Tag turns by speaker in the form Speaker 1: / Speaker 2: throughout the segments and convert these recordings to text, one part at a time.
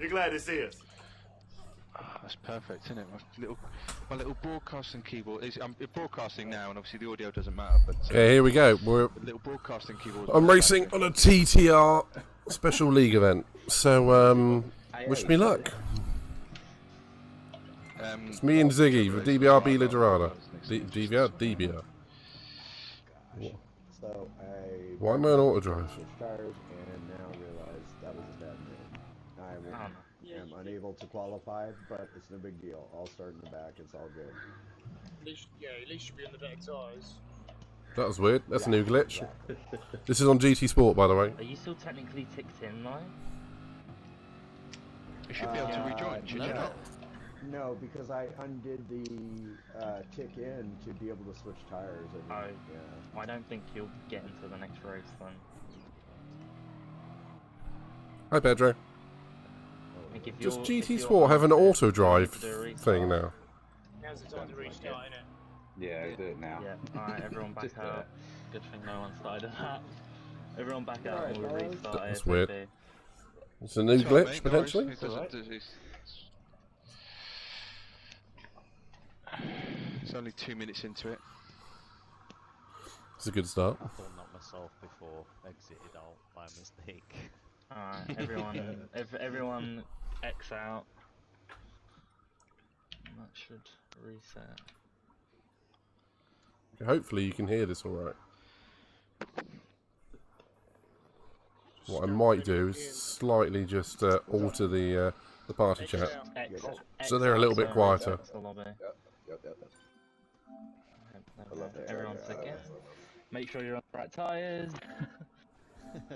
Speaker 1: You're glad to see us.
Speaker 2: Oh, that's perfect, isn't it? My little broadcasting keyboard. I'm broadcasting now, and obviously the audio doesn't matter. But
Speaker 3: yeah, here we go. We're.
Speaker 2: The little broadcasting keyboard.
Speaker 3: I'm racing on a TTR special league event. So wish me luck. It's me and Ziggy from DBR B Liderada. DBR.
Speaker 4: So
Speaker 3: Why am I on auto drive?
Speaker 4: switched tires and now realize that was a bad move. I am unable to qualify, but it's no big deal. I'll start in the back. It's all good.
Speaker 5: At least you'll be on the better tyres.
Speaker 3: That was weird. That's a new glitch. This is on GT Sport, by the way.
Speaker 6: Are you still technically ticked in, though?
Speaker 2: You should be able to rejoin, should you not?
Speaker 4: No, because I undid the tick in to be able to switch tires. And, yeah.
Speaker 6: I don't think you'll get into the next race then.
Speaker 3: Hi, Pedro.
Speaker 6: Like if
Speaker 3: Does
Speaker 6: you're- if
Speaker 3: GT
Speaker 6: you're
Speaker 3: Sport have an
Speaker 6: unfit,
Speaker 3: auto drive
Speaker 6: do a restart.
Speaker 3: thing now?
Speaker 5: Now's the time to restart, innit?
Speaker 7: Yeah, do it now.
Speaker 6: Yeah, alright, everyone back
Speaker 7: Just do
Speaker 6: out.
Speaker 7: it.
Speaker 6: Good thing no one started that. Everyone back out and we'll
Speaker 4: Alright,
Speaker 6: restart.
Speaker 3: That's
Speaker 6: ASAP.
Speaker 3: weird. It's a new
Speaker 2: It's all right,
Speaker 3: glitch,
Speaker 2: mate, no worries.
Speaker 3: potentially?
Speaker 2: It doesn't- It's only 2 minutes into it.
Speaker 3: It's a good start.
Speaker 8: I thought not myself before exited out by mistake.
Speaker 6: Alright, everyone X out. That should reset.
Speaker 3: Hopefully you can hear this alright. What I might do is slightly just alter the party chat. So they're a little bit quieter.
Speaker 7: Yep.
Speaker 6: Everyone's second. Make sure you're on the right tyres.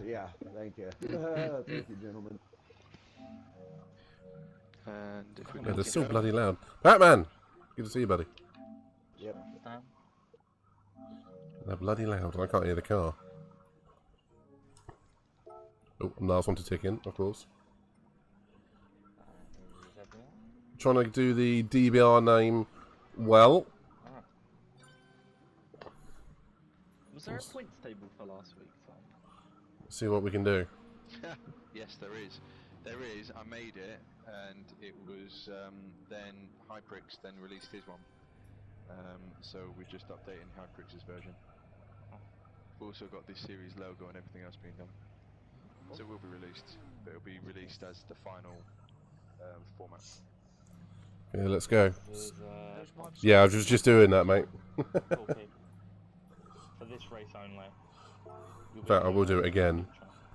Speaker 4: Yeah, thank you. Thank you, gentlemen.
Speaker 2: And if we
Speaker 3: Yeah,
Speaker 2: can
Speaker 3: they're
Speaker 2: get
Speaker 3: still
Speaker 2: that-
Speaker 3: bloody loud. Batman! Good to see you, buddy.
Speaker 4: Yep.
Speaker 3: They're bloody loud, and I can't hear the car. Oh, last one to tick in, of course. Trying to do the DBR name well.
Speaker 6: Was there a points table for last week, Tom?
Speaker 3: See what we can do.
Speaker 2: Yes, there is. There is. I made it, and it was then Hyprix then released his one. So we're just updating Hyprix's version. We've also got this series logo and everything else being done. So it will be released, but it'll be released as the final format.
Speaker 3: Yeah, let's go.
Speaker 6: Was,
Speaker 3: Yeah, I was just doing that, mate.
Speaker 6: For this race only.
Speaker 3: In fact, I will do it again.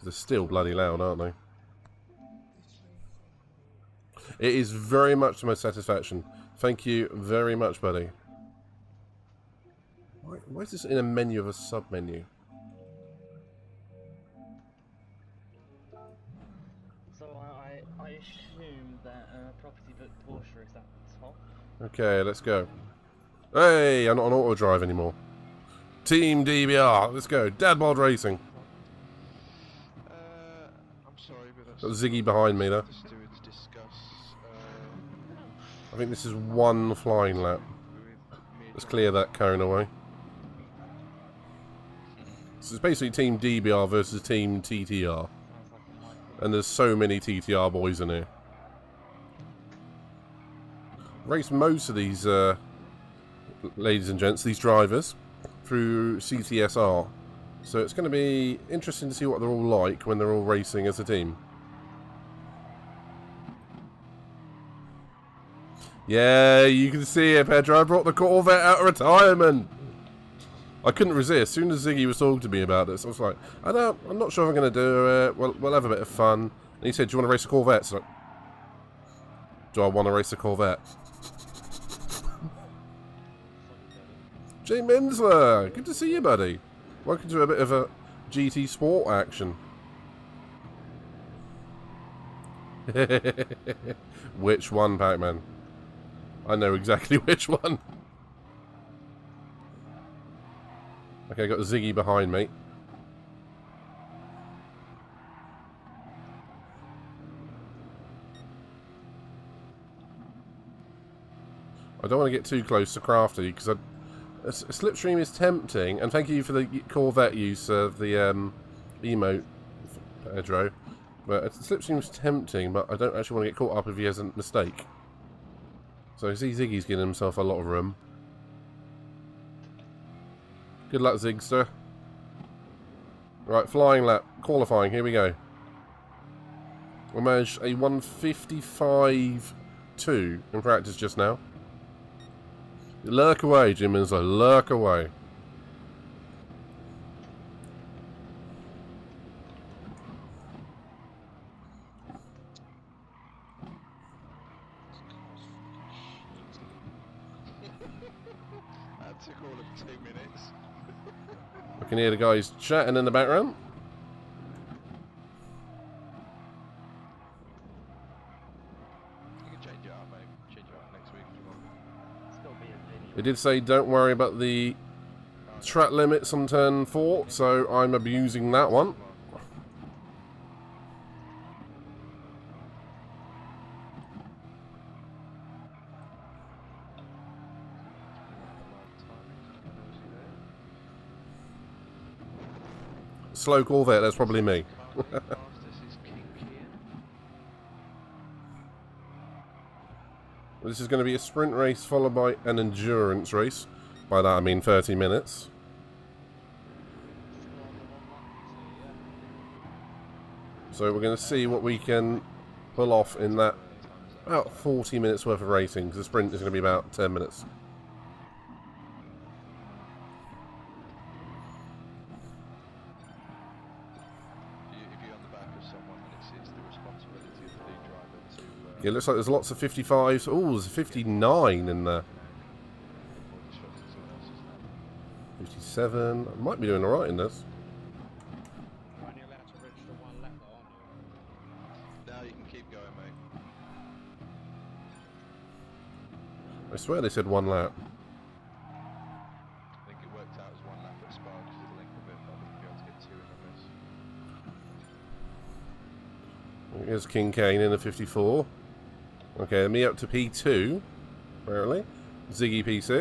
Speaker 3: They're still bloody loud, aren't they? It is very much to my satisfaction. Thank you very much, buddy. Why is this in a menu of a sub-menu?
Speaker 6: So I assume that property book Porsche is at the top.
Speaker 3: Okay, let's go. Hey, I'm not on auto drive anymore. Team DBR, let's go. Dadbod Racing.
Speaker 2: I'm sorry, but that's
Speaker 3: Got Ziggy behind me there.
Speaker 2: just to discuss
Speaker 3: I think this is one flying lap.
Speaker 2: with me.
Speaker 3: Let's clear that cone away. So it's basically Team DBR versus Team TTR. And there's so many TTR boys in here. Race most of these, ladies and gents, these drivers, through CTSR. So it's going to be interesting to see what they're all like when they're all racing as a team. Yeah, you can see it, Pedro. I brought the Corvette out of retirement. I couldn't resist. As soon as Ziggy was talking to me about this, I was like, I'm not sure if I'm going to do it. We'll have a bit of fun. And he said, do you want to race a Corvette? So, do I want to race a Corvette? Jay Minsler, good to see you, buddy. Welcome to a bit of a GT Sport action. Which one, Pac-Man? I know exactly which one. Okay, got Ziggy behind me. I don't want to get too close to Crafty because a slipstream is tempting. And thank you for the Corvette use of the emote, Pedro. But a slip seems tempting, but I don't actually want to get caught up if he has a mistake. So I see Ziggy's getting himself a lot of room. Good luck, Zigster. Right, flying lap, qualifying, here we go. We managed a 1:55.2 in practice just now. Lurk away, Jim Winslow, lurk away.
Speaker 2: That took all of 2 minutes.
Speaker 3: I can hear the guys chatting in the background.
Speaker 2: You can change it up, mate. Change it up next week if you want.
Speaker 6: Still be a video.
Speaker 3: It did say don't worry about the track limits on turn 4, so I'm abusing that one. Slow Corvette, that's probably me. This is going to be a sprint race followed by an endurance race. By that I mean 30 minutes. So we're going to see what we can pull off in that about 40 minutes worth of racing, because the sprint is going to be about 10 minutes. Yeah, it looks like there's lots of 55s. Oh, there's a 59 in there. 57. I might be doing alright in this.
Speaker 5: You're only allowed to register 1 lap though, aren't you?
Speaker 2: Now you can keep going, mate.
Speaker 3: I swear they said 1 lap.
Speaker 2: I think it worked out as 1 lap at Spa because of the length of it, but I wouldn't be able to get 2 in on this.
Speaker 3: Here's King Kane in a 54. Okay, me up to P2, apparently. Ziggy P6.
Speaker 2: So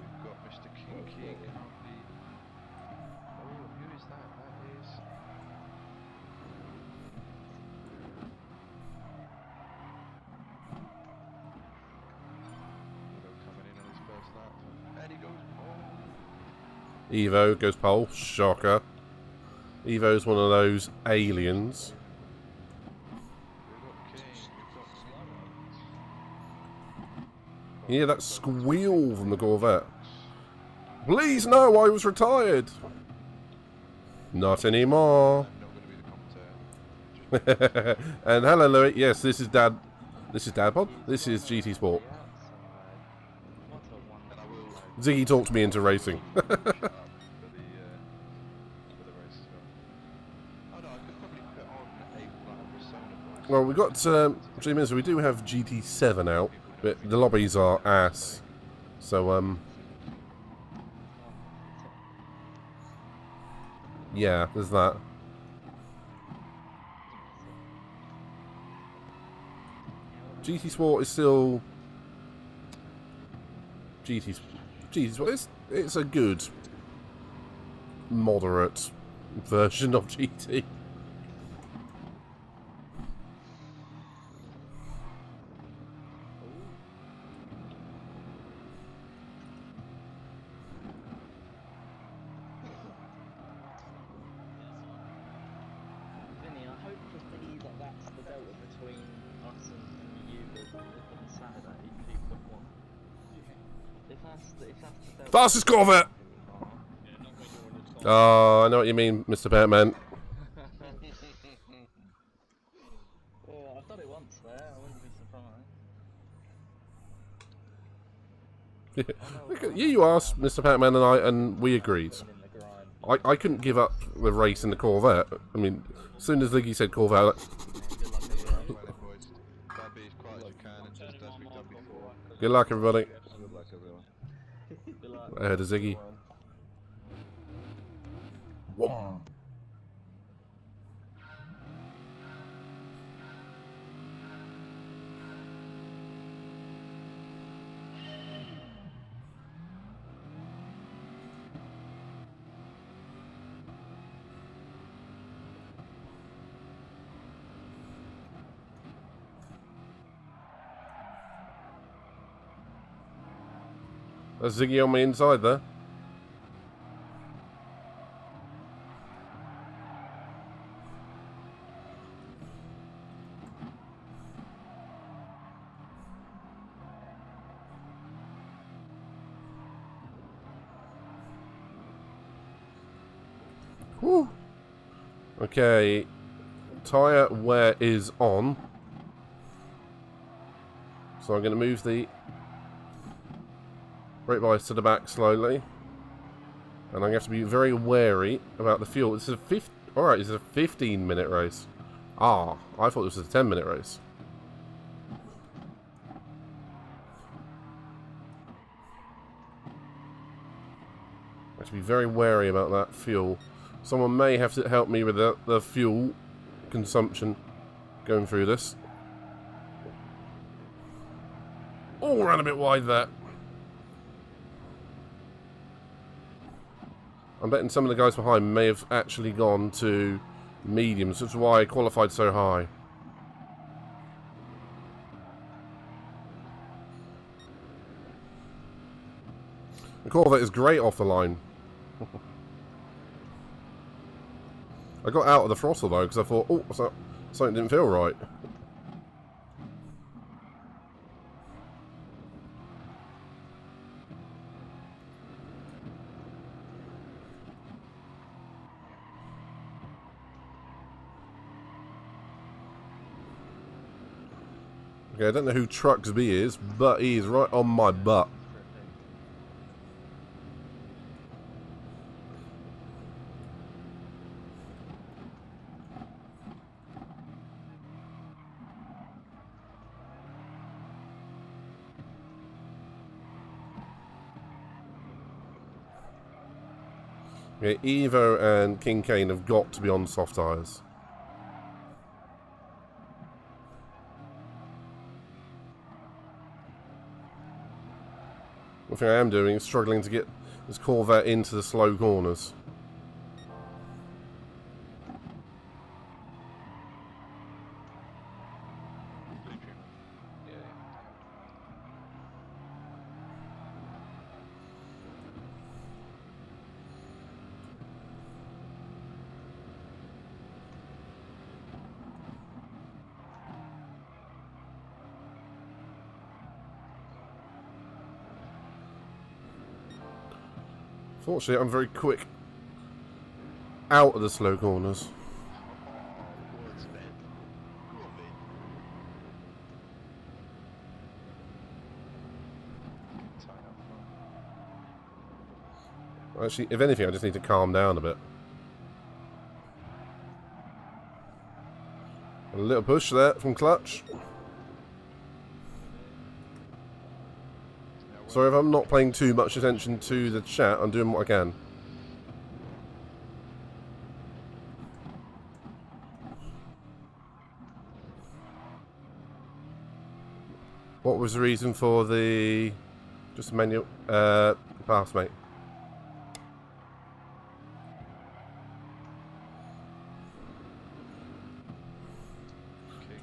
Speaker 2: we've got Mr. Kinky currently. Oh, who is that? That is. Evo coming in on his first lap. And he goes. Oh.
Speaker 3: Evo goes pole. Shocker. Evo's one of those aliens.
Speaker 2: We've got King. We've got Simon.
Speaker 3: You hear that squeal from the Corvette? Please no, I was retired. Not anymore.
Speaker 2: I'm not going to be the commentator.
Speaker 3: And hello, Louis. Yes, this is Dad. This is Dad Pod. This is GT Sport.
Speaker 2: And I will.
Speaker 3: Ziggy talked me into racing.
Speaker 2: For the race as well. Oh no, I could probably put on a Persona voice.
Speaker 3: Well, we got Jim, so we do have GT7 out, but the lobbies are ass. So yeah, there's that. GT Sport is still GT Sport. It's a good, moderate version of GT.
Speaker 6: Vinny, I hope to see that that's the delta between us and you on Saturday, 2.1. If that's the delta.
Speaker 3: Fastest Corvette! Oh, I know what you mean, Mr. Batman.
Speaker 6: Well, I've done it once there, I wouldn't be surprised.
Speaker 3: You asked Mr. Pac-Man and I, and we agreed. I couldn't give up the race in the Corvette. I mean, as soon as Liggy said Corvette, I was like, good luck, everybody.
Speaker 4: Good luck, everyone.
Speaker 3: Ahead of Ziggy. Whoa. There's Ziggy on my inside there. Whew. Okay, tyre wear is on. So I'm going to move the brake bias to the back slowly. And I'm going to have to be very wary about the fuel. This is a alright, this is a 15-minute race. Ah, I thought this was a 10-minute race. I have to be very wary about that fuel. Someone may have to help me with the fuel consumption going through this. Oh, ran a bit wide there. I'm betting some of the guys behind may have actually gone to mediums, which is why I qualified so high. The Corvette is great off the line. I got out of the throttle though because I thought, oh, something didn't feel right. Okay, I don't know who Trucksby is, but he's right on my butt. Okay, Evo and King Kane have got to be on soft tyres. One thing I am doing is struggling to get this Corvette into the slow corners. Fortunately, I'm very quick out of the slow corners. Actually, if anything, I just need to calm down a bit. A little push there from clutch. Sorry if I'm not paying too much attention to the chat, I'm doing what I can. What was the reason for the... just a manual... pass, mate?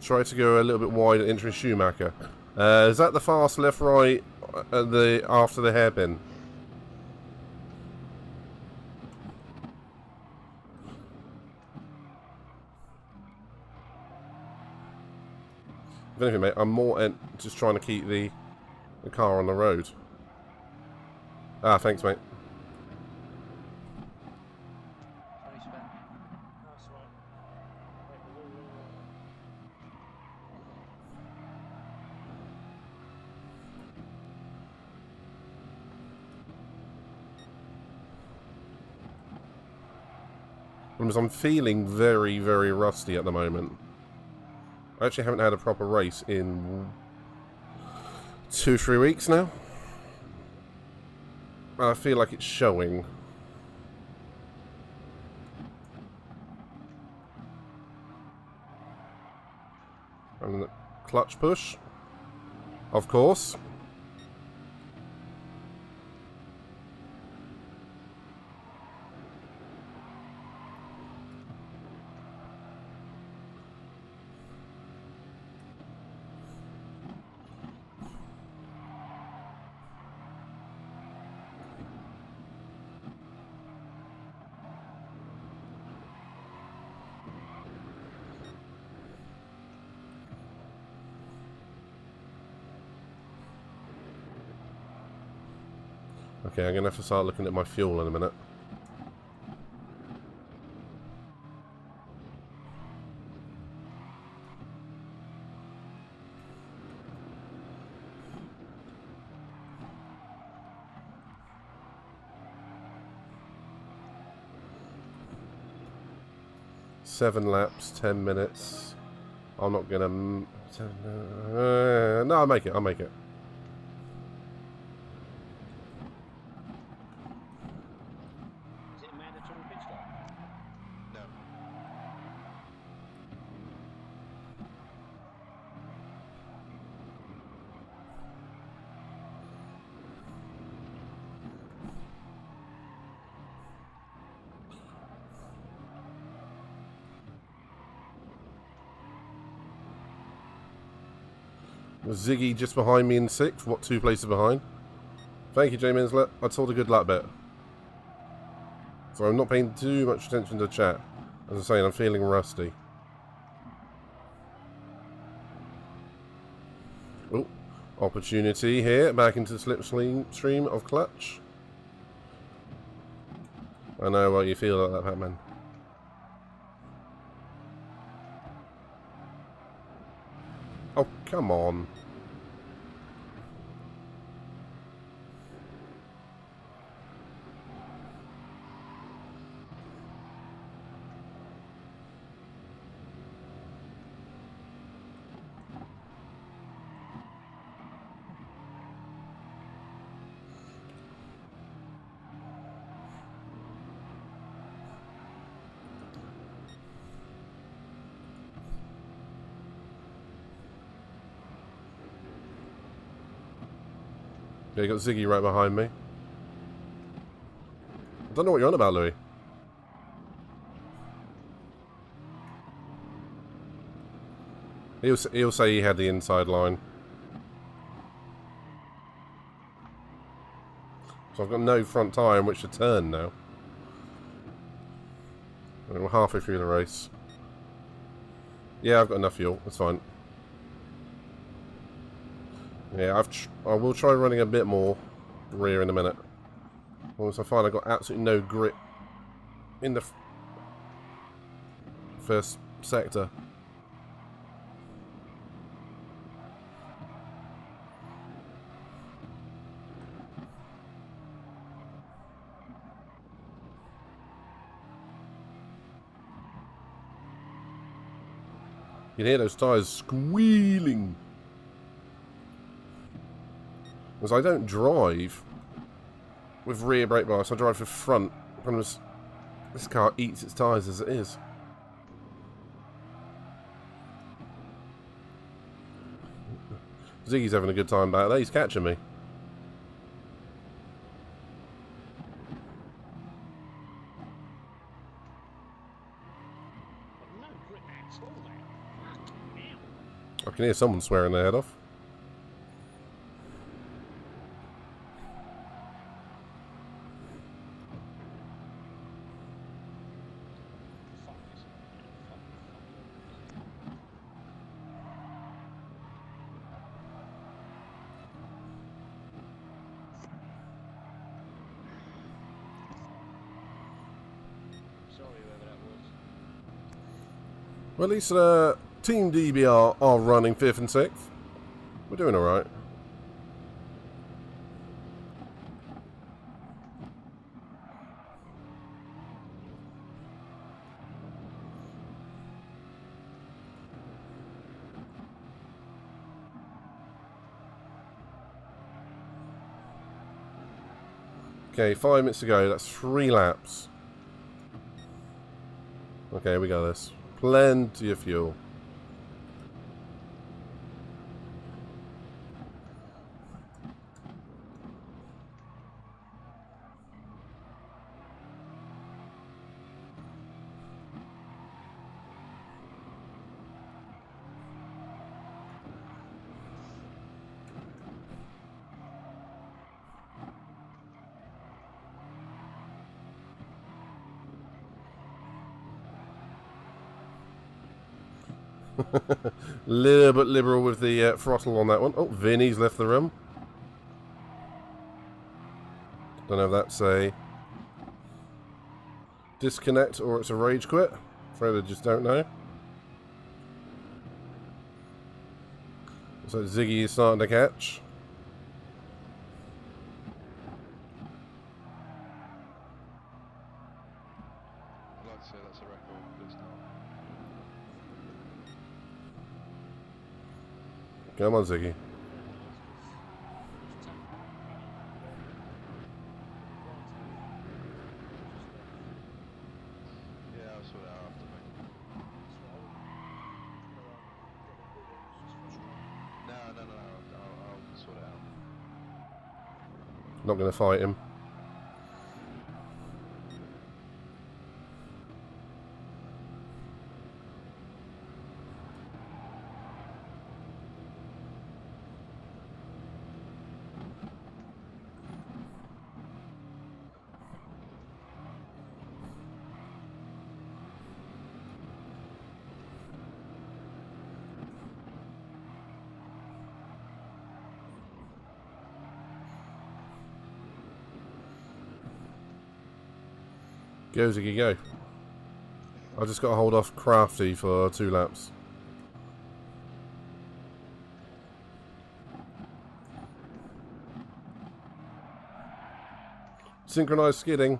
Speaker 3: Try to go a little bit wide at entering Schumacher. Is that the fast left, right, after the hairpin? If anything, mate, I'm more just trying to keep the car on the road. Ah, thanks, mate. I'm feeling very, very rusty at the moment. I actually haven't had a proper race in 2-3 weeks now. I feel like it's showing. And the clutch push, of course. Okay, I'm going to have to start looking at my fuel in a minute. Seven laps, 10 minutes. I'm not gonna. No, I'll make it. I'll make it.
Speaker 5: Is it a mandatory pit stop?
Speaker 2: No.
Speaker 3: Was Ziggy just behind me in 6th? What, 2 places behind? Thank you, Jay Minslet. I saw the good luck bit. So I'm not paying too much attention to chat. As I say, I'm feeling rusty. Oh, opportunity here. Back into the slipstream of clutch. I know what you feel like that, Batman. Oh, come on. Yeah, you got Ziggy right behind me. I don't know what you're on about, Louis. He'll say he had the inside line. So I've got no front tyre in which to turn now. And we're halfway through the race. Yeah, I've got enough fuel. That's fine. Yeah, I will try running a bit more rear in a minute. Once I find I've got absolutely no grip in the first sector. You can hear those tyres squealing. Because I don't drive with rear brake bias, I drive with front. This car eats its tyres as it is. Ziggy's having a good time back there, he's catching me.
Speaker 5: No grip at all there. Fucking hell.
Speaker 3: I can hear someone swearing their head off.
Speaker 5: Fuck this. Fuck. Sorry, whoever that was.
Speaker 3: Well, at least Team DBR are running 5th and 6th. We're doing alright. Okay, 5 minutes to go. That's 3 laps. Okay, we got this. Plenty of fuel. Little bit liberal with the throttle on that one. Oh, Vinny's left the room. Don't know if that's a disconnect or it's a rage quit. Afraid I just don't know. So Ziggy is starting to catch.
Speaker 2: I'd like to say that's a record, but it's not.
Speaker 3: Come on, Ziggy.
Speaker 2: Yeah, I'll sort it out after, mate. No, I'll sort it out.
Speaker 3: Not going to fight him. Go, Ziggy, go. I just got to hold off Crafty for 2 laps. Synchronized skidding.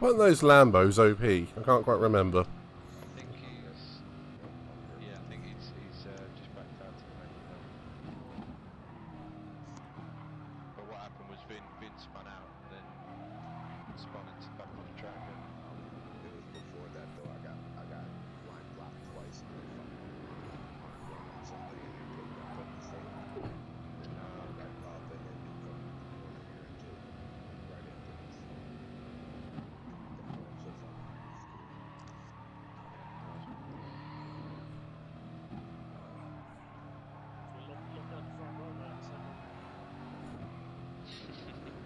Speaker 3: Weren't those Lambos OP? I can't quite remember.
Speaker 2: I think he's... Yeah, I think he's just backed out to the main event. But what happened was Vin spun out and then spun into back on the track. And
Speaker 1: It was before that though. I got line blocked twice. And then fucking on something and then put the same. Got involved in it and from the corner here into right into this. So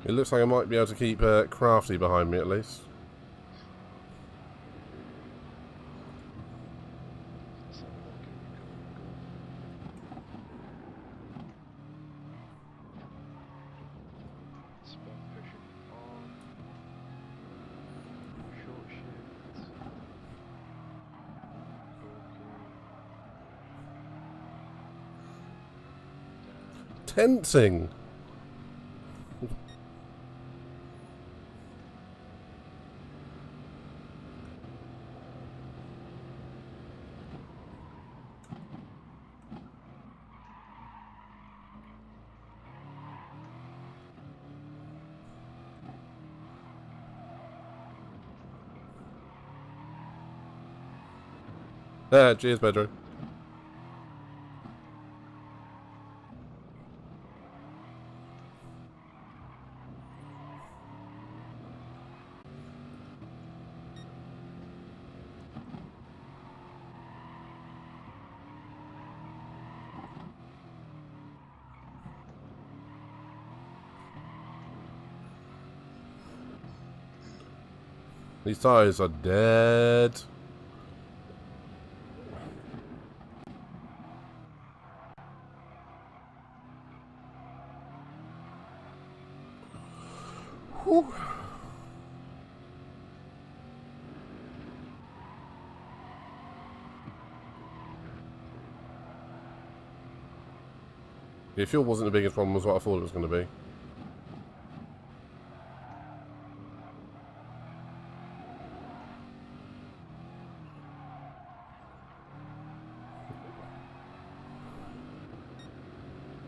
Speaker 3: It looks like I might be able to keep Crafty behind me at least.
Speaker 2: let's have a look. Spun pushing on. Short shift.
Speaker 3: Tensing! Ah, cheers, Pedro. These tires are dead. Whew. Yeah, fuel wasn't the biggest problem, was what I thought it was going to be.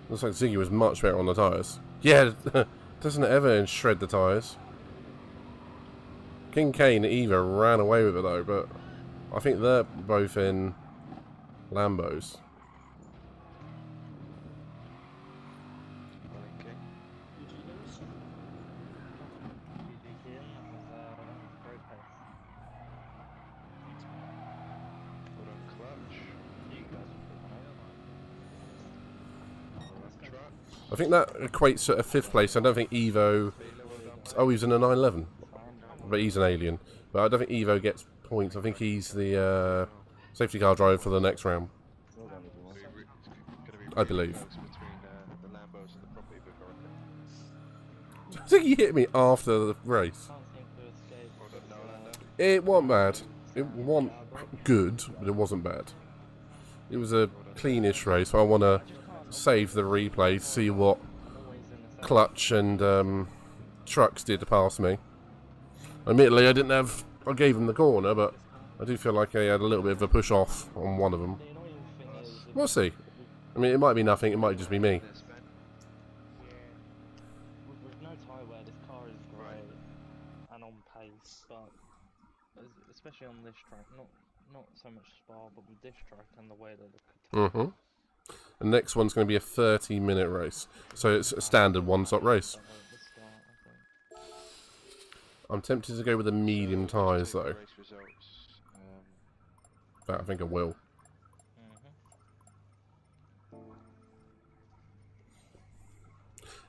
Speaker 3: Looks like Ziggy was much better on the tyres. Yeah, doesn't it ever shred the tyres? King Kane and Eva ran away with it though, but I think they're both in Lambos. I think that equates to a 5th place. I don't think Evo... Oh, he's in a 911. But he's an alien. But I don't think Evo gets points. I think he's the safety car driver for the next round. I believe. I think he hit me after the race. It wasn't bad. It wasn't good, but it wasn't bad. It was a cleanish race, so I want to save the replay, see what Clutch and Trucks did to pass me. Admittedly, I gave him the corner, but I do feel like I had a little bit of a push off on one of them. We'll see. I mean, it might be nothing, it might just be me.
Speaker 6: With no tyre wear, this car is great and on pace, but especially on this track, not so much Spa, but with this track and the way that the
Speaker 3: The next one's going to be a 30-minute race, so it's a standard one-stop race. I'm tempted to go with the medium tyres though. But I think I will.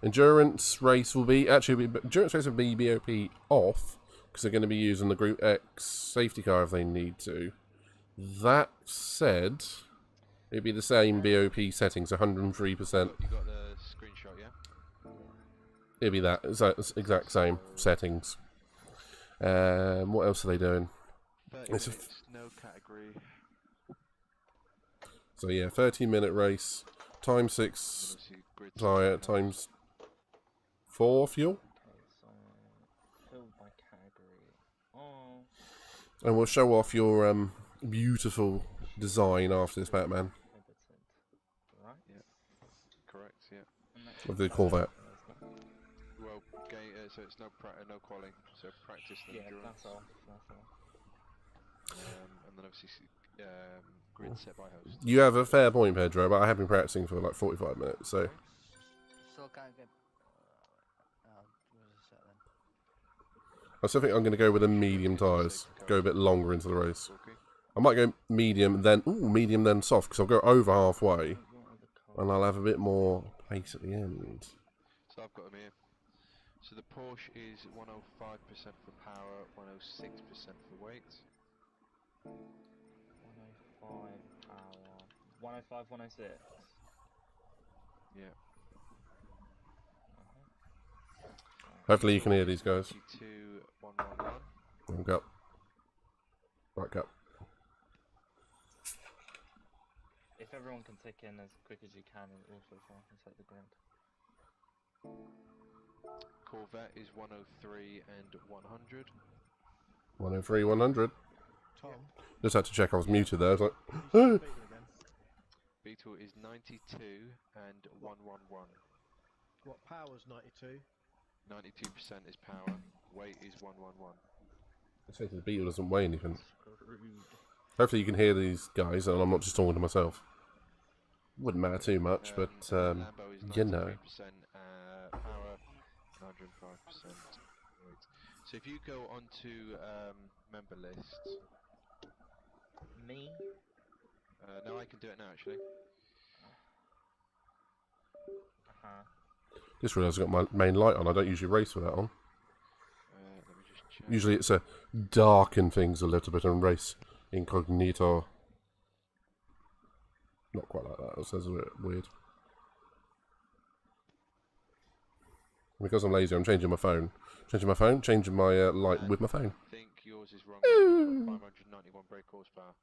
Speaker 3: Endurance race will be endurance race will be BOP off because they're going to be using the Group X safety car if they need to. That said, it'd be the same BOP settings, 103%.
Speaker 2: You got the screenshot, yeah?
Speaker 3: It'd be that exact same settings. What else are they doing? It's
Speaker 2: no category.
Speaker 3: So yeah, 30-minute race, times 6 tyre, times 4 fuel. And we'll show off your beautiful design after this, Batman.
Speaker 2: Right, yeah. Correct, yeah.
Speaker 3: Of the Corvette.
Speaker 2: Well, so it's no quality, so practice and endurance.
Speaker 6: That's all.
Speaker 2: And then obviously grid set by host.
Speaker 3: You have a fair point, Pedro, but I have been practicing for like 45 minutes, so...
Speaker 8: Still can't get... where's the set then?
Speaker 3: I still think I'm going to go with the medium tyres. Go a bit longer into the race. I might go medium, then soft, because I'll go over halfway, and I'll have a bit more pace at the end.
Speaker 2: So I've got them here. So the Porsche is 105% for power, 106% for weight.
Speaker 6: 105 power. 105, 106.
Speaker 2: Yeah.
Speaker 3: Hopefully you can hear these guys.
Speaker 2: 111.
Speaker 3: Back up. Back up.
Speaker 6: If everyone can tick in as quick as you can, and also so I can set the grid.
Speaker 2: Corvette is 103 and 100.
Speaker 3: 103, 100.
Speaker 5: Tom.
Speaker 3: Just had to check I was muted there. I was like,
Speaker 2: Beetle is 92 and 111.
Speaker 5: What power's 92?
Speaker 2: 92% is power. Weight is 111.
Speaker 3: I think the Beetle doesn't weigh anything. Hopefully you can hear these guys and I'm not just talking to myself. Wouldn't matter too much, but you know.
Speaker 2: Power, 105% weight. So if you go onto member list.
Speaker 6: Me?
Speaker 2: No, I can do it now actually.
Speaker 3: Just realised I've got my main light on. I don't usually race with that on.
Speaker 2: Let me just check.
Speaker 3: Usually it's a darken things a little bit and race incognito. Not quite like that. It sounds a bit weird. Because I'm lazy, I'm changing my phone. Changing my light with my phone.
Speaker 2: I think yours is wrong. 591 brake horsepower.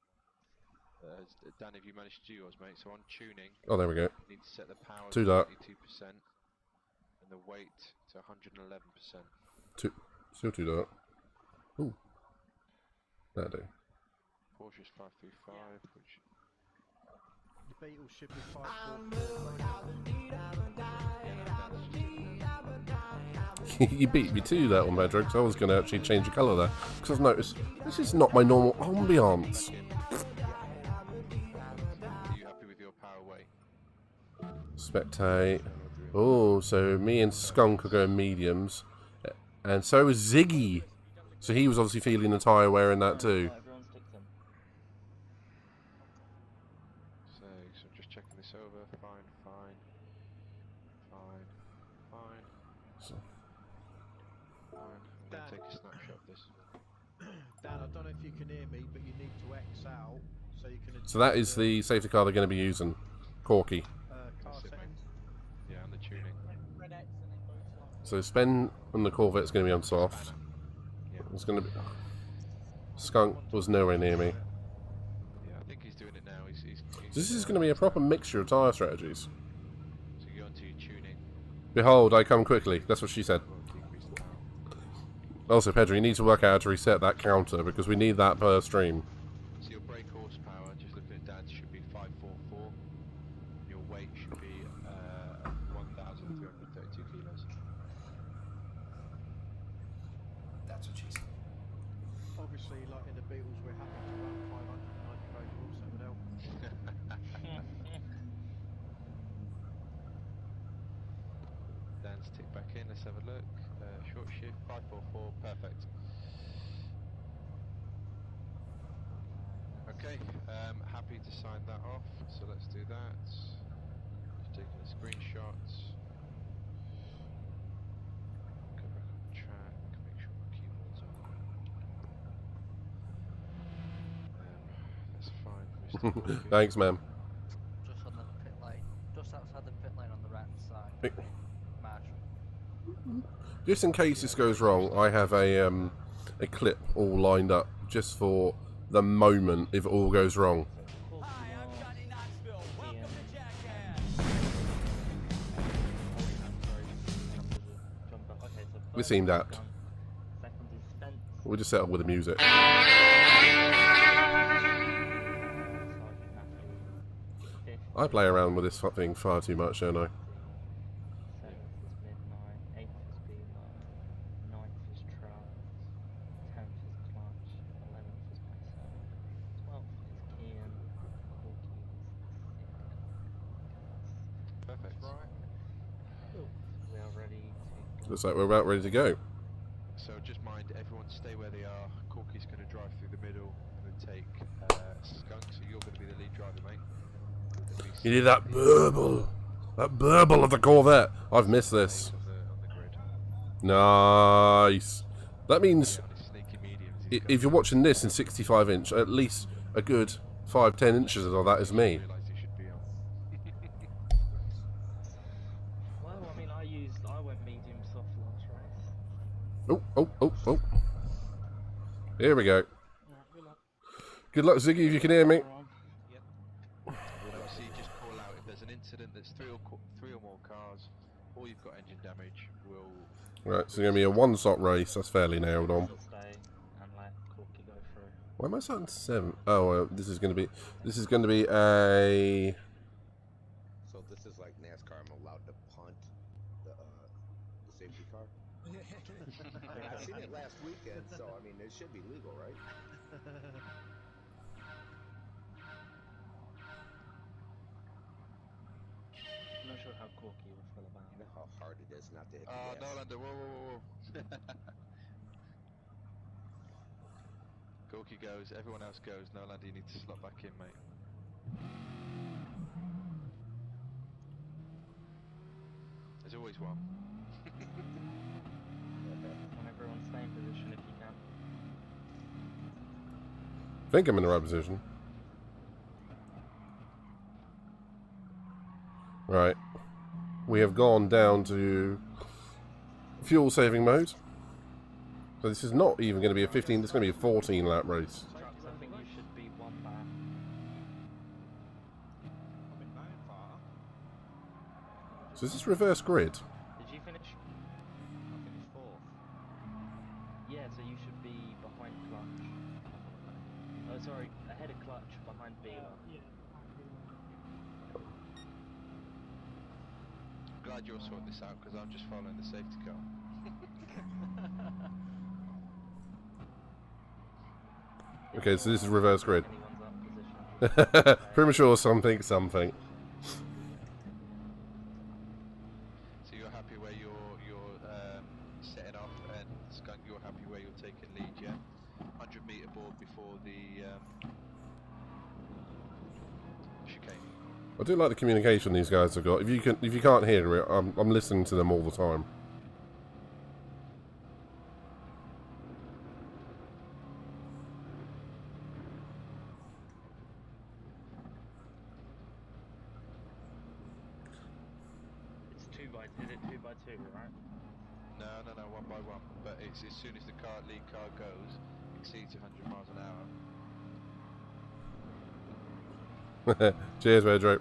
Speaker 2: Dan, have you managed to do yours, mate? So on tuning.
Speaker 3: Oh, there we go.
Speaker 2: You need to set the power
Speaker 3: To
Speaker 2: to
Speaker 3: that.
Speaker 2: 92% and the weight to 111%.
Speaker 3: Still do that. Ooh. That'll do.
Speaker 2: Porsche's 535, which.
Speaker 5: The Beetle should be 540.
Speaker 3: You beat me to that one, Pedro, because I was going to actually change the colour there. Because I've noticed, this is not my normal ambiance.
Speaker 2: Are you happy with your power weight?
Speaker 3: Spectate. Oh, so me and Skunk are going mediums. And so is Ziggy. So he was obviously feeling the tyre wear in that too.
Speaker 6: Everyone's ticked in.
Speaker 2: So I'm just checking this over. Fine. going to take a snapshot of this.
Speaker 5: Dan, I don't know if you can hear me, but you need to X out so you can.
Speaker 3: So that is the safety car they're going to be using. Corky.
Speaker 5: Car
Speaker 2: That's it, mate.
Speaker 5: settings.
Speaker 2: Yeah, and the tuning.
Speaker 3: So Spen and the Corvette's going to be on soft.
Speaker 2: Spanner. Yeah.
Speaker 3: It's going to be... Skunk was nowhere near me.
Speaker 2: Yeah, I think he's doing it now. He's
Speaker 3: This is going to be a proper mixture of tyre strategies.
Speaker 2: So you go into your tuning.
Speaker 3: Behold, I come quickly. That's what she said.
Speaker 2: We'll decrease the power.
Speaker 3: Also, Pedro, you need to work out how to reset that counter because we need that per stream.
Speaker 2: So your brake horsepower, just looking at Dad's, should be 544. Your weight should be 1,332 kilos.
Speaker 9: That's what she said.
Speaker 5: Obviously, like in the Beatles, we're happy to run 590 road rules, that would help.
Speaker 2: Dan's tick back in, let's have a look. Short shift, 544, perfect. Okay, happy to sign that off, so let's do that. Just taking a screenshot. Go back on the track, make sure my keyboard's on. That's fine. We're still good.
Speaker 3: Thanks, man.
Speaker 9: Just on the pit lane. Just outside the pit lane on the right side.
Speaker 3: Hey.
Speaker 9: Marshall.
Speaker 3: Just in case this goes wrong, I have a clip all lined up just for the moment if it all goes wrong.
Speaker 10: Hi, I'm Johnny Knoxville. Welcome to Jackass.
Speaker 3: This seemed apt. We'll just settle with the music. I play around with this thing far too much, don't I?
Speaker 2: Perfect.
Speaker 6: We are ready to
Speaker 3: Looks like we're about ready to go.
Speaker 2: So just mind, everyone stay where they are. Corky's going to drive through the middle and then take Skunk, so you're going to be the lead driver, mate.
Speaker 3: You need that burble. That burble of the Corvette. I've missed this.
Speaker 2: On the grid.
Speaker 3: Nice. That means
Speaker 2: Yeah, on his sneaky mediums,
Speaker 3: if you're watching this in 65 inch, at least a good 5-10 inches of that is me.
Speaker 2: realised he should be on.
Speaker 6: Well, I mean, I went medium soft last race.
Speaker 3: Oh, oh, oh, oh. Here we go. Good luck, Ziggy, if you can hear me.
Speaker 2: Obviously, just call out if there's an incident that's three or more cars, or you've got engine damage. We'll
Speaker 3: Right, so it's going to be a one-stop race. That's fairly nailed on.
Speaker 6: Stay and let Corky go through.
Speaker 3: Why am I starting 7? Oh, this is going to be a...
Speaker 1: So this is like NASCAR. I'm allowed to punt the safety car. I mean, I've seen it last weekend, so I mean, it should be legal, right?
Speaker 6: I'm not sure how Corky will feel about
Speaker 1: You
Speaker 6: it.
Speaker 1: know how hard it is not to hit the
Speaker 2: no,
Speaker 1: gas.
Speaker 2: Lander, whoa. Corky goes, everyone else goes. No, Lander, you need to slot back in, mate. There's always one.
Speaker 6: Want everyone stay in position if you can.
Speaker 3: I think I'm in the right position. Right. We have gone down to fuel saving mode. So this is not even going to be a 15, it's going to be a 14 lap race.
Speaker 6: Trucks, I think you should be one back.
Speaker 5: I'm in nine far.
Speaker 3: So is this reverse grid?
Speaker 6: Did you finish?
Speaker 5: I finished fourth.
Speaker 6: Yeah, so you should be behind clutch. Oh, sorry, ahead of clutch, behind Beaver.
Speaker 2: Glad you're sorting this out because I'm just following the safety car.
Speaker 3: Okay, so this is reverse grid.
Speaker 6: Anyone's up position.
Speaker 3: Premature something.
Speaker 2: So you're happy where you're setting off, and Skunk, you're happy where you're taking lead, yeah? 100 metre board before the chicane.
Speaker 3: I do like the communication these guys have got. If you can't hear it, I'm listening to them all the time.
Speaker 6: Is it 2x2, right?
Speaker 2: No, 1x1. But it's as soon as the lead car goes, exceeds 100 miles an hour.
Speaker 3: Cheers, Pedro.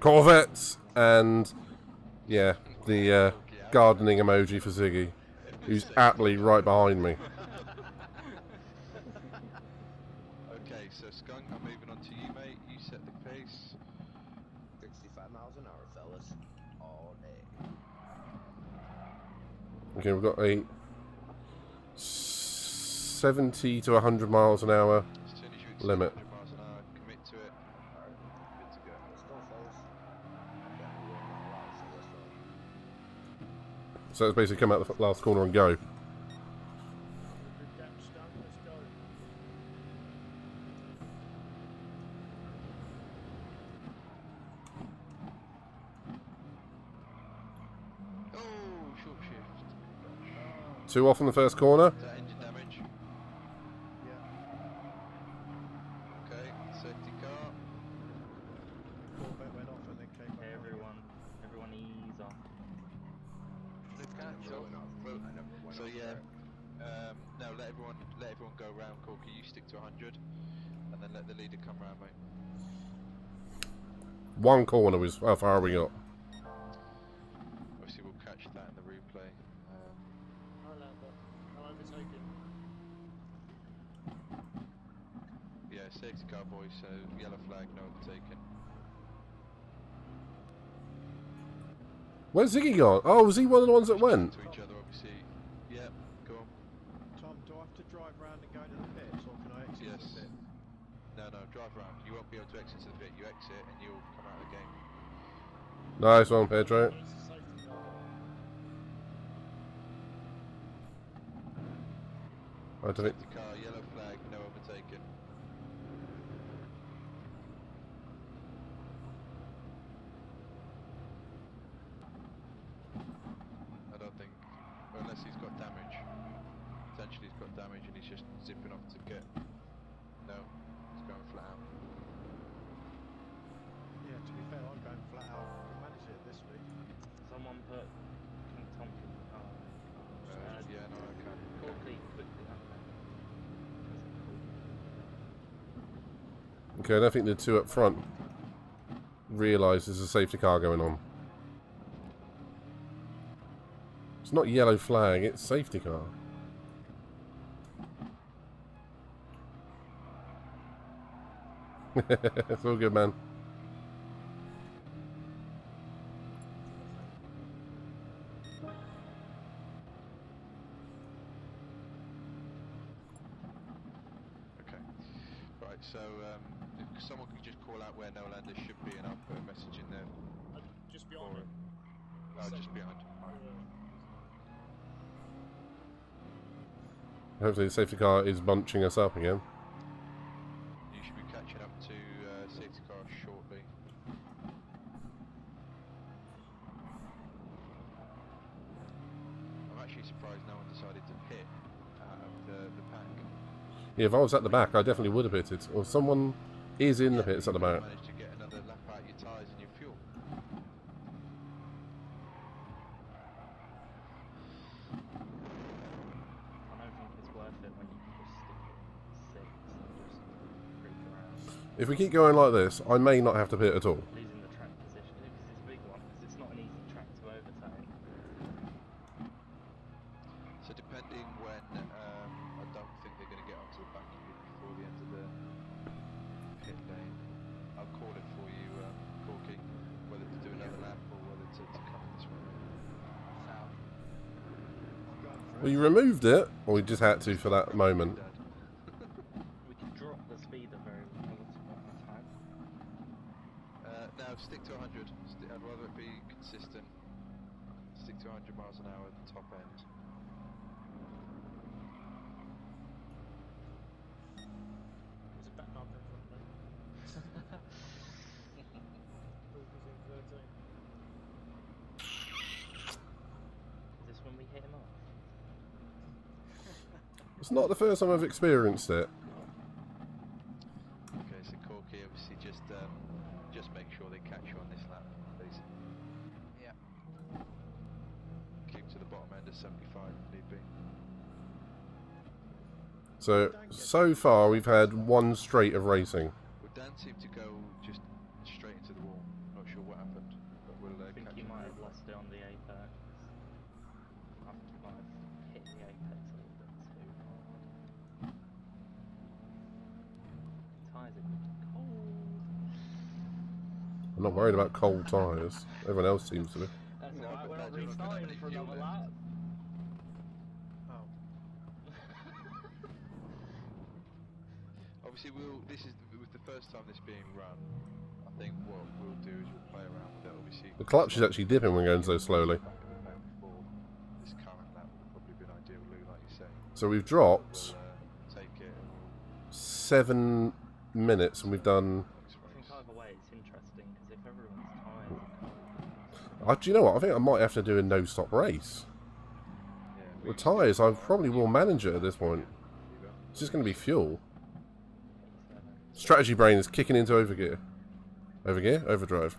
Speaker 3: Corvettes and yeah, the gardening emoji for Ziggy, who's aptly right behind me.
Speaker 2: Okay, so Skunk, I'm moving on to you, mate. You set the pace.
Speaker 1: 65 miles an hour, fellas. All day.
Speaker 3: Okay, we've got a 70 to 100 miles an hour
Speaker 2: As soon as you exceed
Speaker 3: limit.
Speaker 2: 100 miles an hour, commit to it.
Speaker 1: Alright,
Speaker 2: Good to go.
Speaker 1: let's go, fellas. Yeah, we going all out, so let's go.
Speaker 3: So it's basically come out the last corner and go.
Speaker 5: Good gap, Skunk, let's go.
Speaker 2: Oh, short shift.
Speaker 3: Two off in the first corner.
Speaker 2: Is that engine damage?
Speaker 5: Yeah.
Speaker 2: Okay, safety car.
Speaker 5: Corvette went off and then came back.
Speaker 6: Everyone ease off.
Speaker 2: So yeah, no, let everyone go round. Corky, you stick to 100, and then let the leader come round, mate.
Speaker 3: One corner was how far we got.
Speaker 2: Obviously, we'll catch that in the replay.
Speaker 5: I'll overtake him.
Speaker 2: Yeah, safety car, boys. So yellow flag, no overtaken.
Speaker 3: Where's Ziggy gone? Oh, was he one of the ones that went?
Speaker 2: To each other, obviously. Yeah, go on.
Speaker 5: Tom, do I have to drive round and go to the pits, or can I exit
Speaker 2: Yes.
Speaker 5: the pit?
Speaker 2: No, drive round. You won't be able to exit to the pit. You exit and you'll come out of the game.
Speaker 3: Nice one, Pedro.
Speaker 5: It's a safety car.
Speaker 3: I don't think.
Speaker 2: Safety car, yellow flag, no overtaken. I don't think, unless he's got damage. Potentially he's got damage and he's just zipping off to get. No, he's going flat out.
Speaker 5: Yeah, to be fair, I'm going flat out. I can manage it at this speed.
Speaker 6: Someone put King Tom.
Speaker 2: Yeah, no, I can.
Speaker 6: Quickly,
Speaker 3: Okay, I don't think the two up front realise there's a safety car going on. It's not yellow flag, it's safety car. It's all good, man.
Speaker 2: Okay. Right, so if someone could just call out where no lander should be and I'll put a message in there.
Speaker 5: Just behind him.
Speaker 2: Oh, just behind.
Speaker 3: Hopefully the safety car is bunching us up again.
Speaker 2: You should be catching up to safety car shortly. I'm actually surprised no one decided to pit out of the pack.
Speaker 3: Yeah, if I was at the back, I definitely would have pitted. Or someone is in the pits at the
Speaker 2: You
Speaker 3: back.
Speaker 2: managed to get another lap out of your tyres and your fuel.
Speaker 6: I don't think it's worth it when you can just stick at 6 and just creep around.
Speaker 3: If we keep going like this, I may not have to pit at all.
Speaker 6: Losing the track position because it's a big one, because it's not an easy track to overtake.
Speaker 2: So depending when, I don't think they're going to get onto the back of you before the end of the pit lane. I'll call it for you, Corky, whether to do another lap or whether to come this way.
Speaker 9: Sound.
Speaker 3: Well, you removed it, or you just had to for that moment.
Speaker 2: Dad.
Speaker 6: We can drop the speed of very one more time.
Speaker 2: No, stick to 100. I'd rather it be consistent. Stick to 100 miles an hour at the top end.
Speaker 5: There's a back marker in front of me. Walker's in 13.
Speaker 6: Is this when we hit him off?
Speaker 3: It's not the first time I've experienced it.
Speaker 2: Okay, so Corky, obviously just make sure they catch you on this lap, please.
Speaker 9: Yeah.
Speaker 3: So far we've had one straight of racing.
Speaker 2: Well, Dan seemed to go just straight into the wall. Not sure what happened, but we'll
Speaker 6: I think
Speaker 2: catch
Speaker 6: you
Speaker 2: him
Speaker 6: might
Speaker 2: later.
Speaker 6: have lost it on the apex. I might have hit the apex a little bit too hard. Tyres are good. Cold.
Speaker 3: I'm not worried about cold tyres. Everyone else seems to be.
Speaker 6: That's
Speaker 2: No,
Speaker 6: alright,
Speaker 2: but
Speaker 6: we're not
Speaker 2: Dad, you're not gonna have
Speaker 6: restarting
Speaker 2: any
Speaker 6: for
Speaker 2: fuel
Speaker 6: another
Speaker 2: left.
Speaker 6: lap.
Speaker 5: Oh.
Speaker 2: Obviously, this is the first time this being run. I think what we'll do is we'll play around with it. Obviously,
Speaker 3: The clutch is actually dipping when going so slowly.
Speaker 2: Back in the pack before this current lap would have probably been ideal, Lou, like you say.
Speaker 3: So we've
Speaker 2: But
Speaker 3: dropped
Speaker 2: we'll take it and we'll
Speaker 3: 7 minutes and we've done...
Speaker 2: next
Speaker 6: I think
Speaker 2: race.
Speaker 6: either way it's interesting because if everyone's tyres are cold.
Speaker 3: Do you know what? I think I might have to do a no-stop race.
Speaker 2: Yeah,
Speaker 3: With tyres, I probably will manage it at this point.
Speaker 2: you will.
Speaker 3: It's just going to be fuel.
Speaker 6: 87.
Speaker 3: Strategy brain is kicking into overgear. Overgear? Overdrive.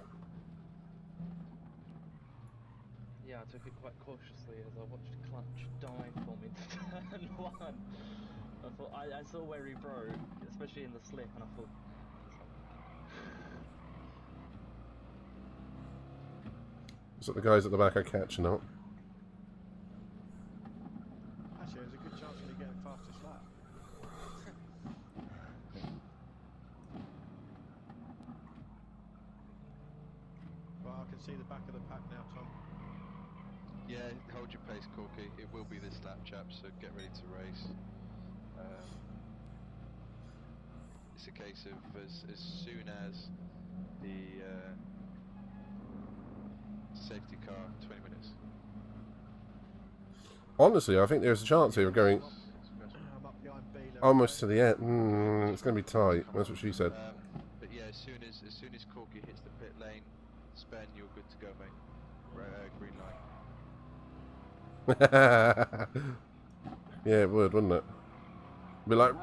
Speaker 6: Yeah, I took it quite cautiously as I watched Clutch die for me to turn one. I thought I saw where he broke, especially in the slip, and I thought he's not
Speaker 3: So the guys at the back are catching up.
Speaker 5: Actually, there's a good chance of me getting fastest lap. Well, I can see the back of the pack now, Tom.
Speaker 2: Yeah, hold your pace, Corky. It will be this lap, chaps, so get ready to race. It's a case of as soon as the safety car, 20 minutes.
Speaker 3: Honestly, I think there's a chance here of going
Speaker 5: I'm up behind Beeler.
Speaker 3: almost to the end. It's going to be tight. That's what she said.
Speaker 2: But yeah, as soon as Corky hits the pit lane, Spen, you're good to go, mate. Green light.
Speaker 3: Yeah, it would, wouldn't it? Be like...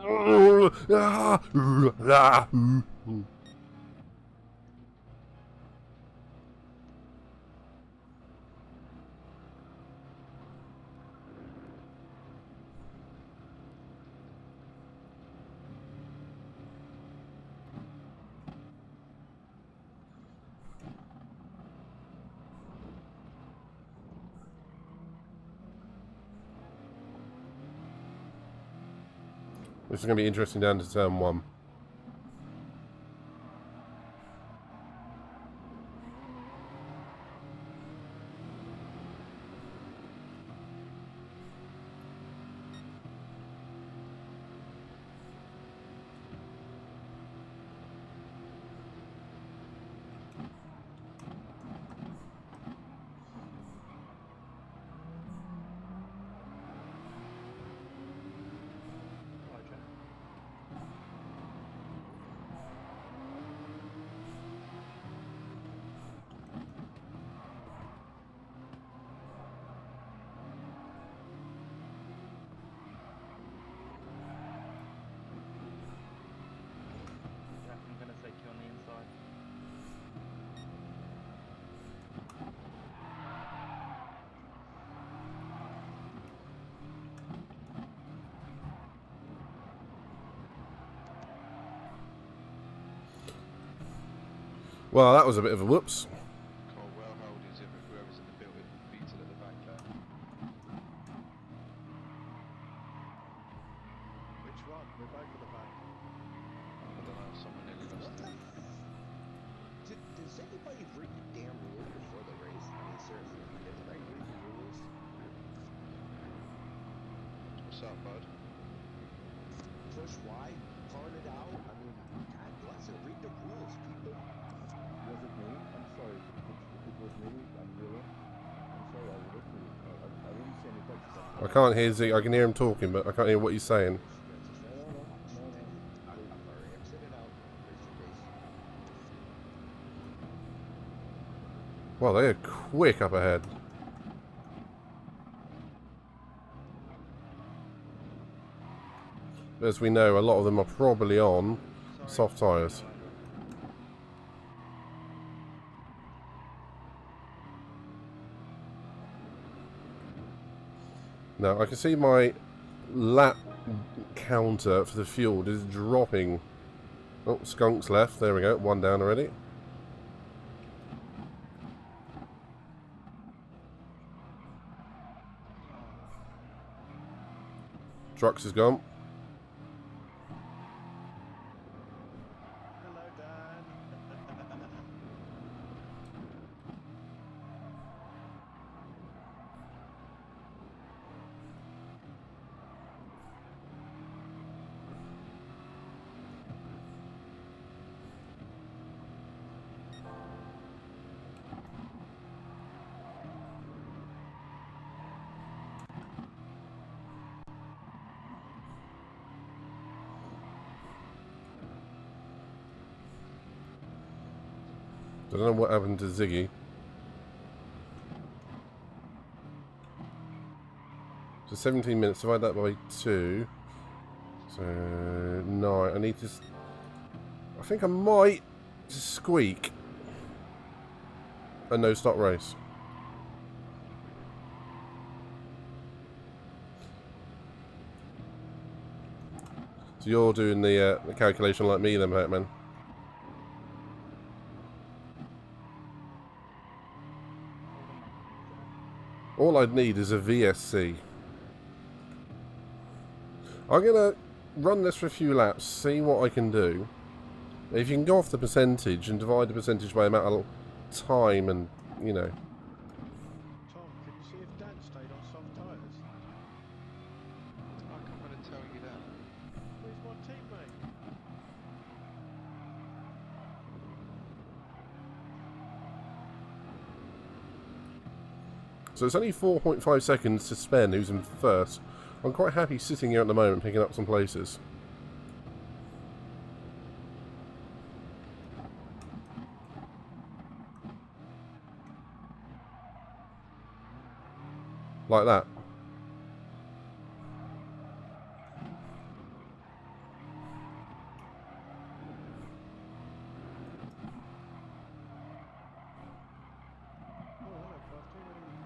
Speaker 3: This is going to be interesting down to turn 1.
Speaker 6: Jack, I'm gonna take you on the inside.
Speaker 3: Well, that was a bit of a whoops.
Speaker 2: Cole, well hold is whoever's in the building, Beetle at the back there.
Speaker 5: Which one? We're both at the back.
Speaker 2: I don't know, someone nearly lost it.
Speaker 1: Does anybody read the damn rules before the race? I mean, seriously, did anybody read the rules?
Speaker 2: What's up, bud?
Speaker 1: Push Y, turn it out. I mean, God bless it, read the rules, people.
Speaker 11: Was it me? I'm sorry. If it was me, I'm Dylan. I'm sorry, I was listening. I didn't see any text.
Speaker 3: I can't hear Zeke. I can hear him talking, but I can't hear what he's saying.
Speaker 1: I'm sorry, I'm sitting out. Race your race.
Speaker 3: Well, they are quick up ahead. As we know, a lot of them are probably on soft tyres. Now, I can see my lap counter for the fuel is dropping. Oh, Skunk's left. There we go. One down already. Trucks is gone.
Speaker 11: Hello, Dan.
Speaker 3: I don't know what happened to Ziggy. So 17 minutes, divide that by 2. So 9. I need to... I think I might squeak a no-stop race. So you're doing the calculation like me then, Batman. All I'd need is a VSC. I'm going to run this for a few laps, see what I can do. If you can go off the percentage and divide the percentage by amount of time and, you know.
Speaker 11: Tom, can you see if Dan stayed on soft tyres?
Speaker 2: I can't really tell you that.
Speaker 11: Where's my teammate?
Speaker 3: So it's only 4.5 seconds to Spen, who's in first. I'm quite happy sitting here at the moment, picking up some places. Like that.
Speaker 11: Oh, hello, Crafty. What are you?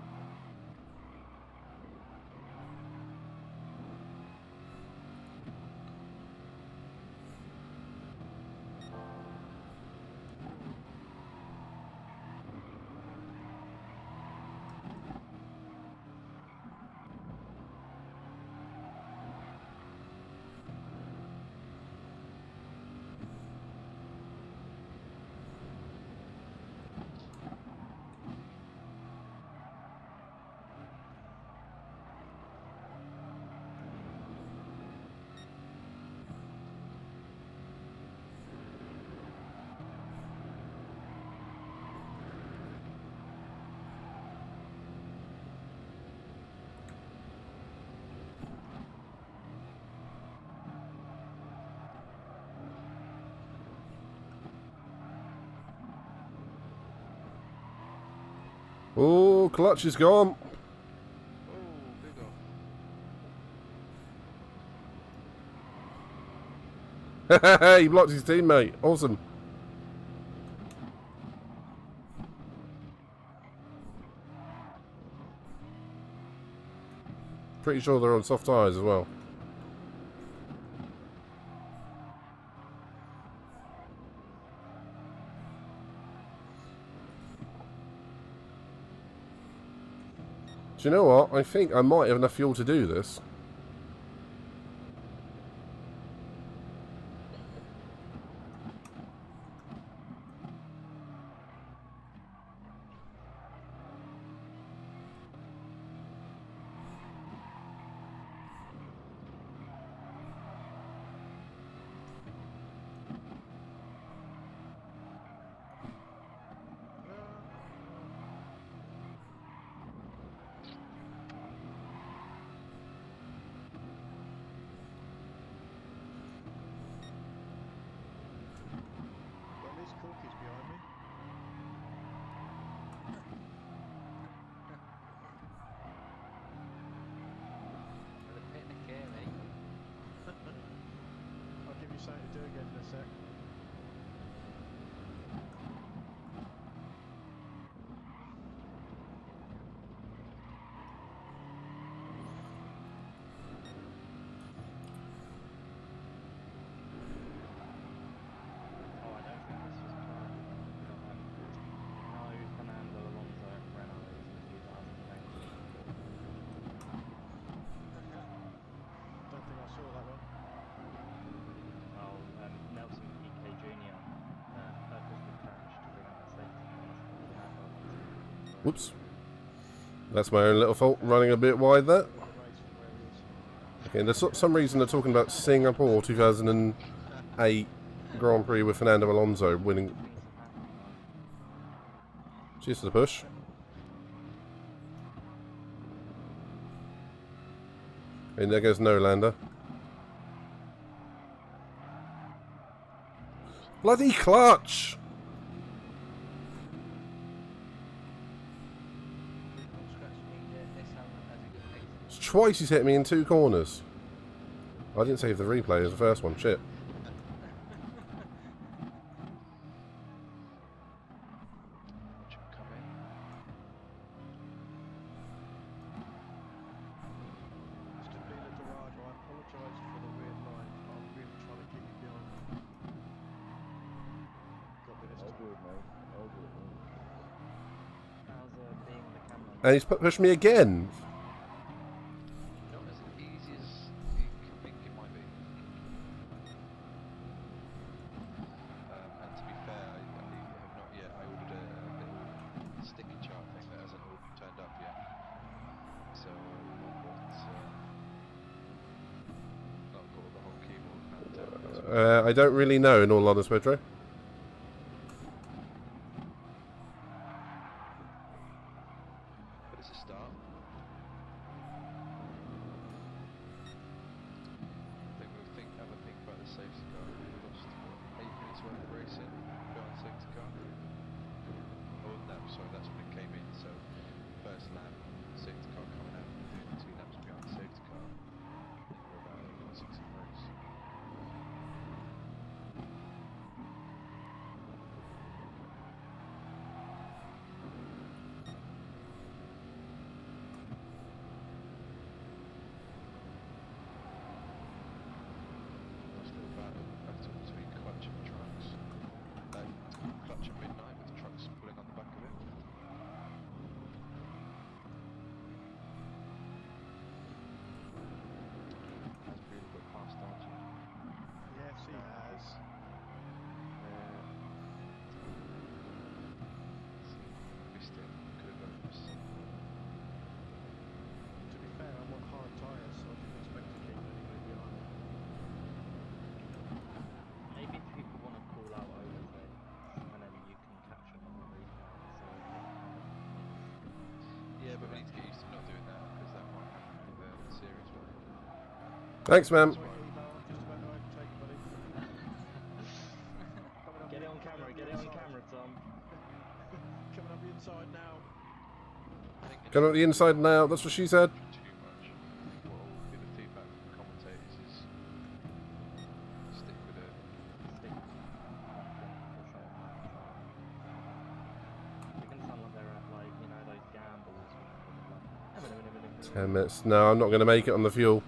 Speaker 3: Oh, clutch is gone.
Speaker 2: Oh, big off.
Speaker 3: He blocked his teammate. Awesome. Pretty sure they're on soft tyres as well. Do you know what? I think I might have enough fuel to do this.
Speaker 11: Well, Liz Corky's behind me.
Speaker 9: With a picnic here, mate.
Speaker 11: I'll give you something to do again in a sec.
Speaker 3: Whoops. That's my own little fault, running a bit wide there. Okay, there's some reason they're talking about Singapore 2008 Grand Prix with Fernando Alonso winning. Cheers to the push. And there goes Nolander. Bloody clutch! It's twice he's hit me in 2 corners. I didn't save the replay as the first one, shit. And he's pushed me again.
Speaker 2: Not as easy as you think it might be. And to be fair, I have not yet. I ordered a little sticker chart thing that hasn't all turned up yet. So not got the whole keyboard.
Speaker 3: I don't really know, in all honesty, Pedro. Thanks, man.
Speaker 6: Get it on camera, Tom.
Speaker 5: Coming up the inside now.
Speaker 3: Coming up the inside now, that's what she said.
Speaker 2: What will be the feedback from the commentators is stick with it.
Speaker 6: It can sound like they're at, like, you know, those gambles.
Speaker 3: 10 minutes. No, I'm not going to make it on the fuel.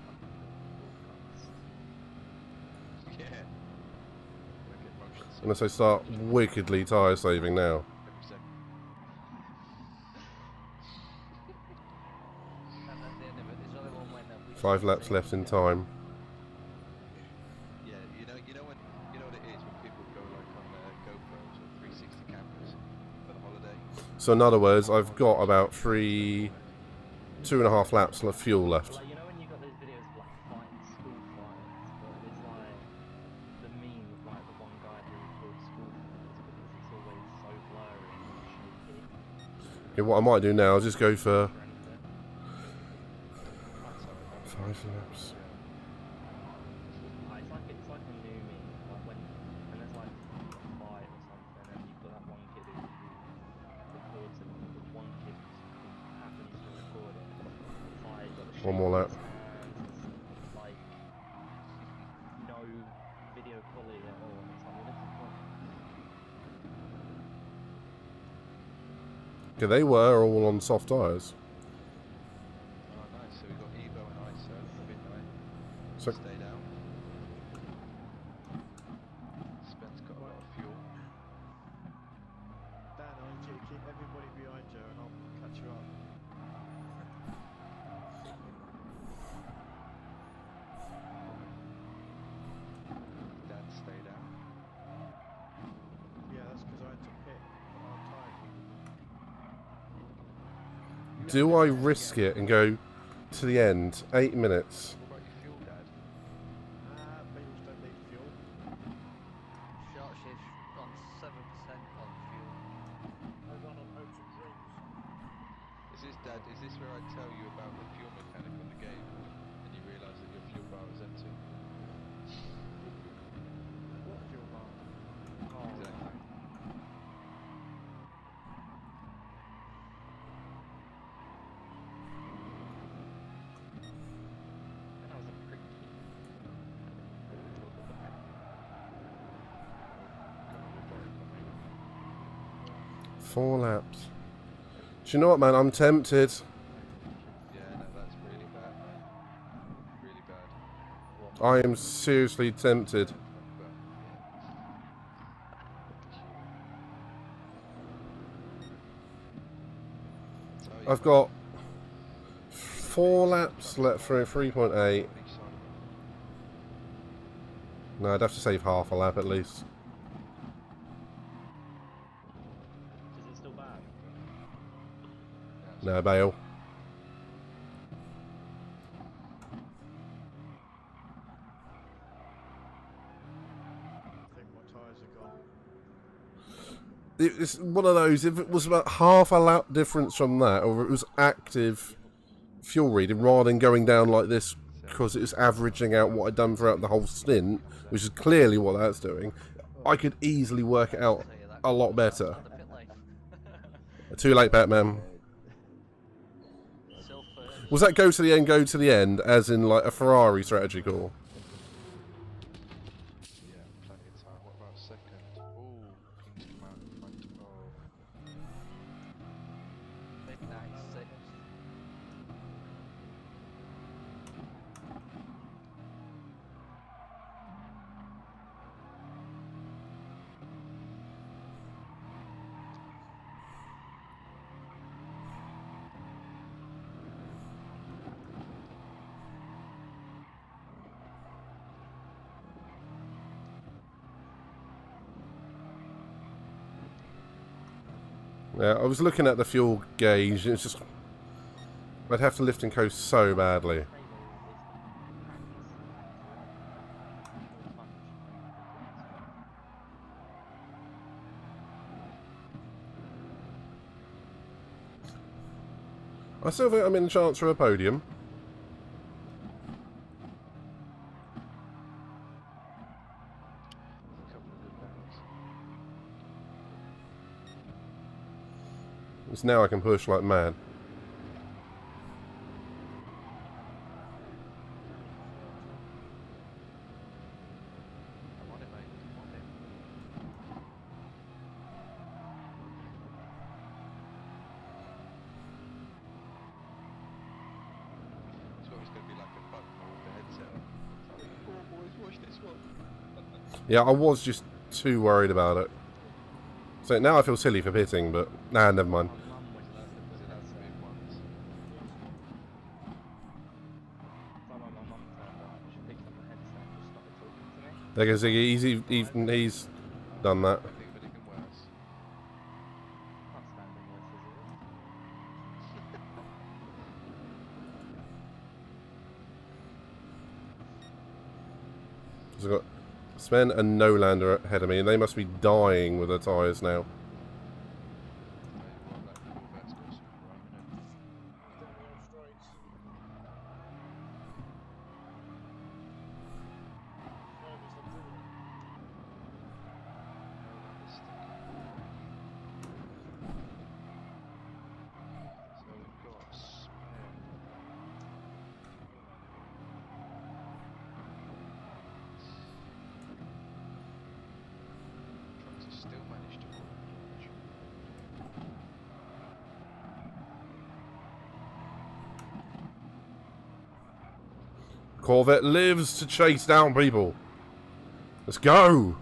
Speaker 3: Unless I start wickedly tyre saving now. 5 laps left in time.
Speaker 2: Yeah, you know what it is when people go like on GoPros or 360 cameras for the holiday.
Speaker 3: So in other words, I've got about 2.5 laps of fuel left.
Speaker 6: Like, you know when you got those videos of like fighting school fights, but it's like the meme of like the one guy who records school fights because it's always so blurry and shaky.
Speaker 3: Okay, what I might do now is just go for 5 laps.
Speaker 6: It's like a new meme, like when there's like a fight or something and you've got that one kid who records it, and the one kid who happens to record it, fight, got the
Speaker 3: One more lap.
Speaker 6: like no video quality at all, and it's like, well, this is what.
Speaker 3: Okay, they were all on soft tyres.
Speaker 2: Oh, nice. So we got Evo and ISO midnight.
Speaker 3: So
Speaker 2: Stayed out. Spence got a lot of fuel.
Speaker 5: Dan, I need you to keep everybody behind you and I'll catch you up.
Speaker 2: Dan stayed out.
Speaker 5: Yeah, that's because I had to pit on our tyre.
Speaker 3: do I risk it and go to the end? 8 minutes.
Speaker 2: What about your fuel, Dad?
Speaker 8: Beetles don't need fuel.
Speaker 9: She's on 7% on fuel.
Speaker 5: I run on hopes and dreams.
Speaker 2: Is this, Dad, is this where I tell you about the fuel mechanic on the game and you realise that your fuel bar is empty?
Speaker 5: What fuel bar?
Speaker 6: Oh,
Speaker 2: Exactly.
Speaker 6: that was a pretty
Speaker 3: 4 laps. Do you know what, man? I'm tempted.
Speaker 2: Yeah, no, that's really bad, man. Really bad.
Speaker 3: I am seriously tempted.
Speaker 2: But, yeah.
Speaker 3: I've got 4 laps left through 3.8. No, I'd have to save half a lap at least.
Speaker 6: Is it still bad?
Speaker 3: No, bail.
Speaker 8: I think my tyres are gone.
Speaker 3: It's one of those, if it was about half a lap difference from that, or it was active fuel reading rather than going down like this because it was averaging out what I'd done throughout the whole stint, which is clearly what that's doing, I could easily work it out a lot better. Too late, Batman. Was that go to the end, as in like a Ferrari strategy call?
Speaker 2: Yeah, plenty of time. What about second? Ooh, King's come out in front of...
Speaker 9: Midnight 6.
Speaker 3: Yeah, I was looking at the fuel gauge, and it's just... I'd have to lift and coast so badly. I still think I'm in chance for a podium.
Speaker 2: A couple of good bangs.
Speaker 3: It's now I can push like mad.
Speaker 2: I'm on it, mate. I'm on it. It's always going to be like a bug with the headset on. It's like, come on, boys, watch this one.
Speaker 3: Yeah, I was just too worried about it. So now I feel silly for pitting, but... Nah, never mind.
Speaker 2: Because it has to be once.
Speaker 6: My mum turned up, she picked up my headset and just started talking to me.
Speaker 3: There goes Ziggy. He's done that.
Speaker 2: I think of anything worse.
Speaker 6: Can't stand him worse as it is.
Speaker 3: So I've got Sven and Nolander ahead of me, and they must be dying with their tyres now.
Speaker 2: Well, that Corvette's got super right in it.
Speaker 5: Down the old straights. Nervous, I'm doing it.
Speaker 2: So we've got Sven. Trying to still manage to hold the
Speaker 3: Corvette lives to chase down people. Let's go!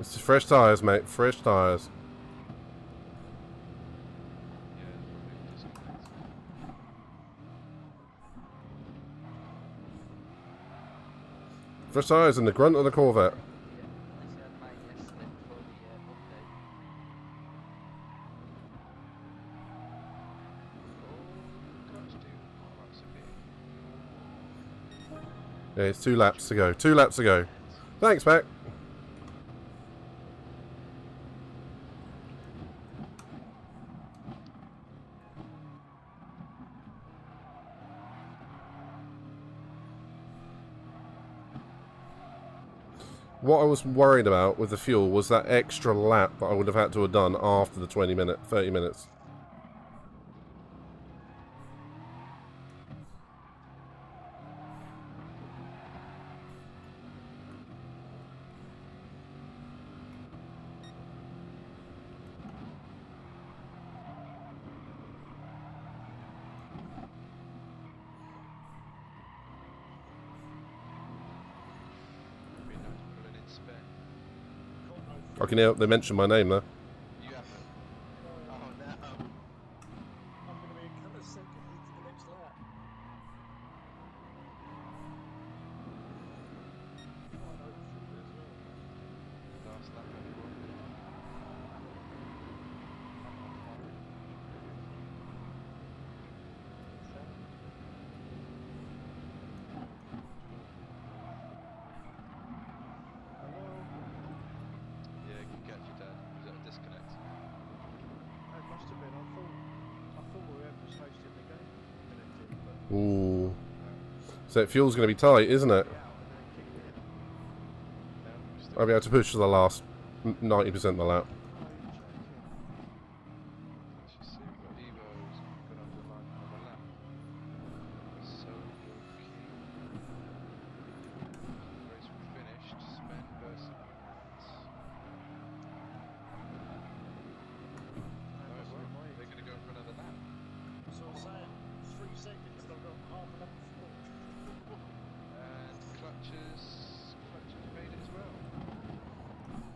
Speaker 3: It's fresh tyres, mate. Fresh tyres. Fresh tyres in the grunt of the Corvette. Yeah, it's 2 laps to go. 2 laps to go. Thanks, Mac. What I was worried about with the fuel was that extra lap that I would have had to have done after the 30 minutes. I can hear they mention my name though.
Speaker 2: You haven't. Oh no.
Speaker 5: I'm going to be a couple of seconds into the next lap.
Speaker 2: Last lap, everyone. Yeah, good catch you, Dad. Was that a disconnect?
Speaker 5: It must have been. I thought whoever was hosting the game connected, but
Speaker 3: Ooh. So that fuel's going to be tight, isn't it? I'll be able to push to the last 90% of the lap.
Speaker 2: Let's just see, we've got Evo's gone over the line for another lap. So, okay. Race will finished. Sven versus they're going to go for another lap.
Speaker 5: so I'm saying 3 seconds and I've got half an hour full.
Speaker 2: And clutches made it as well.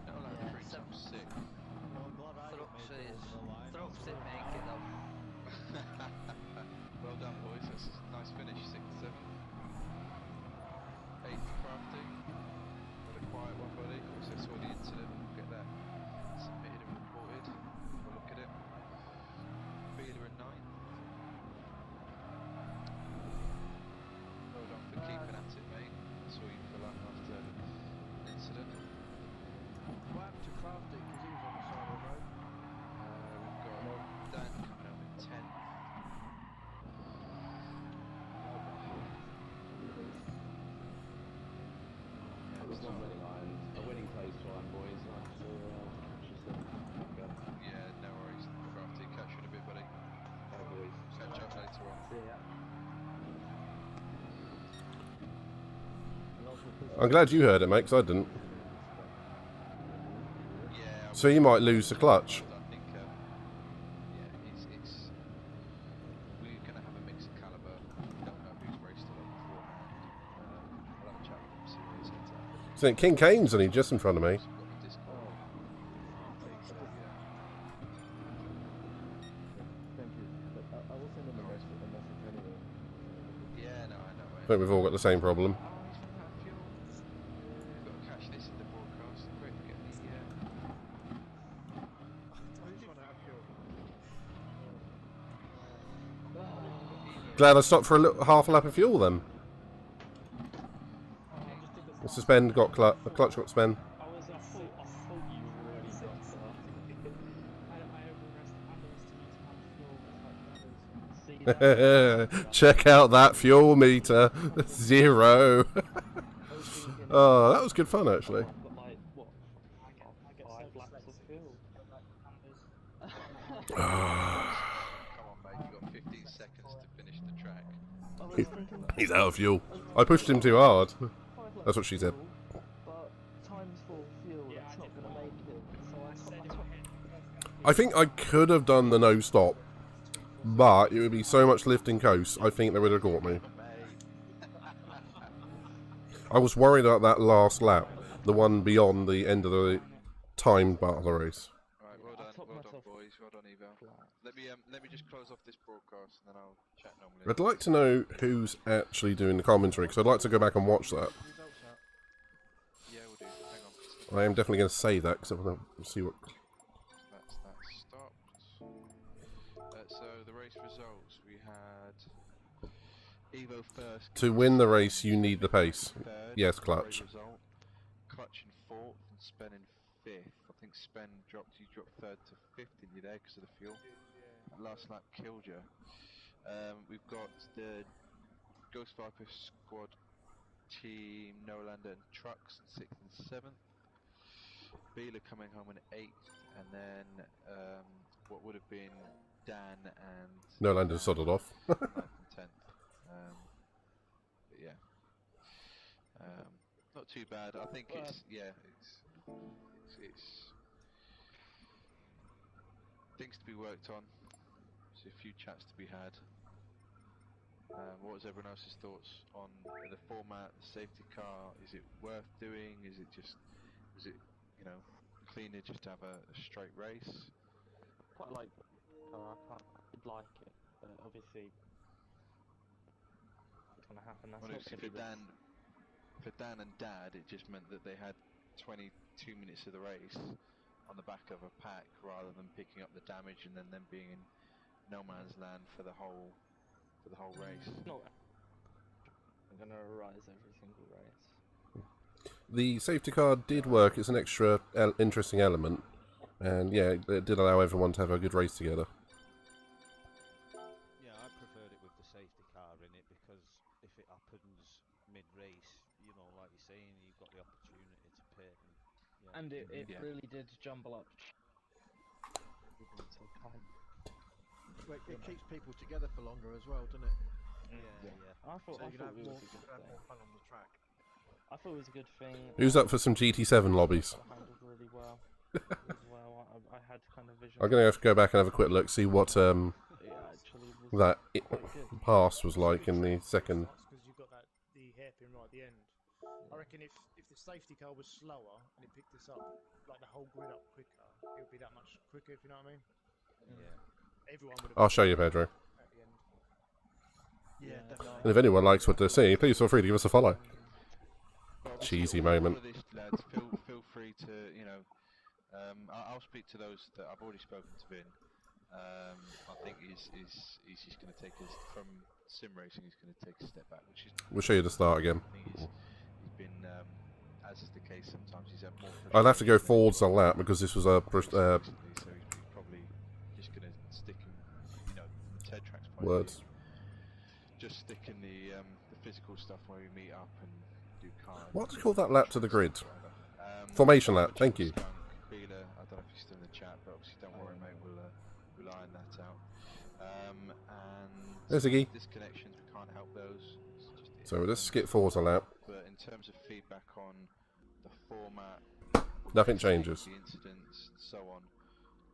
Speaker 2: Not allowed
Speaker 9: Yeah,
Speaker 2: 3 times 6.
Speaker 8: Well, I'm glad I got made it over the line.
Speaker 9: Throps didn't make it though.
Speaker 2: Well done, boys. That's a nice finish. 6th, 7th. 8th, Crafty. Got a quiet one, buddy. Also saw the incident. We'll get that submitted and reported. We'll look at it. Beeler in 9th. Well done for keeping at it, mate. I saw you pull up after the incident.
Speaker 5: What happened to Crafty? Because he was on the side of the road.
Speaker 2: We've got Dan coming up in 10th.
Speaker 7: There's not many lines. A winning place line, boys.
Speaker 2: Yeah, no worries. Crafty, catch you in a bit, buddy.
Speaker 7: Bye, boys.
Speaker 2: Catch up later on.
Speaker 7: See ya.
Speaker 3: I'm glad you heard it, mate, 'cause I didn't.
Speaker 2: Yeah.
Speaker 3: So you might lose the clutch.
Speaker 2: I think, yeah, it's we're going to have a mix of caliber. Don't know who's raced a lot beforehand. I'll have a chat with him, see where his head's at.
Speaker 3: So King Kane's only just in front of me.
Speaker 2: Got the Discord. So, yeah.
Speaker 11: Thank you. But I will send him a message anyway.
Speaker 2: Yeah, no, I know.
Speaker 3: I think we've all got the same problem.
Speaker 2: Oh, he's from that fuel. We've got to catch this in the broadcast. Quick, get the
Speaker 5: Who's run out of fuel?
Speaker 3: Glad I stopped for a little, half a lap of fuel then. The suspend got the clutch got spent.
Speaker 6: I thought you were already done for I underestimated how fuel.
Speaker 3: Check out that fuel meter. 0. Oh, that was good fun actually.
Speaker 6: But like, what? I get 5 laps of fuel.
Speaker 2: Come on, mate. You've got 15 seconds to finish the track.
Speaker 3: He's out of fuel. I pushed him too hard. That's what she said.
Speaker 6: But times 4 fuel, that's not going to make it. So
Speaker 3: I think I could have done the no stop, but it would be so much lifting coast. I think they would have caught me. I was worried about that last lap, the one beyond the end of the timed battle race.
Speaker 2: Alright,
Speaker 6: Yeah, I
Speaker 2: well
Speaker 6: topped
Speaker 2: done
Speaker 6: myself
Speaker 2: boys, well done Evo.
Speaker 6: flat.
Speaker 2: Let me just close off this broadcast and then I'll chat normally.
Speaker 3: I'd like to know who's actually doing the commentary, because I'd like to go back and watch that.
Speaker 5: Results out.
Speaker 2: Yeah, we'll do. Hang on.
Speaker 3: I am definitely going to say that, because I want to see what...
Speaker 2: That's that stopped. So the race results, we had Evo first.
Speaker 3: To win the race, you need the pace.
Speaker 2: Third,
Speaker 3: Yes,
Speaker 2: great
Speaker 3: Clutch.
Speaker 2: result. Clutch in fourth and Spen in fifth. I think Spen dropped third to fifth, didn't you, there, because of the fuel?
Speaker 5: Yeah.
Speaker 2: Last lap killed you. We've got the Ghost Viper squad team, Nolander and Trucks in 6th and 7th. Beeler coming home in 8th, and then what would have been Dan and...
Speaker 3: Nolander sodded off.
Speaker 2: 9th and 10th. But yeah. Not too bad. I think it's things to be worked on. There's a few chats to be had. What was everyone else's thoughts on the format, the safety car? Is it worth doing? Is it cleaner just to have a straight race?
Speaker 6: Quite like the car, I'd like it, but obviously it's gonna happen. That's
Speaker 2: Well,
Speaker 6: not
Speaker 2: obviously
Speaker 6: gonna be
Speaker 2: for Dan and Dad, it just meant that they had 22 minutes of the race on the back of a pack rather than picking up the damage and then them being in no man's land for the whole race.
Speaker 6: not gonna arise every single race.
Speaker 3: The safety car did work. It's an extra interesting element. And yeah, it did allow everyone to have a good race together.
Speaker 8: Yeah, I preferred it with the safety car in it because if it happens mid-race, you know, like you're saying, you've got the opportunity to pit.
Speaker 6: And it really did jumble up. So fine.
Speaker 5: Well, it keeps people together for longer as well, doesn't it?
Speaker 6: Yeah. I thought
Speaker 5: So you
Speaker 6: it
Speaker 5: can have
Speaker 6: was
Speaker 5: more,
Speaker 6: a good thing.
Speaker 5: more fun on the track.
Speaker 6: I thought it was a good thing.
Speaker 3: Who's up for some GT7 lobbies?
Speaker 6: Handled really well. I had kind of vision.
Speaker 3: I'm going to have to go back and have a quick look, see what
Speaker 6: It actually was
Speaker 3: that
Speaker 6: quite good.
Speaker 3: pass was like in the second.
Speaker 5: Because you've got the hairpin right at the end. I reckon if the safety car was slower and it picked this up, like the whole grid up quicker, it would be that much quicker, if you know what I mean?
Speaker 8: Yeah.
Speaker 5: Everyone would have...
Speaker 3: I'll show you, Pedro.
Speaker 5: At the end. Yeah, definitely.
Speaker 3: And if anyone likes what they're seeing, please feel free to give us a follow. Cheesy moment.
Speaker 2: All of this, lads, feel free to, I'll speak to those that I've already spoken to Vin. I think he's just going to take us from sim racing. He's going to take a step back, which is.
Speaker 3: We'll show you the start again.
Speaker 2: I think he's been, as is the case sometimes, he's had more.
Speaker 3: I'll have to go forwards on that because this was a.
Speaker 2: So he's probably just going to stick in, from the TED Tracks point
Speaker 3: Words.
Speaker 2: of view, just stick in the physical stuff where we meet up and do cards.
Speaker 3: What do you call that lap to the grid? Formation lap. Thank you.
Speaker 2: Beeler, I don't know if he's still in the chat, but obviously don't worry, mate. We'll iron that out. And
Speaker 3: There's Iggy.
Speaker 2: disconnections, we can't help those.
Speaker 3: So we'll just skip forwards a lap.
Speaker 2: But in terms of feedback on the format,
Speaker 3: Nothing changes.
Speaker 2: the incidents, and so on,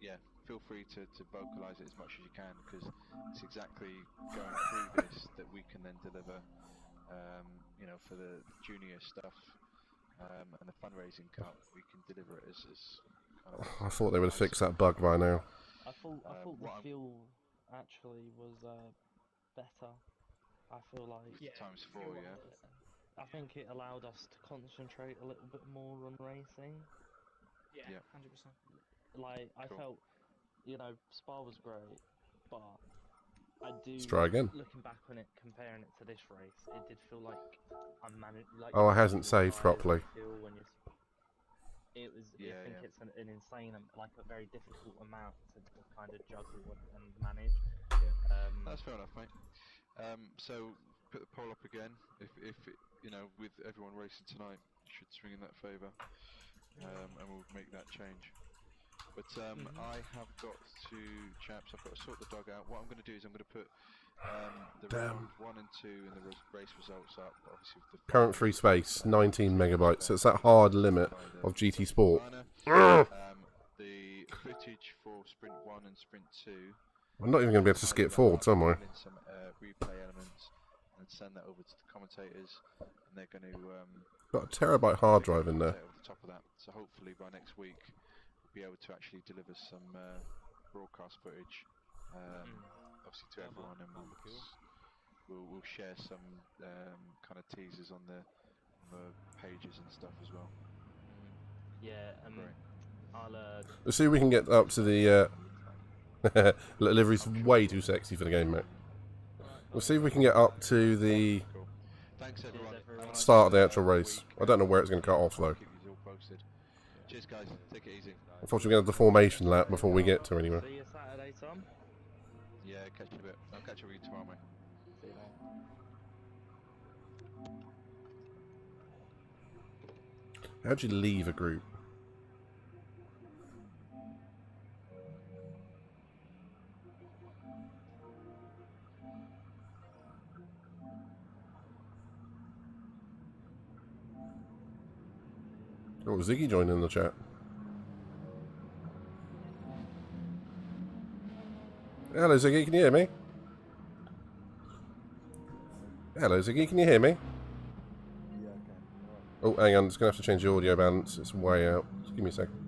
Speaker 2: yeah, feel free to vocalise it as much as you can, because it's exactly going through this that we can then deliver, for the junior stuff and the fundraising cup. We can deliver it as kind of
Speaker 3: I thought they would have fixed that bug by now.
Speaker 6: I thought the fuel actually was better. I feel like
Speaker 2: times 4, yeah.
Speaker 6: I think it allowed us to concentrate a little bit more on racing.
Speaker 2: Yeah.
Speaker 9: 100%.
Speaker 6: Like I
Speaker 2: Cool.
Speaker 6: felt, Spa was great, but I do.
Speaker 3: Let's try again.
Speaker 6: Looking back on it, comparing it to this race, it did feel like unmanaged. Like
Speaker 3: Oh, it hasn't saved properly.
Speaker 6: It was.
Speaker 2: Yeah,
Speaker 6: I think
Speaker 2: yeah.
Speaker 6: it's an insane, like a very difficult amount to kind of juggle and manage.
Speaker 2: That's fair enough, mate. So put the poll up again. If with everyone racing tonight, should swing in that favour, and we'll make that change. But I have got to, chaps. I've got to sort the dog out. What I'm going to do is I'm going to put the round 1 and 2 and the race results up. Obviously, with the
Speaker 3: Current free space, 19 megabytes. So it's that hard limit of GT Sport.
Speaker 2: The footage for Sprint 1 and Sprint 2.
Speaker 3: I'm not even going to be able to skip forwards, am I?
Speaker 2: Some replay elements and send that over to the commentators, and they're going to
Speaker 3: Got a terabyte hard drive in there.
Speaker 2: over the top of that. So hopefully by next week be able to actually deliver some broadcast footage, obviously to everyone, and we'll share some kind of teasers on the pages and stuff as well.
Speaker 6: Yeah,
Speaker 2: Great.
Speaker 6: I'll
Speaker 3: Let's see if we can get up to the livery's way too sexy for the game, mate. We'll see if we can get up to the
Speaker 2: Cool. Thanks everyone.
Speaker 3: start of the actual race. I don't know where it's going to cut off though.
Speaker 2: Keep you all posted. Cheers guys, take it easy.
Speaker 3: Unfortunately, we're going to have the formation lap before we get to anywhere.
Speaker 6: see you Saturday, Tom.
Speaker 2: Yeah, catch you a bit. I'll catch up with you tomorrow, mate.
Speaker 6: See you, mate.
Speaker 3: How'd you leave a group? Oh, Ziggy joined in the chat. Hello, Ziggy, can you hear me? Hello, Ziggy, can you hear me?
Speaker 11: Yeah, I can.
Speaker 3: Oh, hang on, it's going to have to change the audio balance. It's way out. Just give me a second.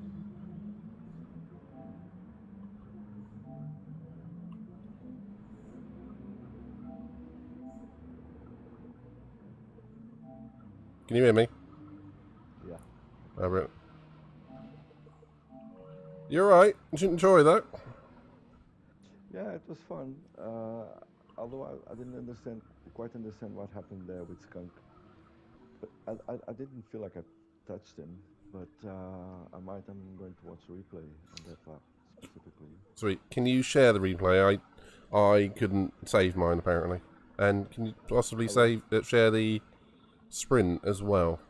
Speaker 3: Can you hear me?
Speaker 11: Yeah.
Speaker 3: Brilliant. You're right. Did you enjoy that?
Speaker 11: Yeah, it was fun. Although I didn't quite understand what happened there with Skunk. But I didn't feel like I touched him. But I'm going to watch the replay on that part specifically.
Speaker 3: Sweet. Can you share the replay? I couldn't save mine apparently. And can you possibly share the sprint as well?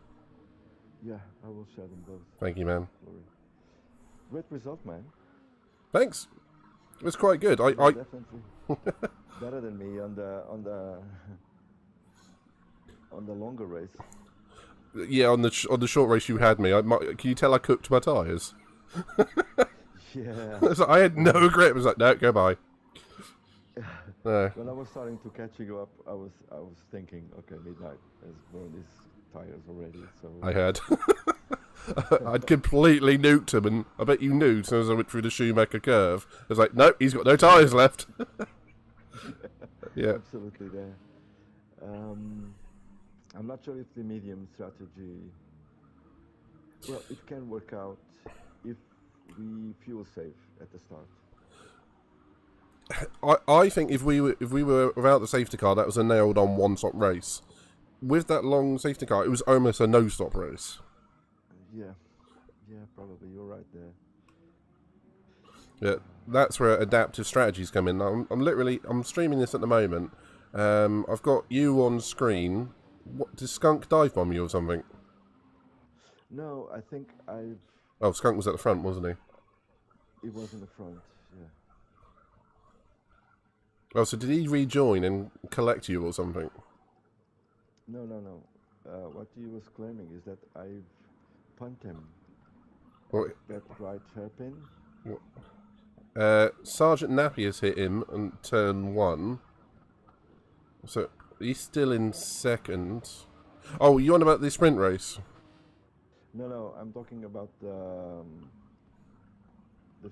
Speaker 11: Yeah, I will share them both.
Speaker 3: Thank you, man.
Speaker 11: Glory. Great result, man.
Speaker 3: Thanks. It was quite good.
Speaker 11: Definitely better than me on the longer race.
Speaker 3: Yeah, on the short race you had me. Can you tell I cooked my tyres?
Speaker 11: Yeah.
Speaker 3: I had no grip. I was like, no, go by. No.
Speaker 11: When I was starting to catch you up, I was thinking, okay, midnight has burned his tires already. So
Speaker 3: I had. I'd completely nuked him, and I bet you knew as soon as I went through the Schumacher curve. I was like, nope, he's got no tyres left. Yeah.
Speaker 11: Absolutely there. I'm not sure if the medium strategy, well, it can work out if we fuel safe at the start.
Speaker 3: I think if we were without the safety car, that was a nailed on one-stop race. With that long safety car, it was almost a no-stop race.
Speaker 11: Yeah, probably you're right there.
Speaker 3: Yeah, that's where adaptive strategies come in. I'm streaming this at the moment. I've got you on screen. What, did Skunk dive bomb you or something?
Speaker 11: No, I think I've...
Speaker 3: Oh, Skunk was at the front, wasn't he?
Speaker 11: He was in the front, yeah.
Speaker 3: Oh, so did he rejoin and collect you or something?
Speaker 11: No. What he was claiming is that I've punted him.
Speaker 3: What?
Speaker 11: That right hairpin.
Speaker 3: Sergeant Napier's hit him on turn 1. So he's still in second. Oh, you on about the sprint race?
Speaker 11: No, I'm talking about the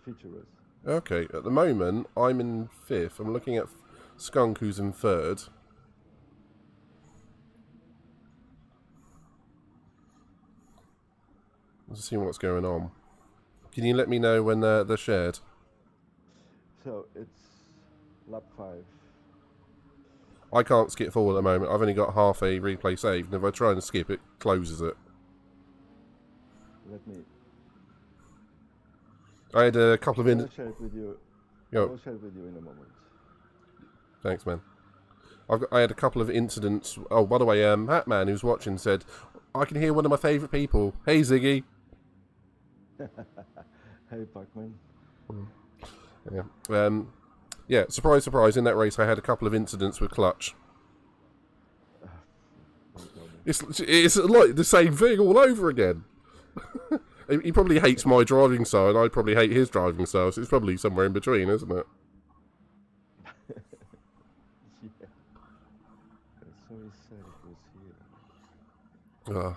Speaker 11: feature race.
Speaker 3: Okay, at the moment I'm in 5th. I'm looking at Skunk, who's in 3rd. Let's see what's going on. Can you let me know when they're shared?
Speaker 11: So it's lap 5.
Speaker 3: I can't skip forward at the moment. I've only got half a replay saved, and if I try and skip, it closes it.
Speaker 11: Let me...
Speaker 3: I had a couple of...
Speaker 11: I'll share it with you. I'll share it with you in a moment.
Speaker 3: Thanks, man. I had a couple of incidents. Oh, by the way, Hatman, who's watching, said, I can hear one of my favourite people. Hey, Ziggy.
Speaker 11: Hey, Pacman.
Speaker 3: Yeah. Yeah, surprise, surprise, in that race I had a couple of incidents with clutch. It's like the same thing all over again. He probably hates my driving style, and I probably hate his driving style, so it's probably somewhere in between, isn't it?
Speaker 11: Yeah. So he said it was here.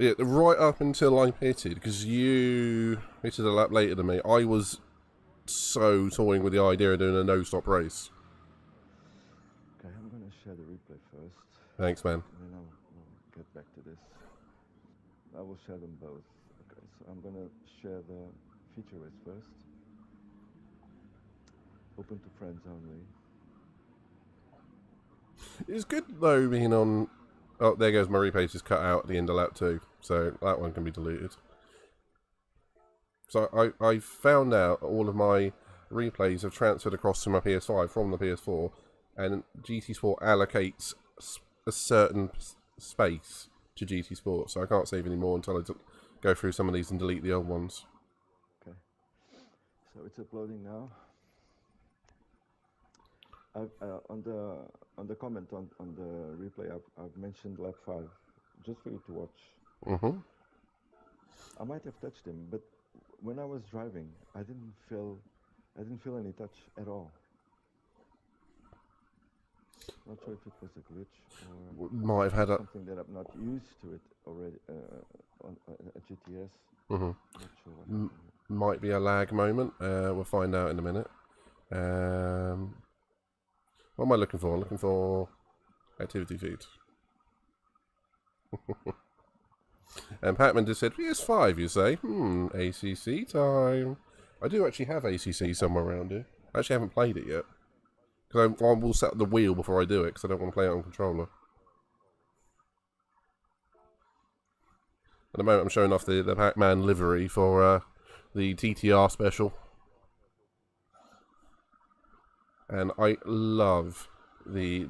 Speaker 3: Yeah, right up until I pitted, because you pitted a lap later than me, I was so toying with the idea of doing a no-stop race.
Speaker 11: Okay, I'm gonna share the replay first.
Speaker 3: Thanks, man.
Speaker 11: And then I'll get back to this. I will share them both. Okay, so I'm gonna share the feature race first. Open to friends only.
Speaker 3: It's good, though, being on... Oh, there goes my replay is cut out at the end of lap 2, so that one can be deleted. So I found out all of my replays have transferred across to my PS5 from the PS4, and GT Sport allocates a certain space to GT Sport, so I can't save any more until I go through some of these and delete the old ones.
Speaker 11: Okay, so it's uploading now. On the comment on the replay, I've mentioned lap 5, just for you to watch.
Speaker 3: Mm-hmm.
Speaker 11: I might have touched him, but when I was driving, I didn't feel any touch at all. Not sure if it was a glitch or
Speaker 3: might have had
Speaker 11: something that I'm not used to it already on a GTS.
Speaker 3: Mm-hmm.
Speaker 11: Not sure what happened.
Speaker 3: Might be a lag moment. We'll find out in a minute. What am I looking for? I'm looking for activity feed. And Patman just said, PS5, you say? ACC time. I do actually have ACC somewhere around here. I actually haven't played it yet. Because I will set up the wheel before I do it, because I don't want to play it on controller. At the moment, I'm showing off the Pac-Man livery for the TTR special. And I love the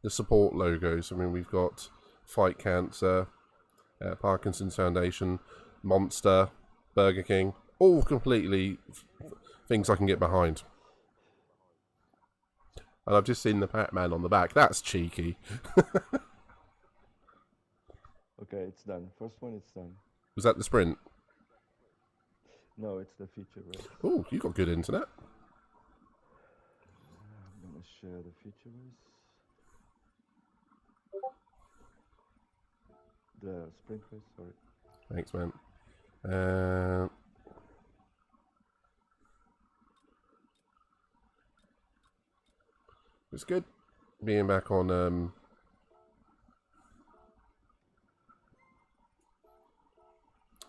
Speaker 3: support logos. I mean, we've got Fight Cancer, Parkinson's Foundation, Monster, Burger King, all completely things I can get behind. And I've just seen the Pac-Man on the back. That's cheeky.
Speaker 11: Okay, it's done. First one, it's done.
Speaker 3: Was that the sprint?
Speaker 11: No, it's the feature race.
Speaker 3: Oh, you got good internet.
Speaker 11: I'm gonna share the feature race. The sprint race, sorry.
Speaker 3: Thanks, man. It's good being back on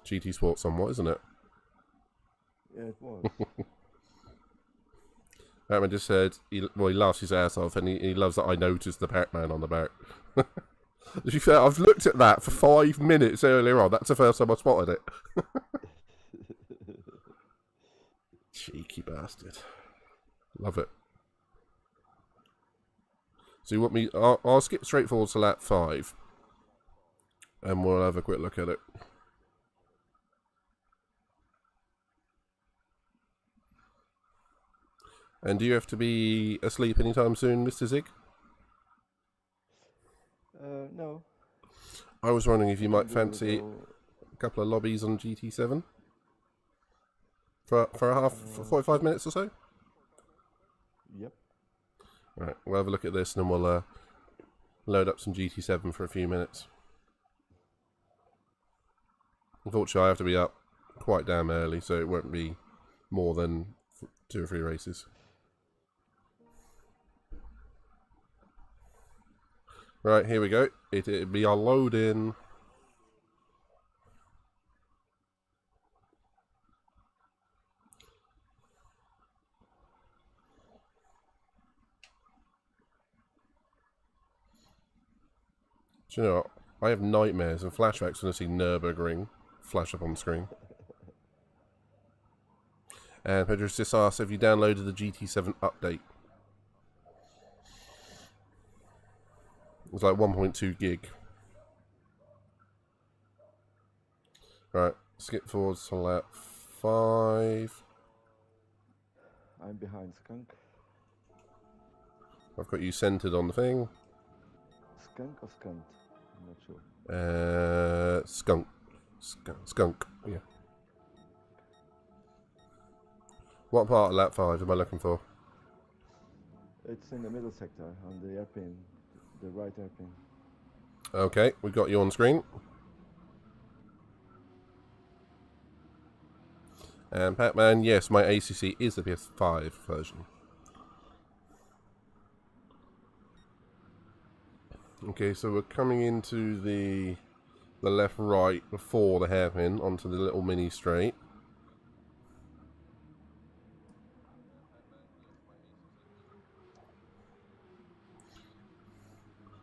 Speaker 3: GT Sport somewhat, isn't it?
Speaker 11: Yeah, it was.
Speaker 3: Batman just said, he laughs his ass off, and he loves that I noticed the Pac-Man on the back. To be fair, I've looked at that for 5 minutes earlier on. That's the first time I spotted it. Cheeky bastard. Love it. So you want me... I'll skip straight forward to lap 5. And we'll have a quick look at it. And do you have to be asleep anytime soon, Mr. Zig?
Speaker 11: No.
Speaker 3: I was wondering if you might fancy a couple of lobbies on GT7 for 45 minutes or so.
Speaker 11: Yep.
Speaker 3: Right, we'll have a look at this and then we'll load up some GT7 for a few minutes. Unfortunately, I have to be up quite damn early, so it won't be more than 2 or 3 races. Right, here we go. It'll be our load in. Do you know what? I have nightmares and flashbacks when I see Nurburgring flash up on the screen. And Pedro just asked, have you downloaded the GT7 update? It's like 1.2 gig. Right, skip forward to lap 5.
Speaker 11: I'm behind Skunk.
Speaker 3: I've got you centered on the thing.
Speaker 11: Skunk or Skunt? I'm not sure.
Speaker 3: Skunk. Skunk, yeah. What part of lap 5 am I looking for?
Speaker 11: It's in the middle sector, on the airpin, the right airpin.
Speaker 3: Okay, we got you on screen. And Pac-Man, yes, my ACC is the PS5 version. Okay, so we're coming into the left-right before the hairpin onto the little mini straight.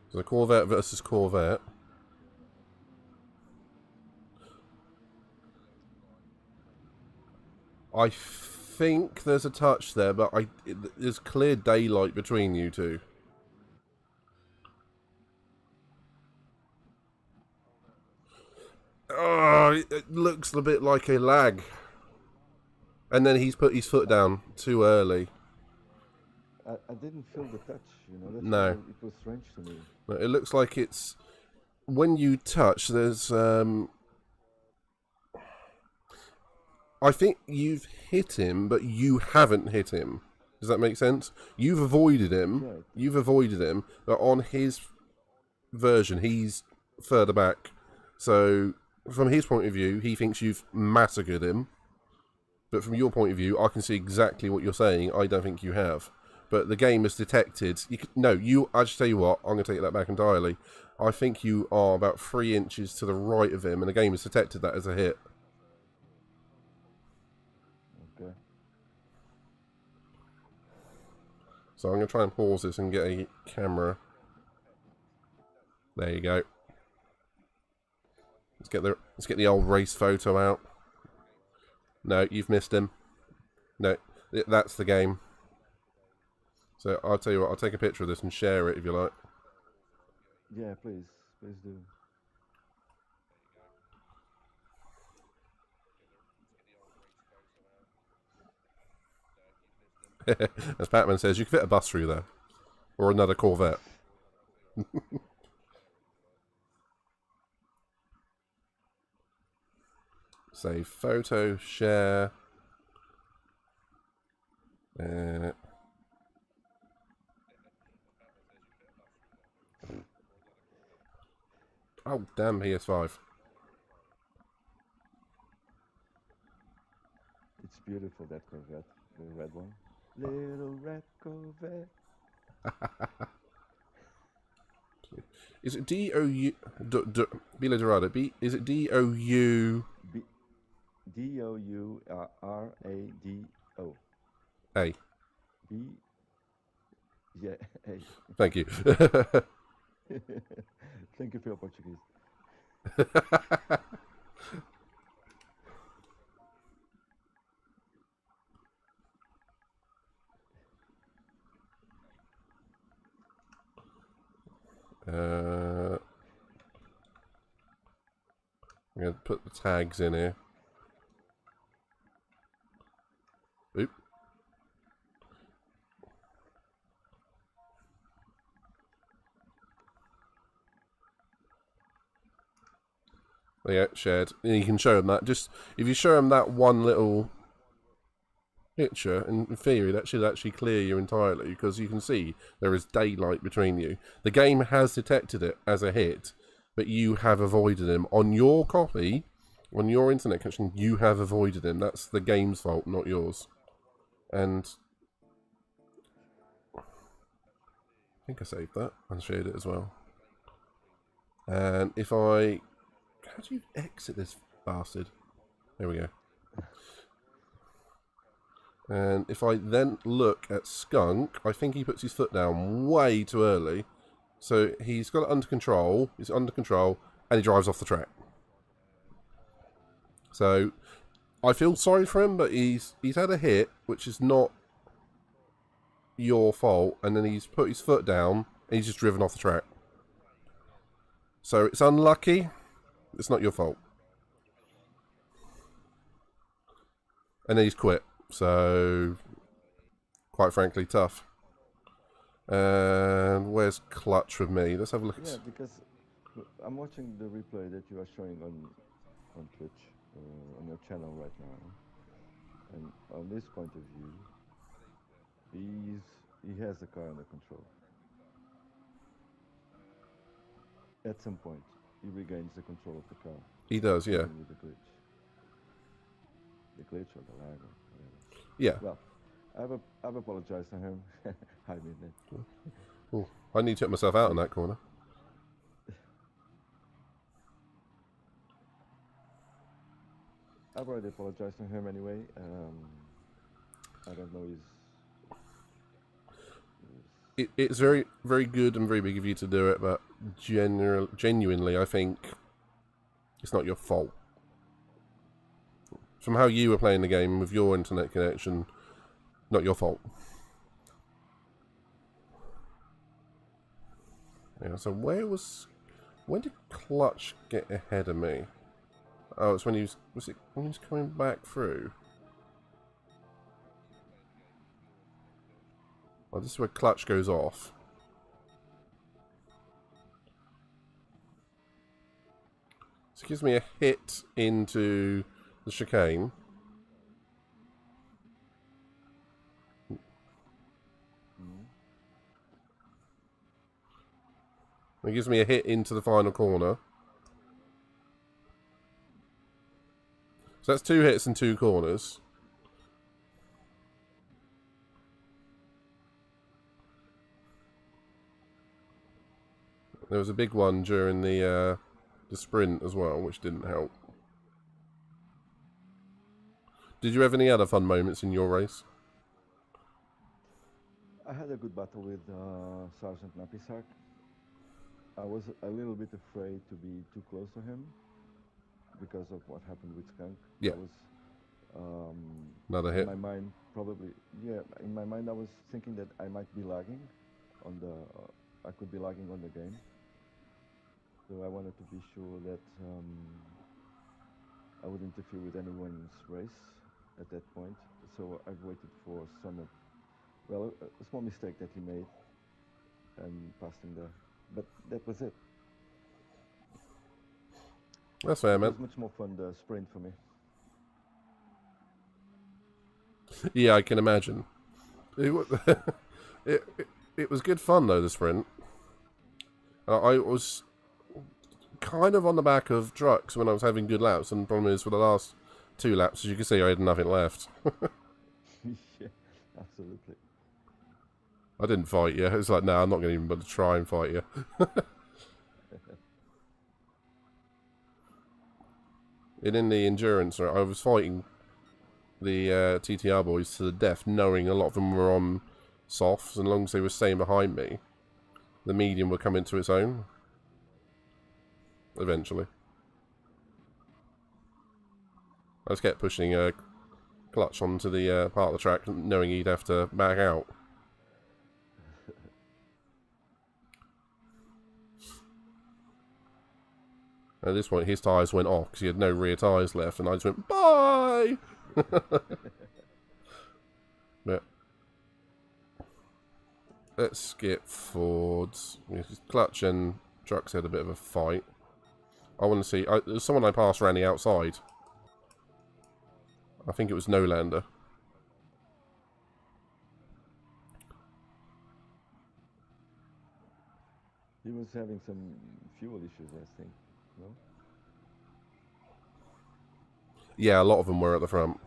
Speaker 3: So Corvette versus Corvette. I think there's a touch there, but there's clear daylight between you two. Oh, it looks a bit like a lag. And then he's put his foot down too early.
Speaker 11: I didn't feel the touch, you know. That's
Speaker 3: No.
Speaker 11: why it was strange to me.
Speaker 3: It looks like it's... When you touch, there's... I think you've hit him, but you haven't hit him. Does that make sense? You've avoided him.
Speaker 11: Right.
Speaker 3: You've avoided him, but on his version, he's further back. So, from his point of view, he thinks you've massacred him. But from your point of view, I can see exactly what you're saying. I don't think you have. But the game has detected... I just tell you what, I'm going to take that back entirely. I think you are about 3 inches to the right of him, and the game has detected that as a hit.
Speaker 11: Okay.
Speaker 3: So I'm going to try and pause this and get a camera. There you go. Let's get the old race photo out. No, you've missed him. No, that's the game. So I'll tell you what, I'll take a picture of this and share it if you like.
Speaker 11: Yeah, please do.
Speaker 3: As Pac-Man says, you can fit a bus through there. Or another Corvette. Save photo, share. Oh, damn PS5.
Speaker 11: It's beautiful, that Corvette, the red one. Little red Corvette.
Speaker 3: Is it D-O-U... Bila Dorado. Is it D-O-U...
Speaker 11: D-O-U-R-A-D-O.
Speaker 3: A.
Speaker 11: B... Yeah, A.
Speaker 3: Thank you.
Speaker 11: Thank you for your Portuguese.
Speaker 3: I'm going to put the tags in here. Oop. Yeah, shared. And you can show them that. Just if you show them that one little picture, in theory, that should actually clear you entirely, because you can see there is daylight between you. The game has detected it as a hit, but you have avoided him. On your copy, on your internet connection, you have avoided him. That's the game's fault, not yours. And I think I saved that and shared it as well. And if I... How do you exit this bastard? There we go. And if I then look at Skunk, I think he puts his foot down way too early. So he's got it under control, he's under control, and he drives off the track. So I feel sorry for him, but he's had a hit, which is not your fault, and then he's put his foot down, and he's just driven off the track. So it's unlucky, it's not your fault. And then he's quit. So, quite frankly, tough. And where's Clutch with me? Let's have a look at...
Speaker 11: Yeah, because I'm watching the replay that you are showing on Twitch, on your channel right now. And on this point of view, he has the car under control. At some point, he regains the control of the car.
Speaker 3: He does, yeah.
Speaker 11: Even with the glitch. The glitch or the lag or whatever.
Speaker 3: Yeah.
Speaker 11: Well, I've apologized to him. I mean that.
Speaker 3: Ooh, I need to get myself out in that corner.
Speaker 11: I've already apologized to him anyway. I don't know
Speaker 3: It's very, very good and very big of you to do it, but genuinely, I think it's not your fault. From how you were playing the game with your internet connection, not your fault. Yeah, so when did Clutch get ahead of me? Oh, it's when was it when he was coming back through? Oh, this is where Clutch goes off. So it gives me a hit into the chicane. It gives me a hit into the final corner. So that's 2 hits and 2 corners. There was a big one during the sprint as well, which didn't help. Did you have any other fun moments in your race?
Speaker 11: I had a good battle with Sergeant Napisak. I was a little bit afraid to be too close to him because of what happened with Skunk.
Speaker 3: Yeah.
Speaker 11: I was,
Speaker 3: Another hit.
Speaker 11: In my mind, probably, yeah. In my mind, I was thinking that I might be lagging on the. I could be lagging on the game. So I wanted to be sure that I would interfere with anyone's race at that point. So I waited for some, well, a small mistake that he made and passed him there. But that was it.
Speaker 3: That's fair, man.
Speaker 11: It was much more fun, the sprint for me.
Speaker 3: Yeah, I can imagine. It was good fun, though, the sprint. I was kind of on the back of trucks when I was having good laps, and the problem is for the last 2 laps, as you can see, I had nothing left.
Speaker 11: Yeah, absolutely.
Speaker 3: I didn't fight you. It's like, no, I'm not going to even bother to try and fight you. And in the endurance, I was fighting the TTR boys to the death, knowing a lot of them were on softs, and as long as they were staying behind me, the medium would come into its own. Eventually. I just kept pushing Clutch onto the part of the track, knowing he'd have to back out. At this point, his tyres went off because he had no rear tyres left, and I just went, bye! But let's skip forwards. Clutch and Trucks had a bit of a fight. I want to see... there's someone I passed around the outside. I think it was Nolander.
Speaker 11: He was having some fuel issues, I think. No?
Speaker 3: Yeah, a lot of them were at the front.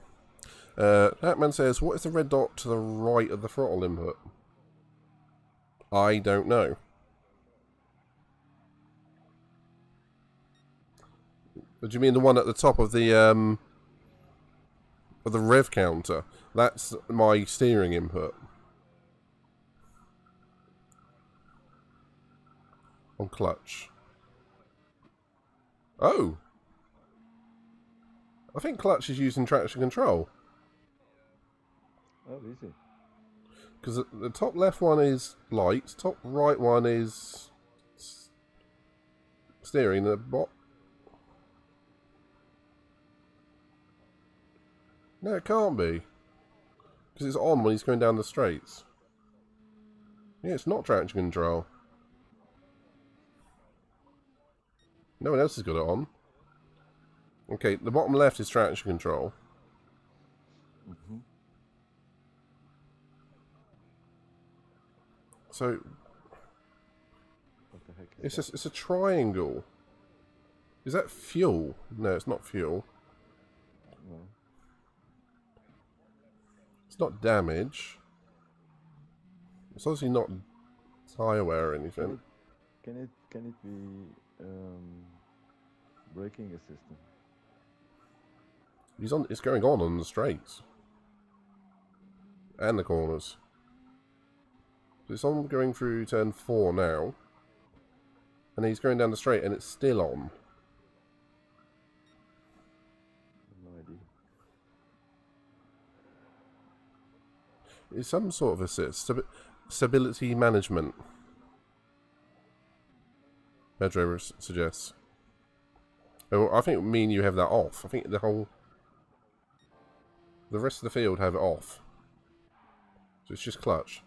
Speaker 3: That man says, what is the red dot to the right of the throttle input? I don't know. Do you mean the one at the top of the rev counter? That's my steering input. On clutch. Oh! I think clutch is using traction control.
Speaker 11: Oh, easy.
Speaker 3: Because the top left one is lights, top right one is steering, the bot. No, it can't be. Because it's on when he's going down the straights. Yeah, it's not traction control. No one else has got it on. Okay, the bottom left is traction control.
Speaker 11: Mm-hmm.
Speaker 3: So,
Speaker 11: what the heck
Speaker 3: It's a triangle. Is that fuel? No, it's not fuel.
Speaker 11: No.
Speaker 3: It's not damage. It's obviously not tire wear or anything.
Speaker 11: Can it be braking assistant?
Speaker 3: It's going on the straights and the corners. So it's on going through turn 4 now, and he's going down the straight, and it's still on.
Speaker 11: No idea.
Speaker 3: It's some sort of assist. Stability management. Pedro suggests. Oh, I think me and you have that off. I think the rest of the field have it off. So it's just clutch.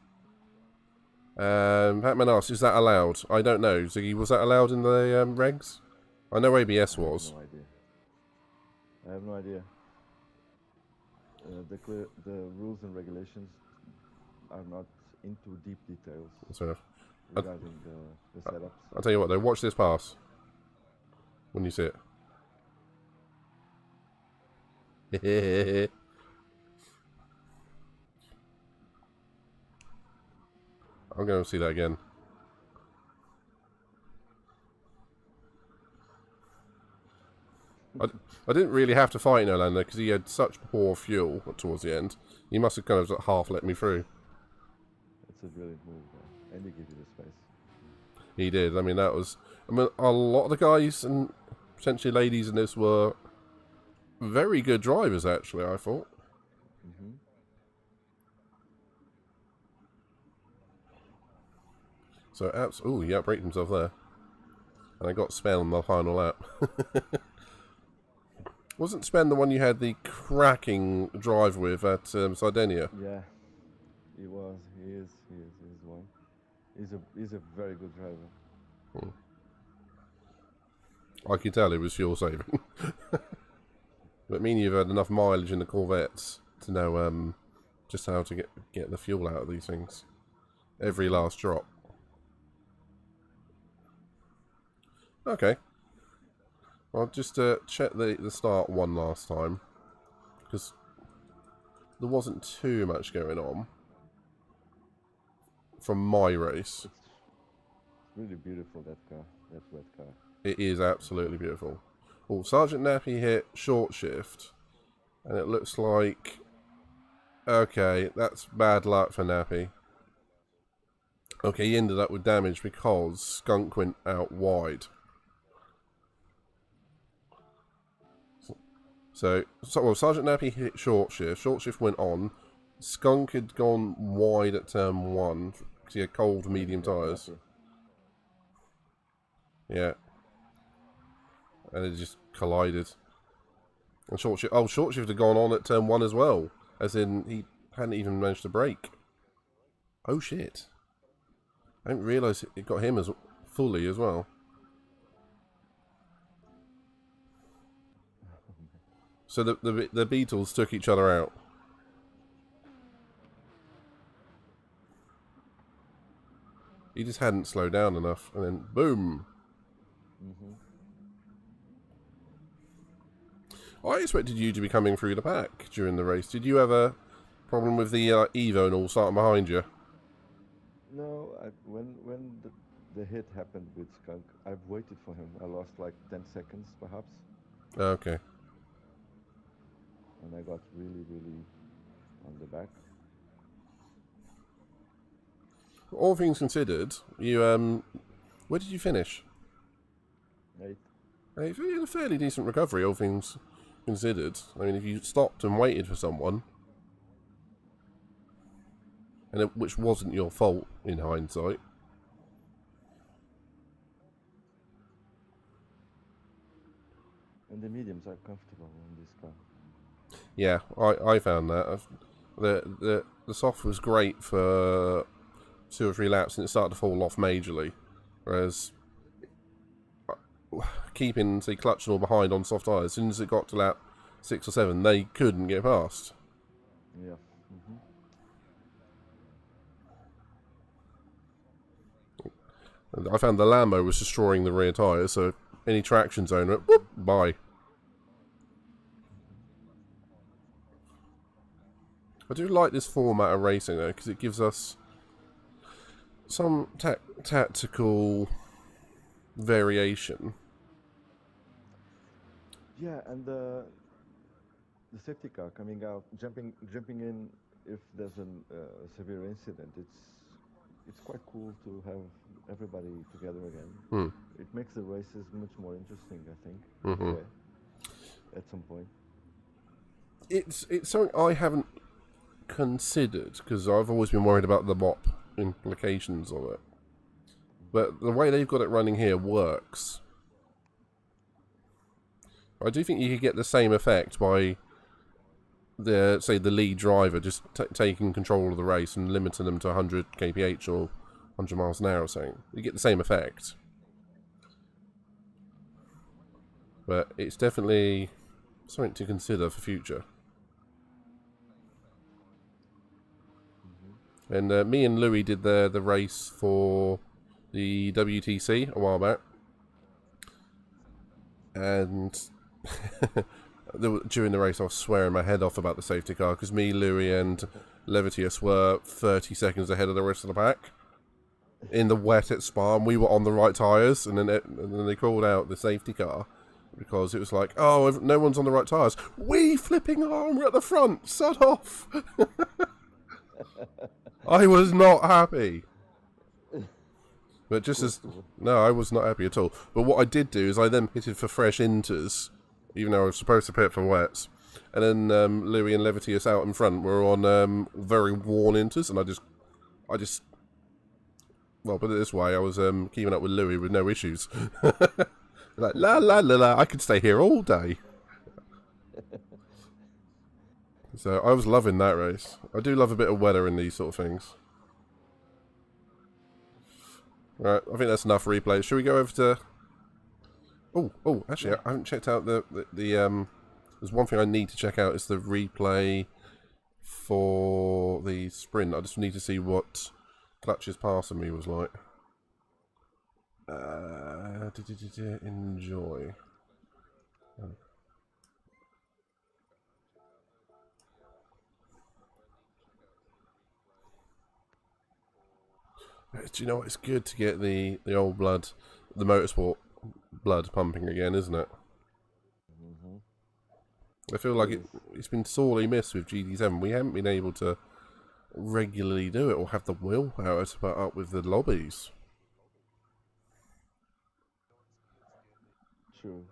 Speaker 3: Batman asks, is that allowed? I don't know. Ziggy, was that allowed in the regs? I know ABS was.
Speaker 11: No idea. I have no idea. The rules and regulations are not into deep details regarding the setups.
Speaker 3: I'll tell you what though, watch this pass. When you see it. I'm going to see that again. I didn't really have to fight in Orlando because he had such poor fuel towards the end. He must have kind of half let me through.
Speaker 11: It's a brilliant move, though. And he gives you the space.
Speaker 3: He did. I mean, a lot of the guys and potentially ladies in this were very good drivers, actually, I thought.
Speaker 11: Mm-hmm.
Speaker 3: So, ooh, he outbraked himself there. And I got Spen on the final lap. Wasn't Spen the one you had the cracking drive with at Sardinia?
Speaker 11: Yeah, he was. He is one. He's a very good driver.
Speaker 3: I could tell it was fuel saving. But me and you've had enough mileage in the Corvettes to know just how to get the fuel out of these things. Every last drop. Okay. I'll just check the start one last time, because there wasn't too much going on from my race.
Speaker 11: It's really beautiful, that car, that red car.
Speaker 3: It is absolutely beautiful. Oh, Sergeant Nappy hit short shift, and it looks like... Okay, that's bad luck for Nappy. Okay, he ended up with damage because Skunk went out wide. So well, Sergeant Nappy hit short shift. Short shift went on. Skunk had gone wide at turn 1 because he had cold medium tyres. Yeah. And it just collided. And short shift had gone on at turn 1 as well. As in, he hadn't even managed to brake. Oh shit. I didn't realise it got him as fully as well. So the Beetles took each other out. He just hadn't slowed down enough, and then boom. I expected you to be coming through the pack during the race. Did you have a problem with the Evo and all starting behind you?
Speaker 11: No, when the hit happened with Skunk, I've waited for him. I lost like 10 seconds, perhaps.
Speaker 3: Okay.
Speaker 11: And I got really, really on the back.
Speaker 3: All things considered, you where did you finish?
Speaker 11: 8.
Speaker 3: You had a fairly decent recovery, all things considered. I mean, if you stopped and waited for someone, and which wasn't your fault in hindsight.
Speaker 11: And the mediums are comfortable in this car.
Speaker 3: Yeah, I found that. The soft was great for 2 or 3 laps and it started to fall off majorly. Whereas keeping, say, clutch and all behind on soft tyres, as soon as it got to lap 6 or 7, they couldn't get past.
Speaker 11: Yeah.
Speaker 3: And I found the Lambo was destroying the rear tyres, so any traction zone went, whoop, bye. I do like this format of racing though, because it gives us some tactical variation.
Speaker 11: Yeah, and the safety car coming out, jumping in if there's a severe incident. It's quite cool to have everybody together again. It makes the races much more interesting, I think. Yeah, at some point.
Speaker 3: It's something I haven't considered because I've always been worried about the MOP implications of it. But the way they've got it running here works. I do think you could get the same effect by the lead driver just taking control of the race and limiting them to 100 kph or 100 miles an hour or something. You get the same effect. But it's definitely something to consider for future. And me and Louis did the race for the WTC a while back. And during the race I was swearing my head off about the safety car because me, Louis and Levitius were 30 seconds ahead of the rest of the pack. In the wet at Spa, and we were on the right tyres, and then they called out the safety car because it was like, oh, no one's on the right tyres. We flipping on, we're at the front, sod off. I was not happy. But I was not happy at all. But what I did do is I then pitted for fresh inters, even though I was supposed to pit for wets. And then Louis and Levitius out in front were on very worn inters, and I just, well, put it this way, I was keeping up with Louis with no issues. Like, la la la la, I could stay here all day. So I was loving that race. I do love a bit of weather in these sort of things. Right, I think that's enough replay. Should we go over to... Oh, actually, I haven't checked out the there's one thing I need to check out is the replay for the sprint. I just need to see what Clutch's passing me was like. Enjoy. Do you know what? It's good to get the old blood, the motorsport blood pumping again, isn't it? I feel like it's been sorely missed with GT7. We haven't been able to regularly do it or have the willpower to put up with the lobbies.
Speaker 11: True.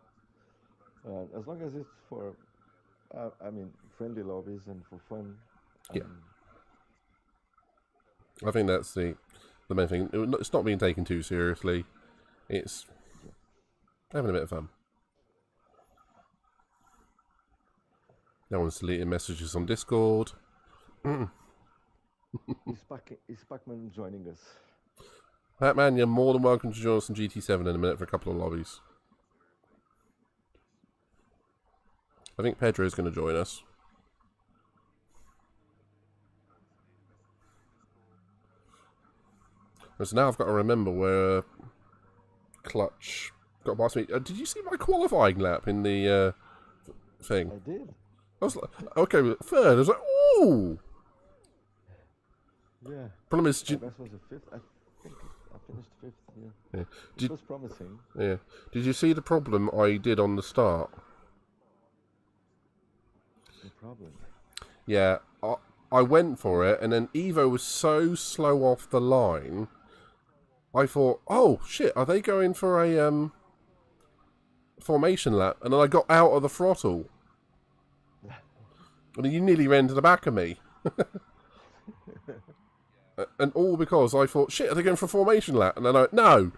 Speaker 11: As long as it's for, friendly lobbies and for fun.
Speaker 3: Yeah. I think that's the main thing. It's not being taken too seriously. It's having a bit of fun. No one's deleting messages on Discord.
Speaker 11: Is Pac-Man joining us?
Speaker 3: Batman, you're more than welcome to join us on GT7 in a minute for a couple of lobbies. I think Pedro's going to join us. So now I've got to remember where Clutch got past me. Did you see my qualifying lap in the thing?
Speaker 11: I did.
Speaker 3: I was like, okay, third. I was like, ooh.
Speaker 11: Yeah.
Speaker 3: Problem is,
Speaker 11: that was a fifth. I think I finished fifth. Yeah. It was promising.
Speaker 3: Yeah. Did you see the problem I did on the start?
Speaker 11: The problem.
Speaker 3: Yeah, I went for it, and then Evo was so slow off the line. I thought, oh shit, are they going for a formation lap? And then I got out of the throttle. And you nearly ran to the back of me. And all because I thought, shit, are they going for a formation lap? And then I went, no!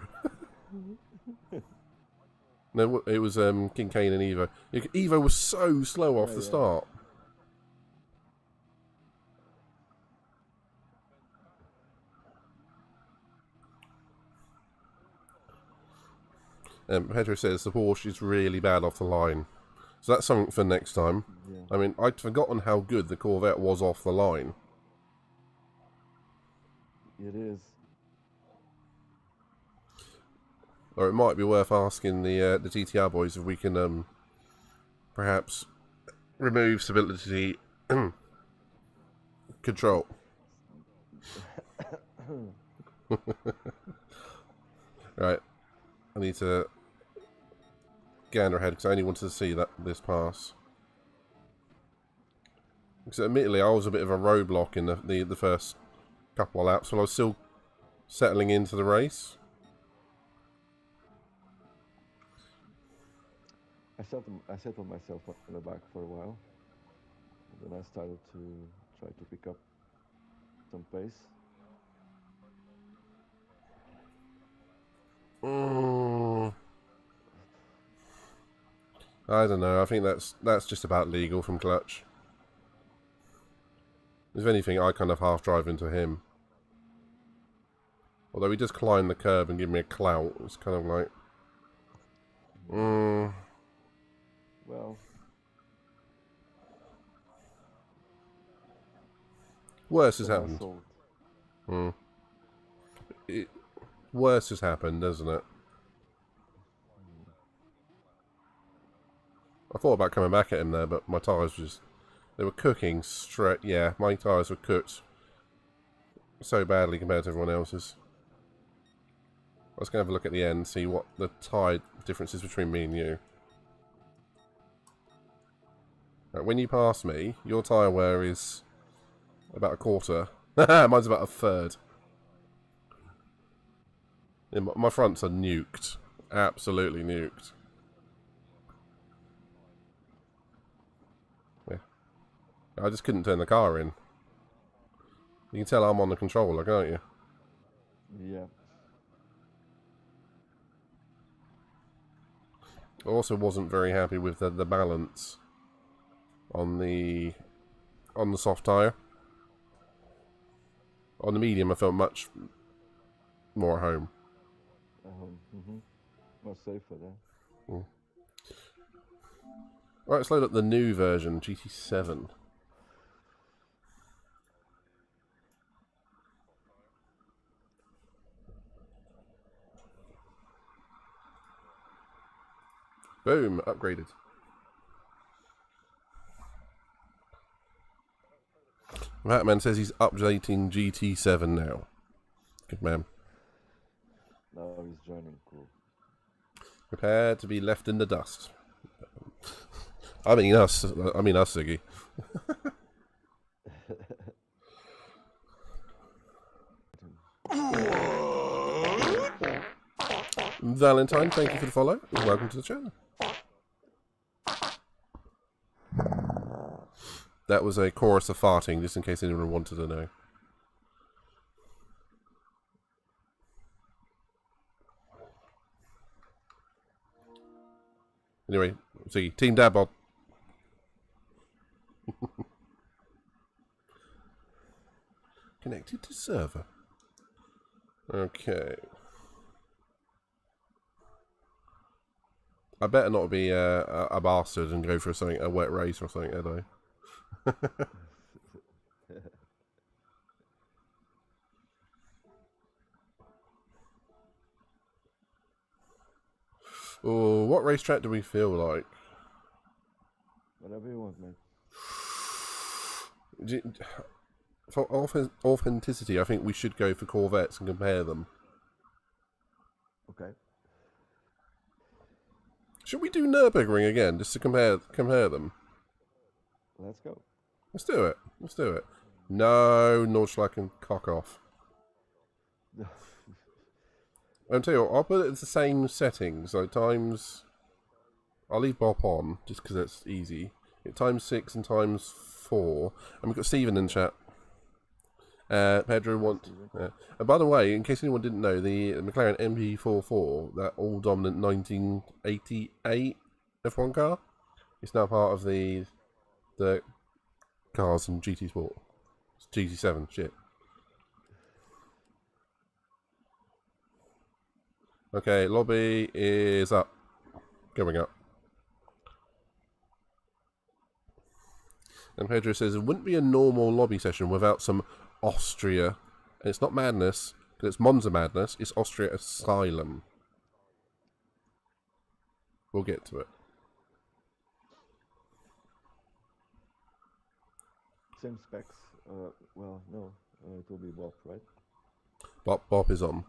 Speaker 3: No, it was King Kane and Evo. Evo was so slow off the start. Pedro says the Porsche is really bad off the line. So that's something for next time. Yeah. I mean, I'd forgotten how good the Corvette was off the line.
Speaker 11: It is.
Speaker 3: Or it might be worth asking the TTR boys if we can perhaps remove stability control. Right, I need to gander ahead because I only wanted to see this pass. Because admittedly, I was a bit of a roadblock in the first couple of laps, while I was still settling into the race.
Speaker 11: I settled myself in the back for a while. And then I started to try to pick up some pace.
Speaker 3: I don't know. I think that's just about legal from Clutch. If anything, I kind of half drive into him. Although he does climb the curb and give me a clout, it's kind of like...
Speaker 11: Well...
Speaker 3: Worse has happened. Worse has happened, doesn't it? I thought about coming back at him there, but my tyres were just... They were cooking straight... Yeah, my tyres were cooked so badly compared to everyone else's. I was going to have a look at the end, see what the tyre difference is between me and you. Right, when you pass me, your tyre wear is about a quarter. Mine's about a third. Yeah, my fronts are nuked. Absolutely nuked. Yeah. I just couldn't turn the car in. You can tell I'm on the controller, can't you?
Speaker 11: Yeah.
Speaker 3: I also wasn't very happy with the balance on the soft tyre. On the medium, I felt much more at home.
Speaker 11: More safer there.
Speaker 3: Right, let's load up the new version, GT7. Boom, upgraded. Batman says he's updating GT7 now. Good man.
Speaker 11: Now he's joining crew.
Speaker 3: Prepare to be left in the dust. I mean us, Ziggy. Valentine, thank you for the follow. Welcome to the channel. That was a chorus of farting, just in case anyone wanted to know. Anyway, see, Team Dabbod. Connected to server. Okay. I better not be a bastard and go for a wet race or something, had I? Oh, what racetrack do we feel like?
Speaker 11: Whatever you want, man.
Speaker 3: For authenticity, I think we should go for Corvettes and compare them.
Speaker 11: Okay.
Speaker 3: Should we do Nurburgring again, just to compare them?
Speaker 11: Let's go.
Speaker 3: Let's do it. Let's do it. No, Nordschlag and cock off. I'll tell you what, I'll put it at the same settings. So times... I'll leave Bob on, just because it's easy. Times 6 and times 4. And we've got Stephen in chat. Pedro want... and by the way, in case anyone didn't know, the McLaren MP44, that all-dominant 1988 F1 car, is now part of the cars in GT Sport. It's GT7, shit. Okay, lobby is up. Going up. And Pedro says, it wouldn't be a normal lobby session without some Austria. And it's not madness, because it's Monza madness, it's Austria Asylum. We'll get to it.
Speaker 11: Same specs. Well, no. It will be Bob, right?
Speaker 3: Bop is on.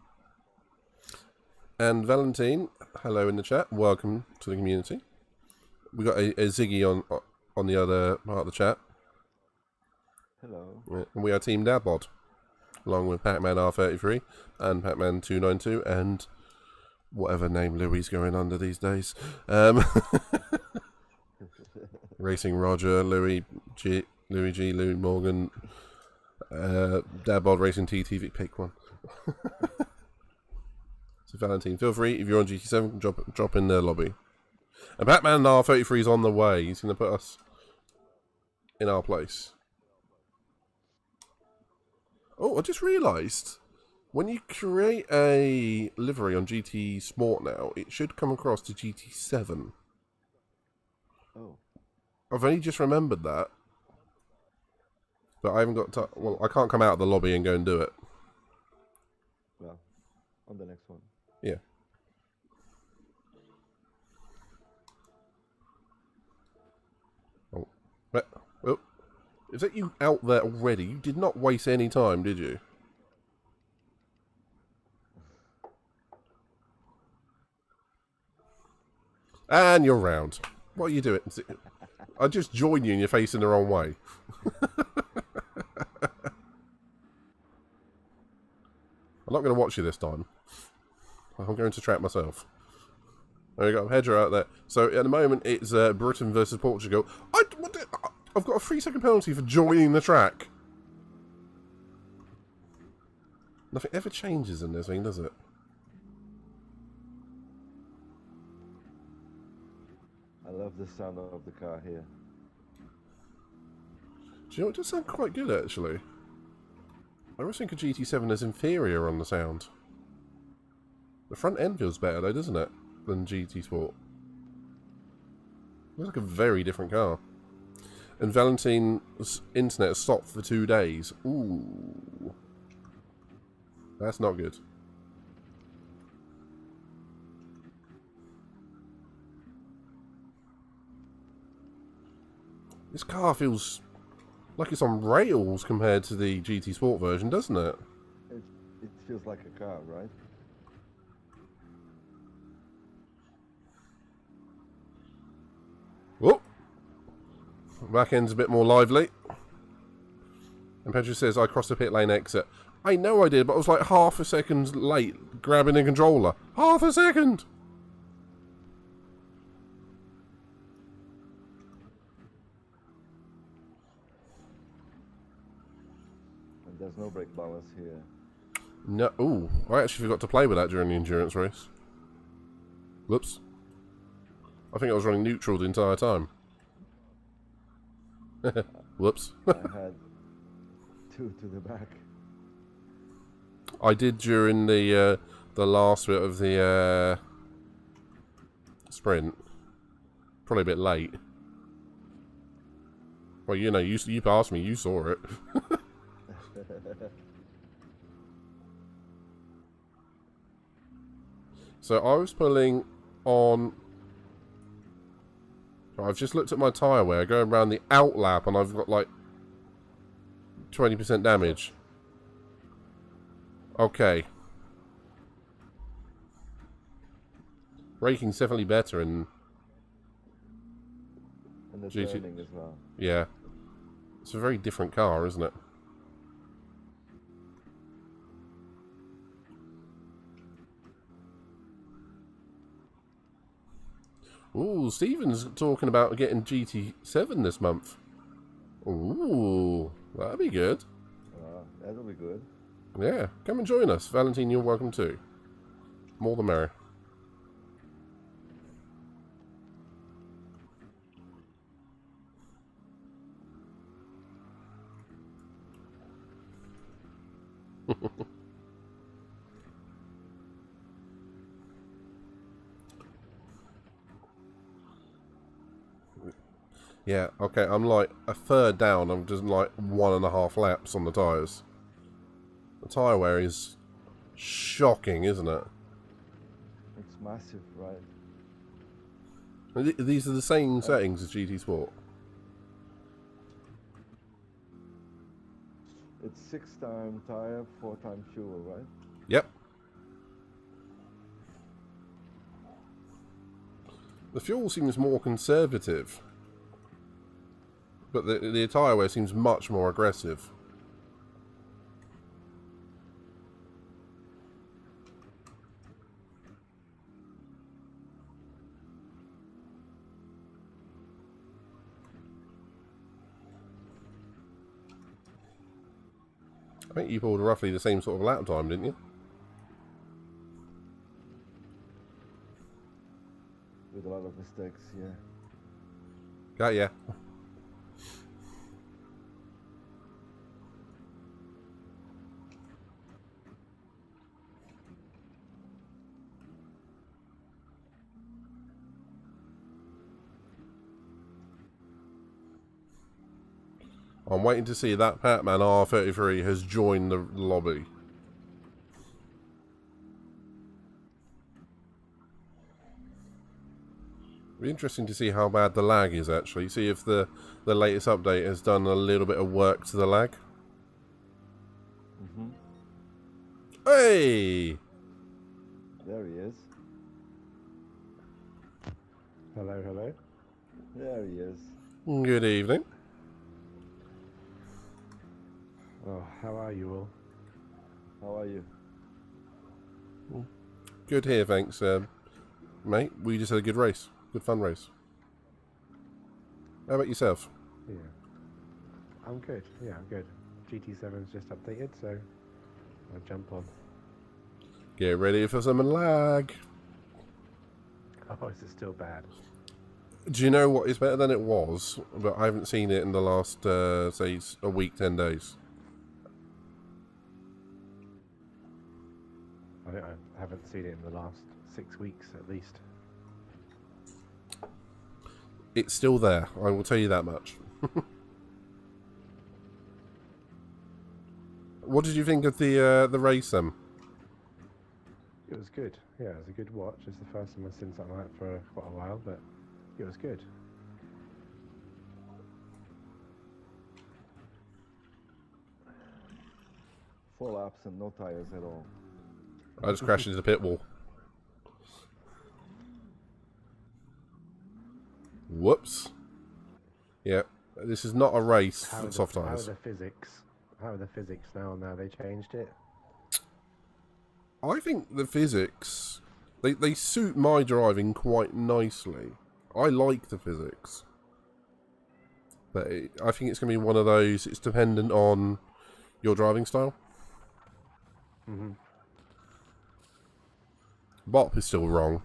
Speaker 3: And Valentine, hello in the chat. Welcome to the community. We got a Ziggy on the other part of the chat.
Speaker 11: Hello.
Speaker 3: And we are Team Dabbod, along with Pac-Man R33 and Pac-Man 292 and whatever name Louis going under these days. Racing Roger, Louis G, Louis Morgan, Dabbod Racing TTV, pick one. So Valentine, feel free, if you're on GT7, drop in the lobby. And Pac-Man R33 is on the way. He's going to put us in our place. Oh, I just realised, when you create a livery on GT Sport now, it should come across to GT7.
Speaker 11: Oh.
Speaker 3: I've only just remembered that. But I haven't got to... Well, I can't come out of the lobby and go and do it.
Speaker 11: Well, on the next one.
Speaker 3: Yeah. Oh. Oh. Is that you out there already? You did not waste any time, did you? And you're round. What are you doing? I just joined you and you're facing the wrong way. I'm not going to watch you this time. I'm going to trap myself. There we go, Hedger out there. So at the moment it's Britain versus Portugal. I've got a 3-second penalty for joining the track. Nothing ever changes in this thing, does it?
Speaker 11: I love the sound of the car here.
Speaker 3: Do you know, it does sound quite good actually. I always think a GT7 is inferior on the sound. The front end feels better though, doesn't it? Than GT Sport. Looks like a very different car. And Valentine's internet stopped for 2 days. Ooh. That's not good. This car feels like it's on rails compared to the GT Sport version, doesn't it?
Speaker 11: It feels like a car, right?
Speaker 3: Whoop! Back end's a bit more lively. And Pedro says, I crossed the pit lane exit. I know I did, but I was like half a second late grabbing the controller. Half a second!
Speaker 11: And there's no brake balance here.
Speaker 3: No, ooh, I actually forgot to play with that during the endurance race. Whoops. I think I was running neutral the entire time. Whoops.
Speaker 11: I had 2 to the back.
Speaker 3: I did during the last bit of the sprint. Probably a bit late. Well, you know, you passed me, you saw it. So I was pulling on... I've just looked at my tyre wear, going around the outlap, and I've got like 20% damage. Okay. Braking's definitely better in...
Speaker 11: And the
Speaker 3: GT.
Speaker 11: turning as well.
Speaker 3: Yeah. It's a very different car, isn't it? Ooh, Steven's talking about getting GT7 this month. Ooh, that'd be good.
Speaker 11: That'll be good.
Speaker 3: Yeah, come and join us. Valentine, you're welcome too. More the merrier. Yeah, okay, I'm like a third down. I'm just like 1.5 laps on the tyres. The tyre wear is shocking, isn't it?
Speaker 11: It's massive, right?
Speaker 3: These are the same settings as GT Sport.
Speaker 11: It's 6-time tire, 4-time fuel, right?
Speaker 3: Yep. The fuel seems more conservative, but the tyre wear seems much more aggressive. I think you pulled roughly the same sort of lap time, didn't you?
Speaker 11: With a lot of mistakes, yeah.
Speaker 3: Got ya. I'm waiting to see that Pac-Man R33 has joined the lobby. It'll be interesting to see how bad the lag is actually. See if the latest update has done a little bit of work to the lag.
Speaker 11: Mm-hmm.
Speaker 3: Hey!
Speaker 11: There he is.
Speaker 12: Hello, hello.
Speaker 11: There he is.
Speaker 3: Good evening.
Speaker 12: Oh, how are you all?
Speaker 11: How are you?
Speaker 3: Good here, thanks, mate. We just had a good race. Good fun race. How about yourself?
Speaker 12: Yeah. I'm good. Yeah, I'm good. GT7's just updated, so I'll jump on.
Speaker 3: Get ready for some lag.
Speaker 12: Oh, is it still bad?
Speaker 3: Do you know what is better than it was? But I haven't seen it in the last, say, a week, 10 days.
Speaker 12: I haven't seen it in the last 6 weeks, at least.
Speaker 3: It's still there. I will tell you that much. What did you think of the race then?
Speaker 12: It was good. Yeah, it was a good watch. It's the first time I've seen something like that for quite a while, but it was good.
Speaker 11: Four laps and no tires at all.
Speaker 3: I just crashed into the pit wall. Whoops. Yeah, this is not a race for soft
Speaker 12: How
Speaker 3: tyres.
Speaker 12: are the physics? How are the physics now? Now they changed it.
Speaker 3: I think the physics, they suit my driving quite nicely. I like the physics. But I think it's going to be one of those, it's dependent on your driving style.
Speaker 12: Mm-hmm.
Speaker 3: Bop is still wrong.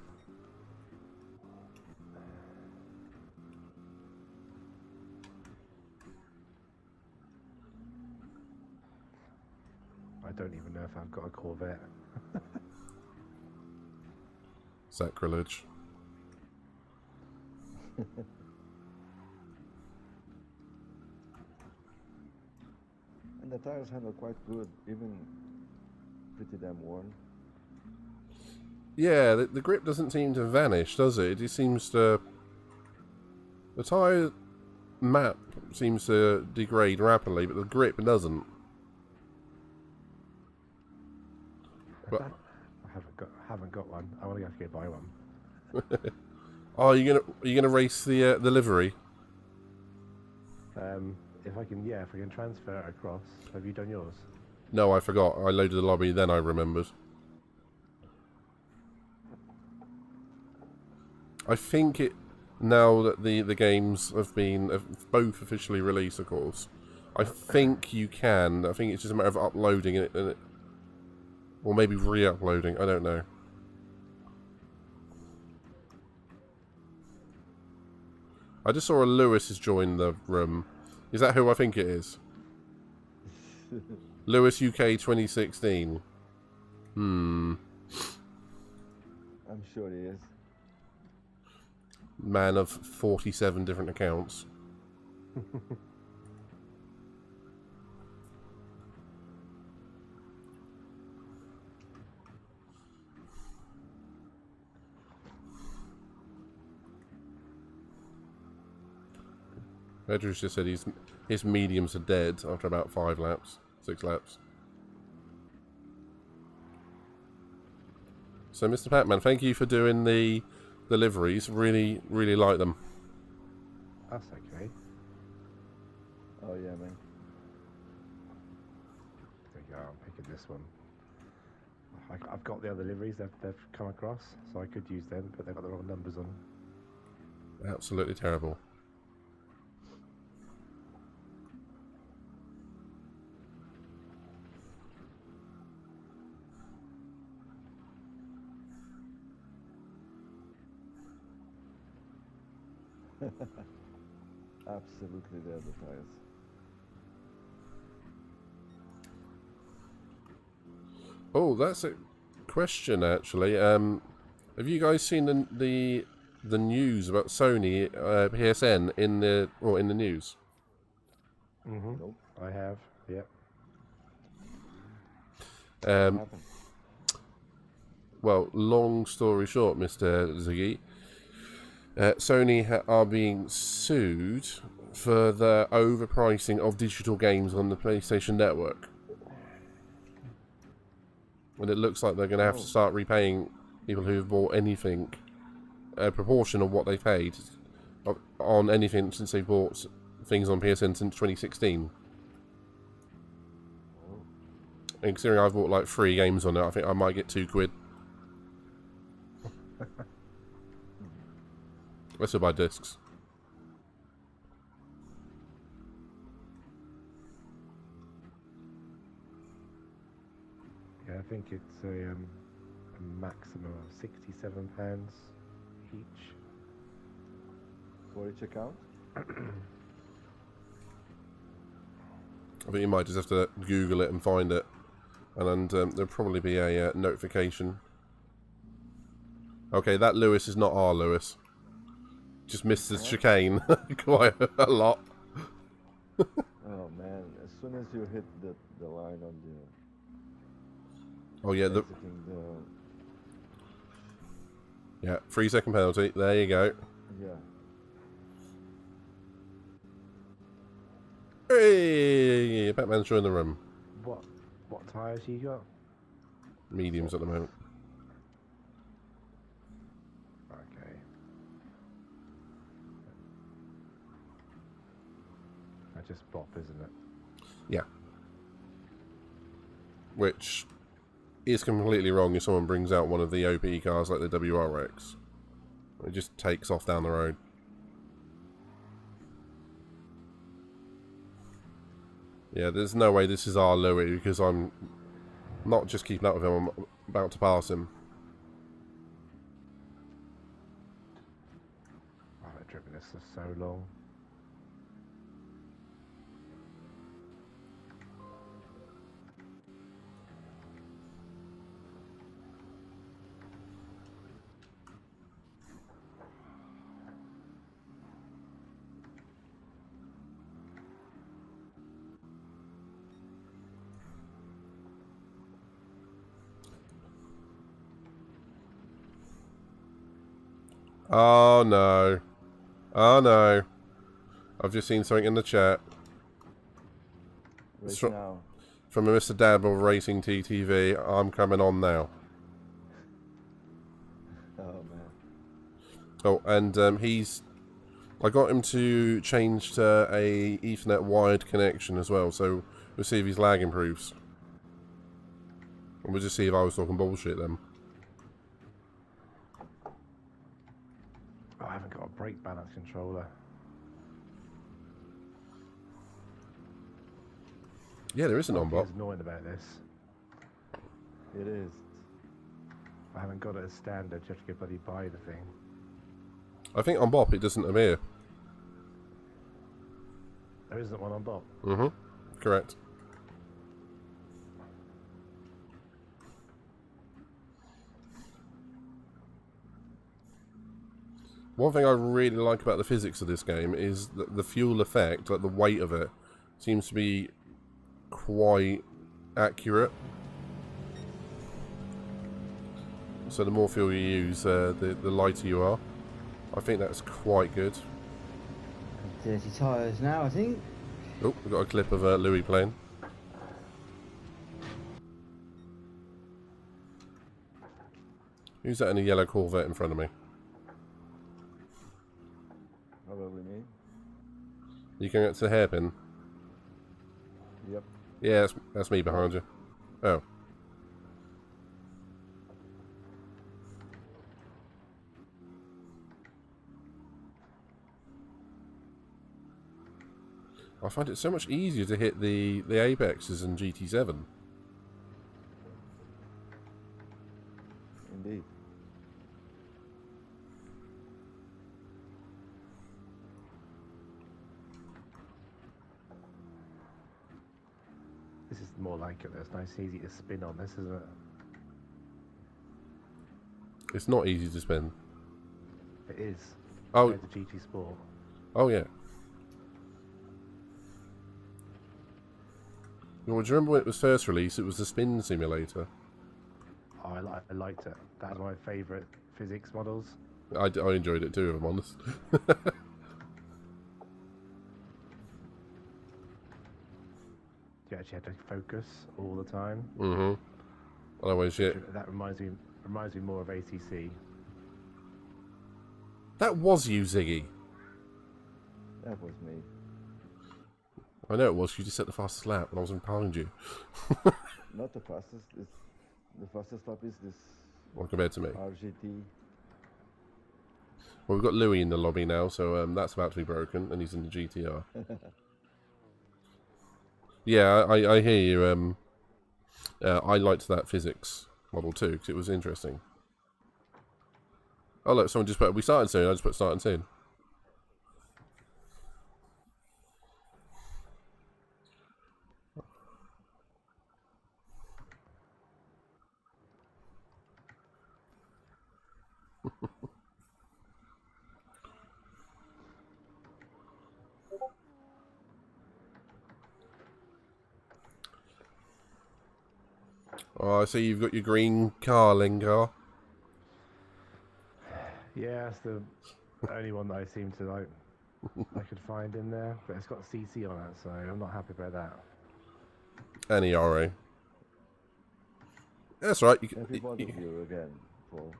Speaker 12: I don't even know if I've got a Corvette.
Speaker 3: Sacrilege.
Speaker 11: And the tires handle quite good, even pretty damn worn.
Speaker 3: Yeah, the grip doesn't seem to vanish, does it? It just seems to... The tyre map seems to degrade rapidly, but the grip doesn't. But
Speaker 12: I haven't got one. I want to have to go buy one.
Speaker 3: oh, are you gonna race the livery?
Speaker 12: If I can transfer it across. Have you done yours?
Speaker 3: No, I forgot. I loaded the lobby, then I remembered. I think it, now that the games have both officially released, of course, I think you can. I think it's just a matter of uploading it, or maybe re-uploading. I don't know. I just saw a Lewis has joined the room. Is that who I think it is? Lewis UK 2016.
Speaker 11: I'm sure he is.
Speaker 3: Man of 47 different accounts. Pedro's just said his mediums are dead after about 5 laps, 6 laps. So, Mr. Pac-Man, thank you for doing the liveries. Really, really like them.
Speaker 12: That's okay.
Speaker 11: Oh yeah, man.
Speaker 12: There you go, I'm picking this one. I've got the other liveries they've come across, so I could use them, but they've got the wrong numbers on.
Speaker 3: Absolutely terrible.
Speaker 11: Absolutely dead, the tires.
Speaker 3: Oh, that's a question actually. Have you guys seen the news about Sony PSN in the news?
Speaker 12: Nope. I have. Yep.
Speaker 3: Well, long story short, Mr. Ziggy, Sony are being sued for the overpricing of digital games on the PlayStation Network. And it looks like they're going to have to start repaying people who have bought anything, a proportion of what they paid on anything since they bought things on PSN since 2016. And considering I've bought like 3 games on it, I think I might get £2. I still buy discs.
Speaker 12: Yeah, I think it's a maximum of £67 each.
Speaker 11: For each account?
Speaker 3: I think you might just have to Google it and find it. And then there'll probably be a notification. Okay, that Lewis is not our Lewis. Just missed the chicane quite a lot.
Speaker 11: Oh man, as soon as you hit the line on the...
Speaker 3: Oh yeah, yeah, 3-second penalty. There you go.
Speaker 11: Yeah.
Speaker 3: Hey, Batman's in the room.
Speaker 12: What tyres you got?
Speaker 3: Mediums at the moment.
Speaker 12: Okay. That's just bop, isn't it?
Speaker 3: Yeah. Which is completely wrong if someone brings out one of the OP cars like the WRX. It just takes off down the road. Yeah, there's no way this is our Louis because I'm not just keeping up with him, I'm about to pass him.
Speaker 12: I've driven this for so long.
Speaker 3: Oh no. Oh no. I've just seen something in the chat.
Speaker 11: Right
Speaker 3: from,
Speaker 11: now.
Speaker 3: From a Mr. Dab of Racing TTV. I'm coming on now.
Speaker 11: Oh man.
Speaker 3: Oh, and I got him to change to a Ethernet wired connection as well, so we'll see if his lag improves. And we'll just see if I was talking bullshit then.
Speaker 12: I haven't got a brake balance controller.
Speaker 3: Yeah, there is an on-bot.
Speaker 12: What's annoying about this?
Speaker 11: It is.
Speaker 12: I haven't got it as standard. You have to go bloody buy the thing.
Speaker 3: I think on Bop it doesn't appear.
Speaker 12: There isn't one on Bop.
Speaker 3: Mm-hmm. Correct. One thing I really like about the physics of this game is that the fuel effect, like the weight of it, seems to be quite accurate. So the more fuel you use, the lighter you are. I think that's quite good.
Speaker 13: Dirty tyres now, I think.
Speaker 3: Oh, we've got a clip of Louis playing. Who's that in a yellow Corvette in front of me?
Speaker 11: Probably me.
Speaker 3: You can get to the hairpin?
Speaker 11: Yep.
Speaker 3: Yeah, that's me behind you. Oh. I find it so much easier to hit the apexes in GT7.
Speaker 11: Indeed.
Speaker 12: This is more like it. It's nice and easy to spin on this, isn't it?
Speaker 3: It's not easy to spin.
Speaker 12: It is.
Speaker 3: Oh.
Speaker 12: Compared to GT Sport.
Speaker 3: Oh, yeah. Well, do you remember when it was first released? It was the spin simulator.
Speaker 12: Oh, I liked it. That was my favourite physics models.
Speaker 3: I enjoyed it too, if I'm honest.
Speaker 12: You actually had to focus all the time.
Speaker 3: Mm-hmm. Otherwise, yeah.
Speaker 12: That reminds me more of ACC.
Speaker 3: That was you, Ziggy.
Speaker 11: That was me.
Speaker 3: I know it was. You just set the fastest lap, and I was behind you.
Speaker 11: Not the fastest. It's the fastest lap is this.
Speaker 3: Well, compared to me.
Speaker 11: RGT.
Speaker 3: Well, we've got Louis in the lobby now, so that's about to be broken, and he's in the GTR. Yeah, I hear you. I liked that physics model too, because it was interesting. Oh look, someone just put, we started soon, I just put starting soon. Oh, I see you've got your green car, Lingar.
Speaker 12: Yeah, it's the only one that I seem to like. I could find in there, but it's got CC on it, so I'm not happy about that.
Speaker 3: Any RA. That's right.
Speaker 11: Happy bothered you again, Paul.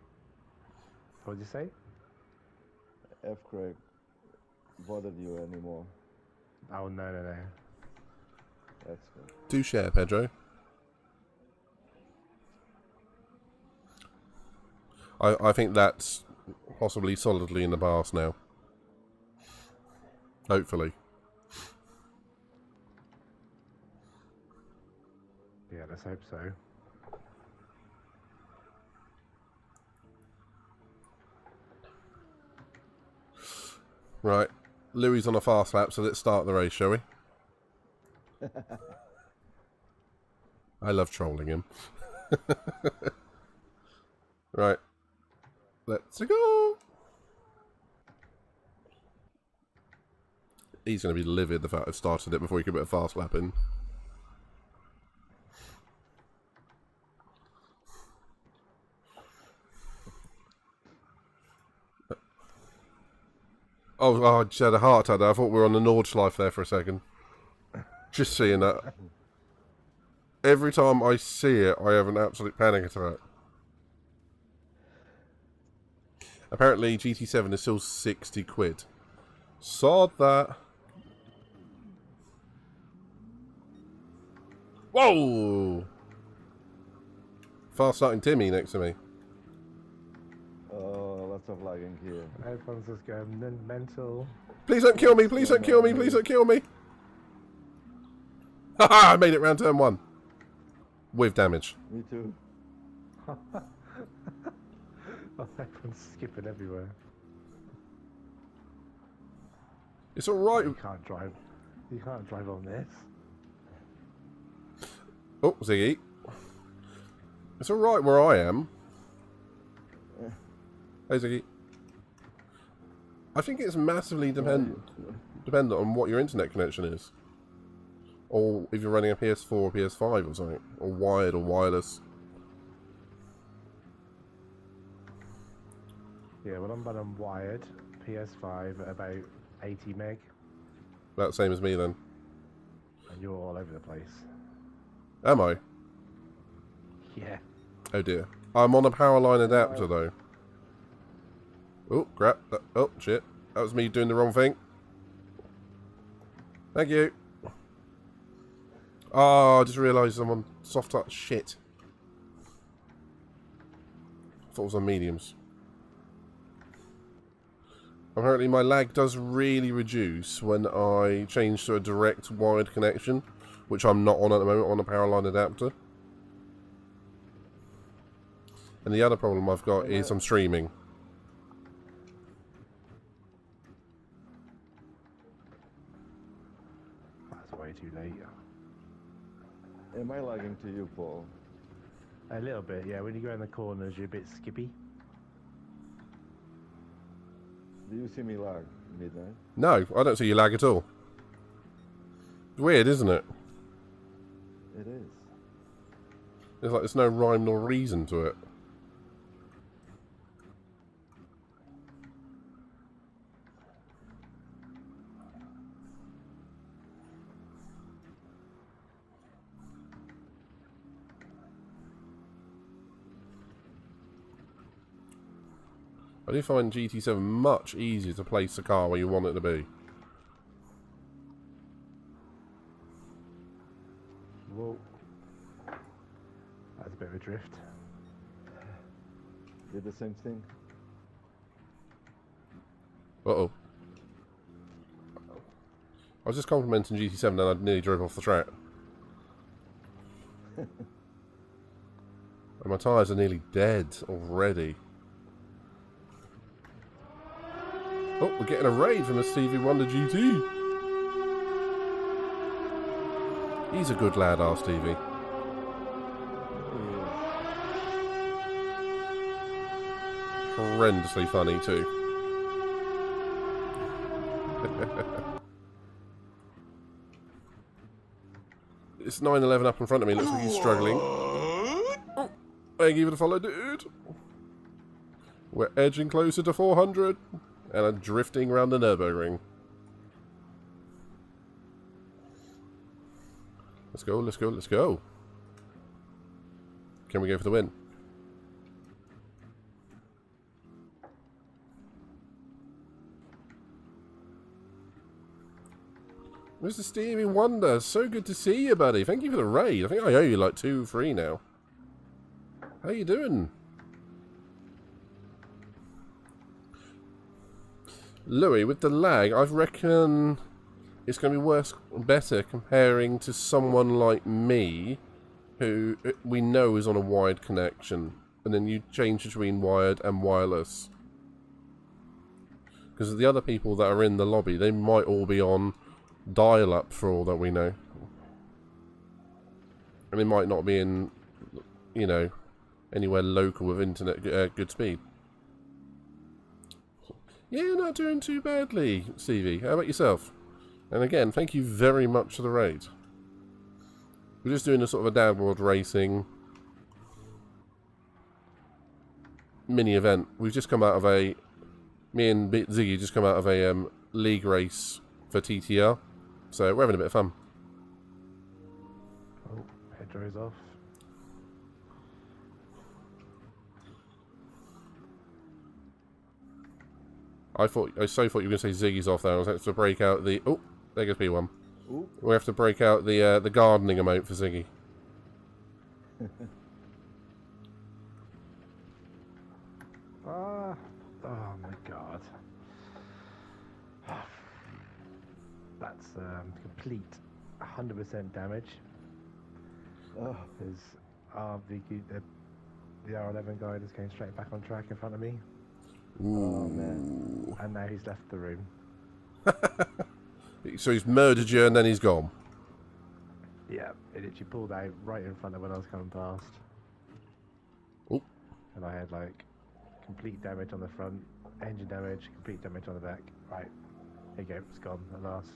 Speaker 12: What did you say?
Speaker 11: F. Craig bothered you anymore.
Speaker 12: Oh no.
Speaker 11: That's good.
Speaker 3: Do share, Pedro. I think that's possibly solidly in the past now. Hopefully.
Speaker 12: Yeah, let's hope so.
Speaker 3: Right. Louis on a fast lap, so let's start the race, shall we? I love trolling him. Right. Let's go! He's going to be livid the fact I've started it before he can put a fast lap in. Oh, I just had a heart attack there. I thought we were on the Nordschleife there for a second. Just seeing that. Every time I see it, I have an absolute panic attack. Apparently, GT7 is still 60 quid. Sod that. Whoa! Fast starting Timmy next to me.
Speaker 11: Oh, lots of lagging here.
Speaker 12: Everyone's just going mental.
Speaker 3: Please don't kill me, please don't kill me, please don't kill me. Haha, I made it round turn 1. With damage.
Speaker 11: Me too.
Speaker 12: Oh, everyone's skipping everywhere.
Speaker 3: It's alright.
Speaker 12: You can't drive. You can't drive on this.
Speaker 3: Oh, Ziggy. It's alright where I am. Hey, Ziggy. I think it's massively dependent on what your internet connection is. Or if you're running a PS4 or PS5 or something. Or wired or wireless.
Speaker 12: Yeah, well, I'm running wired PS5 at about 80 meg.
Speaker 3: About the same as me then.
Speaker 12: And you're all over the place.
Speaker 3: Am I?
Speaker 12: Yeah.
Speaker 3: Oh dear. I'm on a power line adapter though. Oh crap! Oh shit! That was me doing the wrong thing. Thank you. Oh, I just realised I'm on soft touch. Shit. I thought it was on mediums. Apparently my lag does really reduce when I change to a direct wired connection, which I'm not on at the moment on a power line adapter. And the other problem I've got is I'm streaming.
Speaker 12: That's way too late.
Speaker 11: Am I lagging to you, Paul?
Speaker 12: A little bit, yeah. When you go in the corners, you're a bit skippy.
Speaker 11: Do you see me lag, Midnight?
Speaker 3: No, I don't see you lag at all. Weird, isn't it?
Speaker 11: It is.
Speaker 3: It's like there's no rhyme nor reason to it. I do find GT7 much easier to place a car where you want it to be.
Speaker 12: Whoa. That's a bit of a drift.
Speaker 11: Did the same thing.
Speaker 3: Uh-oh. I was just complimenting GT7 and I nearly drove off the track. And my tyres are nearly dead already. Oh, we're getting a raid from the Stevie Wonder GT. He's a good lad, our Stevie. Horrendously funny too. It's 911 up in front of me. Looks like he's struggling. Oh, thank you for the follow, dude. We're edging closer to 400. And I'm drifting around the Nurburgring. Let's go, let's go, let's go. Can we go for the win? Mr. Stevie Wonder, so good to see you, buddy. Thank you for the raid. I think I owe you like 2, 3 now. How you doing? Louis, with the lag, I reckon it's going to be better comparing to someone like me, who we know is on a wired connection, and then you change between wired and wireless. Because the other people that are in the lobby, they might all be on dial-up for all that we know. And they might not be in, you know, anywhere local with internet good speed. Yeah, not doing too badly, Stevie. How about yourself? And again, thank you very much for the raid. We're just doing a sort of a downward racing mini event. We've just come out of a... Me and Ziggy just come out of a league race for TTR. So we're having a bit of fun.
Speaker 12: Oh, Pedro's off.
Speaker 3: I so thought you were going to say Ziggy's off there. I was going to break out the... Oh, there goes P1.
Speaker 11: Ooh.
Speaker 3: We have to break out the gardening amount for Ziggy.
Speaker 12: Oh my god. That's complete 100% damage.
Speaker 11: Oh.
Speaker 12: The R11 guy is going straight back on track in front of me.
Speaker 3: Ooh.
Speaker 11: Oh man.
Speaker 12: And now he's left the room.
Speaker 3: So he's murdered you and then he's gone.
Speaker 12: Yeah, it literally pulled out right in front of when I was coming past.
Speaker 3: Oh.
Speaker 12: And I had like complete damage on the front, engine damage, complete damage on the back. Right, here you go, it's gone at last.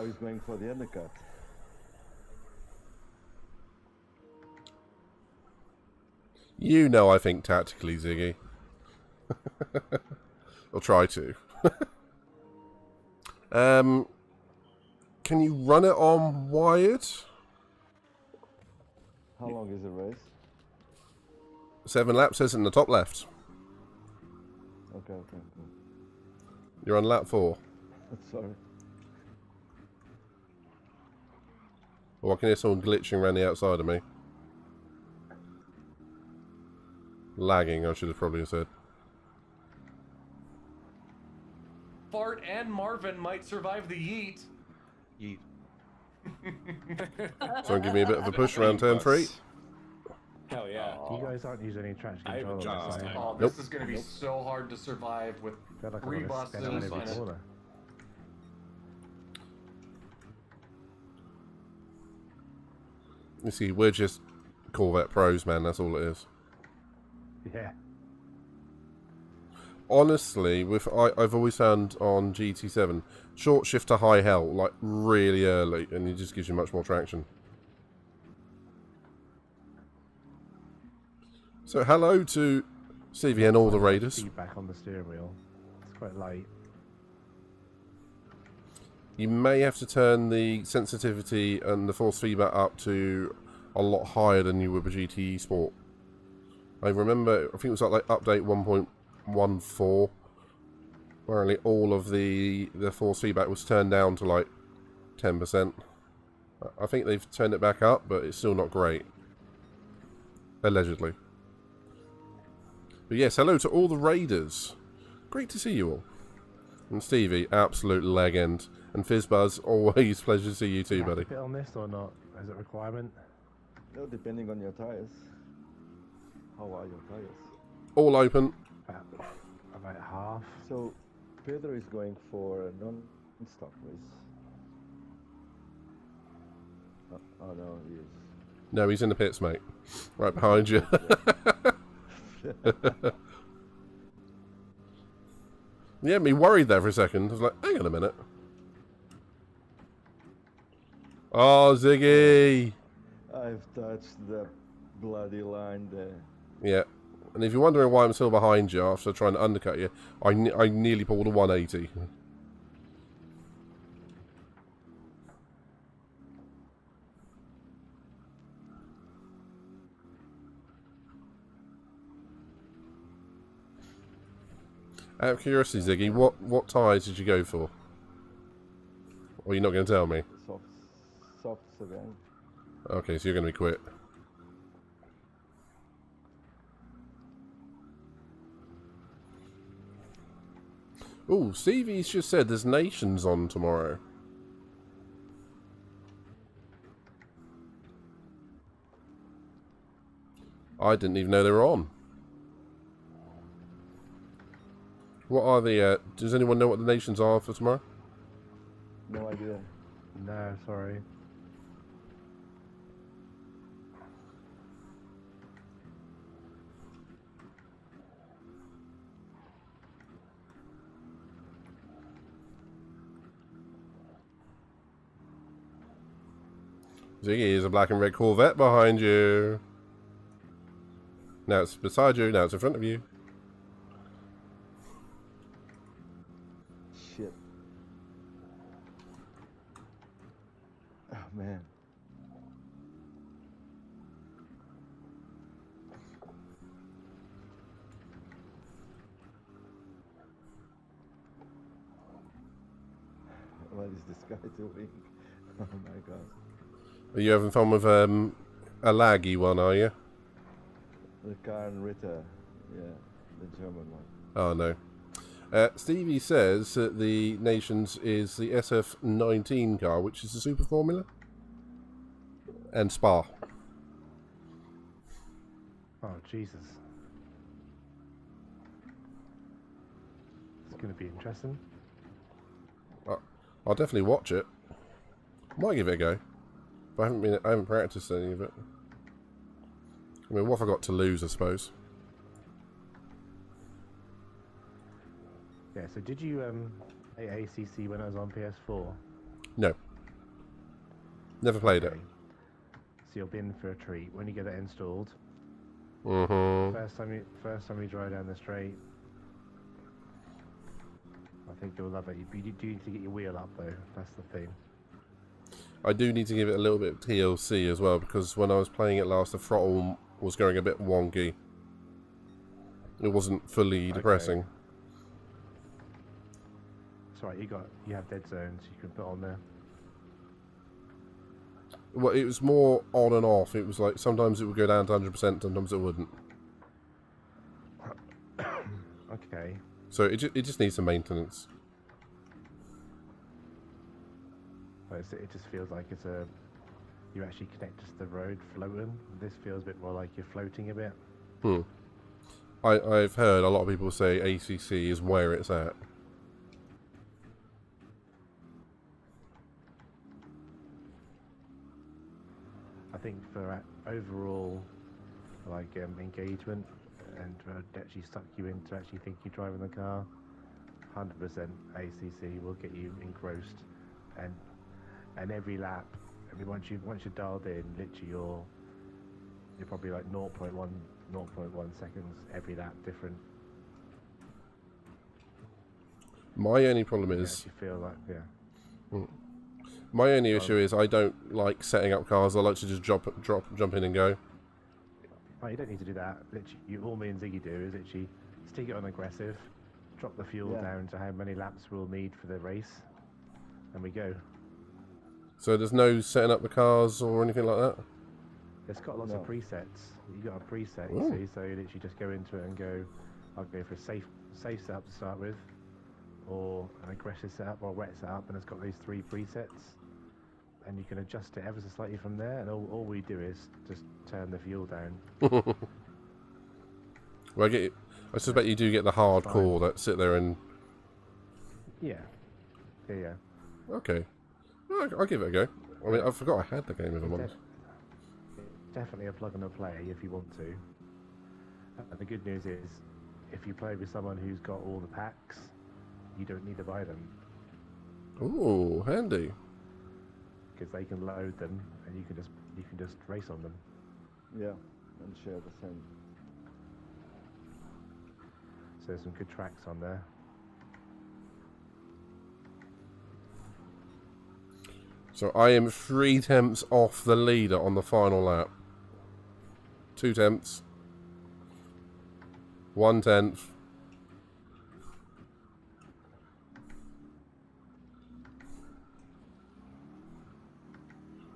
Speaker 11: He's going for the undercut.
Speaker 3: You know I think tactically, Ziggy. Or try to. Can you run it on wired?
Speaker 11: How long is the race?
Speaker 3: 7 laps, says in the top left.
Speaker 11: Okay.
Speaker 3: You're on lap 4.
Speaker 11: Sorry.
Speaker 3: Well, I can hear someone glitching around the outside of me. Lagging, I should have probably said.
Speaker 13: Fart and Marvin might survive the yeet.
Speaker 8: Yeet.
Speaker 3: Someone give me a bit of a push around turn 3.
Speaker 13: Hell yeah.
Speaker 12: You guys aren't using any traction
Speaker 13: I
Speaker 12: control
Speaker 13: haven't
Speaker 12: on this,
Speaker 13: just.
Speaker 12: are you?
Speaker 13: Oh, this is going to be so hard to survive with
Speaker 12: I feel like I'm
Speaker 13: 3
Speaker 12: gonna
Speaker 13: buses
Speaker 12: spin out
Speaker 13: and
Speaker 12: every
Speaker 13: a
Speaker 12: corner.
Speaker 3: You see, we're just Corvette pros, man, that's all it is.
Speaker 12: Yeah.
Speaker 3: Honestly, I've always found on GT7, short shift to high hell, like really early, and it just gives you much more traction. So hello to Stevie and all the Raiders.
Speaker 12: Feedback on the steering wheel. It's quite light.
Speaker 3: You may have to turn the sensitivity and the force feedback up to a lot higher than you would with GT Sport. I remember, I think it was like update 1.14. Apparently all of the force feedback was turned down to like 10%. I think they've turned it back up, but it's still not great. Allegedly. But yes, hello to all the Raiders. Great to see you all. And Stevie, absolute legend. And Fizzbuzz, always pleasure to see you too, buddy.
Speaker 12: Fit on this or not? Is it a requirement?
Speaker 11: No, depending on your tires. How are your tires?
Speaker 3: All open.
Speaker 12: About half.
Speaker 11: So, Pedro is going for a non-stop race. Oh no, he is.
Speaker 3: No, he's in the pits, mate. Right behind you. Yeah, me worried there for a second. I was like, hang on a minute. Oh, Ziggy!
Speaker 11: I've touched the bloody line there.
Speaker 3: Yeah. And if you're wondering why I'm still behind you after trying to undercut you, I nearly pulled a 180. Out of curiosity, Ziggy, what tyres did you go for? Or you're not going to tell me?
Speaker 11: Soft sedan.
Speaker 3: Okay, so you're going to be quick. Ooh, Stevie's just said there's Nations on tomorrow. I didn't even know they were on. What are the, does anyone know what the Nations are for tomorrow?
Speaker 11: No idea.
Speaker 12: No, sorry.
Speaker 3: Ziggy is a black and red Corvette behind you. Now it's beside you, now it's in front of you.
Speaker 11: Shit. Oh man. What is this guy doing? Oh my god.
Speaker 3: Are you having fun with a laggy one, are you?
Speaker 11: The Karen Ritter, yeah, the German one.
Speaker 3: Oh no. Stevie says that the Nations is the SF19 car, which is the Super Formula. And Spa.
Speaker 12: Oh, Jesus. It's going to be interesting.
Speaker 3: I'll definitely watch it. Might give it a go. But I haven't practiced any of it. I mean, what have I got to lose, I suppose?
Speaker 12: Yeah, so did you play ACC when I was on PS4?
Speaker 3: No. Never played it.
Speaker 12: So you'll be in for a treat when you get it installed.
Speaker 3: Mm-hmm.
Speaker 12: First time you drive down the straight, I think you'll love it. You do need to get your wheel up though. That's the thing.
Speaker 3: I do need to give it a little bit of TLC as well, because when I was playing it last, the throttle was going a bit wonky. It wasn't fully depressing.
Speaker 12: It's right. You have dead zones you can put on there.
Speaker 3: Well, it was more on and off. It was like sometimes it would go down to 100%, sometimes it wouldn't.
Speaker 12: Okay.
Speaker 3: So it just needs some maintenance.
Speaker 12: But it just feels like you actually connect to the road floating. This feels a bit more like you're floating a bit.
Speaker 3: I've heard a lot of people say ACC is where it's at.
Speaker 12: I think for overall like engagement and actually suck you into actually think you're driving the car, 100% ACC will get you engrossed, and every lap, I mean once you're dialed in, literally you're probably like 0.1 seconds every lap different. My only problem is you feel like
Speaker 3: my only issue is I don't like setting up cars. I like to just jump in and go.
Speaker 12: Oh, you don't need to do that. Literally, all me and Ziggy do is literally stick it on aggressive, drop the fuel down to how many laps we'll need for the race, and we go.
Speaker 3: So there's no setting up the cars or anything like that?
Speaker 12: It's got lots of presets. You got a preset, you see, so you literally just go into it and go, I'll go for a safe setup to start with, or an aggressive setup or wet setup, and it's got these 3 presets. And you can adjust it ever so slightly from there, and all we do is just turn the fuel down.
Speaker 3: Well, I suspect you do get the hardcore that sit there and...
Speaker 12: Yeah.
Speaker 3: Okay. I'll give it a go. I mean, I forgot I had the game, if I'm honest.
Speaker 12: Definitely a plug and play if you want to. And the good news is, if you play with someone who's got all the packs, you don't need to buy them.
Speaker 3: Ooh, handy.
Speaker 12: Because they can load them, and you can just race on them.
Speaker 11: Yeah, and share the same.
Speaker 12: So there's some good tracks on there.
Speaker 3: So I am 3 tenths off the leader on the final lap. 2 tenths. 1 tenth.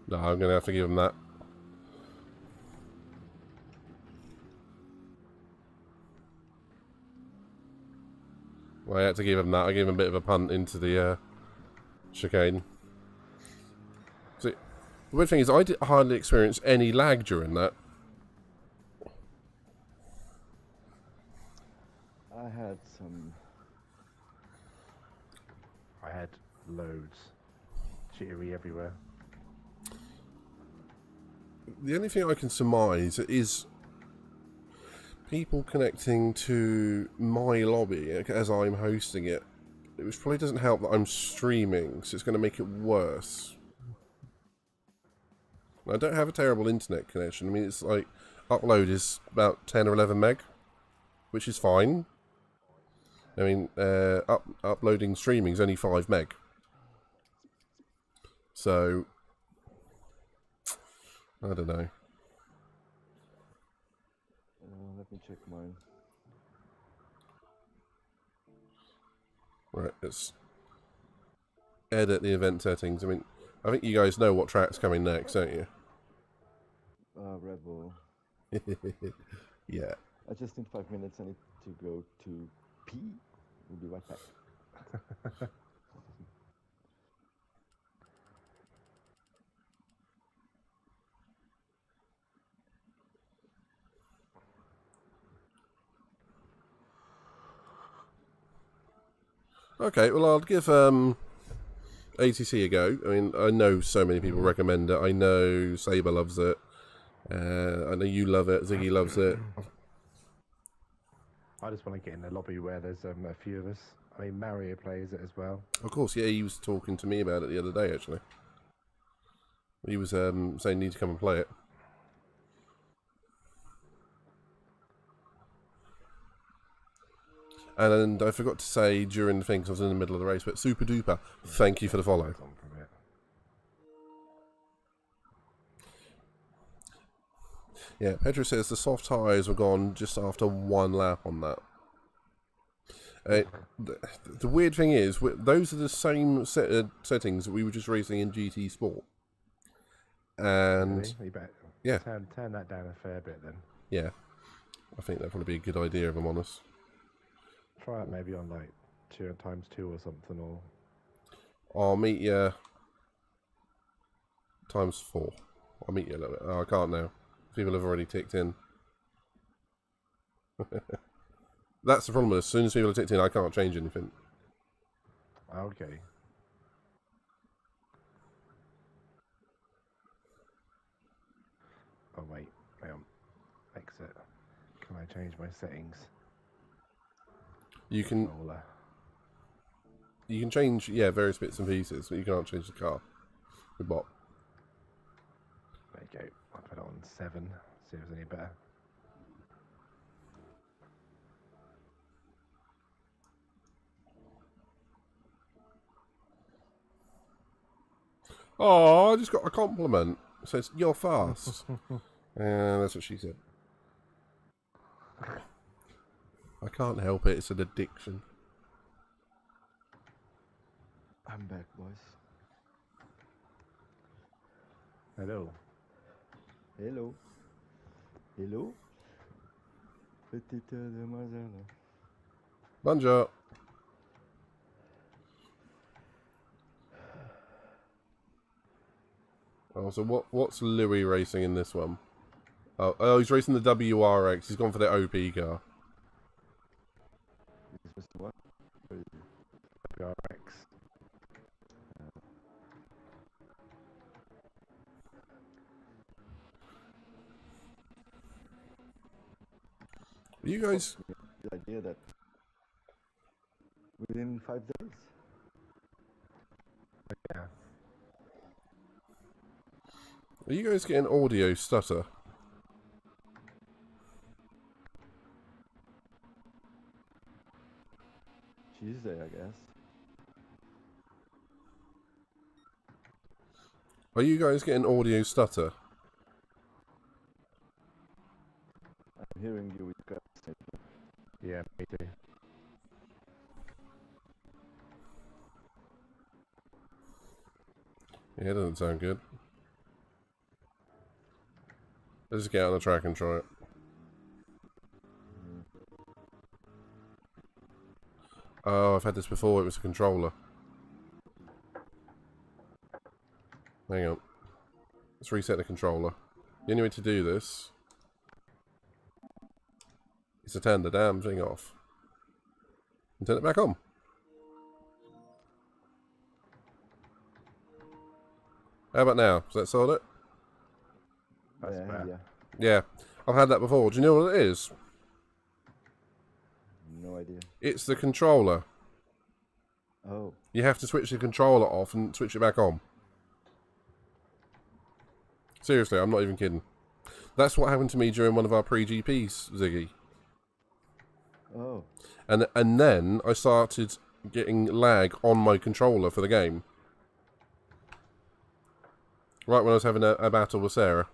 Speaker 3: No, I'm going to have to give him that. Well, I had to give him that. I gave him a bit of a punt into the chicane. See, the weird thing is I hardly experienced any lag during that.
Speaker 11: I had some.
Speaker 12: I had loads. Jittery everywhere.
Speaker 3: The only thing I can surmise is people connecting to my lobby as I'm hosting it, which probably doesn't help that I'm streaming, so it's going to make it worse. I don't have a terrible internet connection. I mean, it's like upload is about 10 or 11 meg, which is fine. I mean, uploading streaming is only 5 meg. So I don't know.
Speaker 11: Let me check mine.
Speaker 3: Right, let's edit the event settings. I mean, I think you guys know what track's coming next, don't you?
Speaker 11: Red Bull.
Speaker 3: Yeah.
Speaker 11: I just need 5 minutes. I need to go to pee. We'll be right back.
Speaker 3: Okay, well, I'll give ATC a go. I mean, I know so many people recommend it. I know Saber loves it. I know you love it. Ziggy loves it.
Speaker 12: I just want to get in the lobby where there's a few of us. I mean, Mario plays it as well.
Speaker 3: Of course, yeah, he was talking to me about it the other day, actually. He was saying you need to come and play it. And I forgot to say during the thing, because I was in the middle of the race, but super duper, thank you for the follow. Yeah, Pedro says the soft tyres were gone just after 1 lap on that. The weird thing is, those are the same settings that we were just racing in GT Sport. And
Speaker 12: Really? You better
Speaker 3: yeah,
Speaker 12: turn that down a fair bit then.
Speaker 3: Yeah, I think that'd probably be a good idea if I'm honest.
Speaker 12: Try it maybe on like 2x2 or something, or
Speaker 3: I'll meet you ×4. I'll meet you a little bit. Oh, I can't now. People have already ticked in. That's the problem. As soon as people have ticked in, I can't change anything.
Speaker 12: Okay. Oh wait, hang on. Exit. Can I change my settings?
Speaker 3: You can. You can change, yeah, various bits and pieces, but you can't change the car. The bot.
Speaker 12: There you go. I'll put it on 7. See if it's any better.
Speaker 3: Oh, I just got a compliment. It says, you're fast. And that's what she said. I can't help it, it's an addiction.
Speaker 11: I'm back, boys.
Speaker 12: Hello.
Speaker 11: Hello. Hello. Petite demoiselle.
Speaker 3: Bonjour. Oh, so what's Louis racing in this one? Oh, he's racing the WRX. He's gone for the OP car.
Speaker 11: Is this what?
Speaker 12: WRX.
Speaker 3: Are you guys...
Speaker 11: The idea that within 5 days?
Speaker 12: Yeah.
Speaker 3: Are you guys getting audio stutter?
Speaker 11: Tuesday, I guess.
Speaker 3: Are you guys getting audio stutter?
Speaker 11: I'm hearing you with guts.
Speaker 12: Yeah, me too.
Speaker 3: Yeah, it doesn't sound good. Let's just get on the track and try it. Oh, I've had this before. It was a controller. Hang on. Let's reset the controller. The only way to do this is to turn the damn thing off and turn it back on. How about now? Does that sort it?
Speaker 12: That's better.
Speaker 11: Yeah.
Speaker 3: Yeah. I've had that before. Do you know what it is?
Speaker 11: No idea.
Speaker 3: It's the controller.
Speaker 11: Oh.
Speaker 3: You have to switch the controller off and switch it back on. Seriously, I'm not even kidding. That's what happened to me during one of our pre-GPs, Ziggy.
Speaker 11: Oh.
Speaker 3: And then I started getting lag on my controller for the game. Right when I was having a battle with Sarah.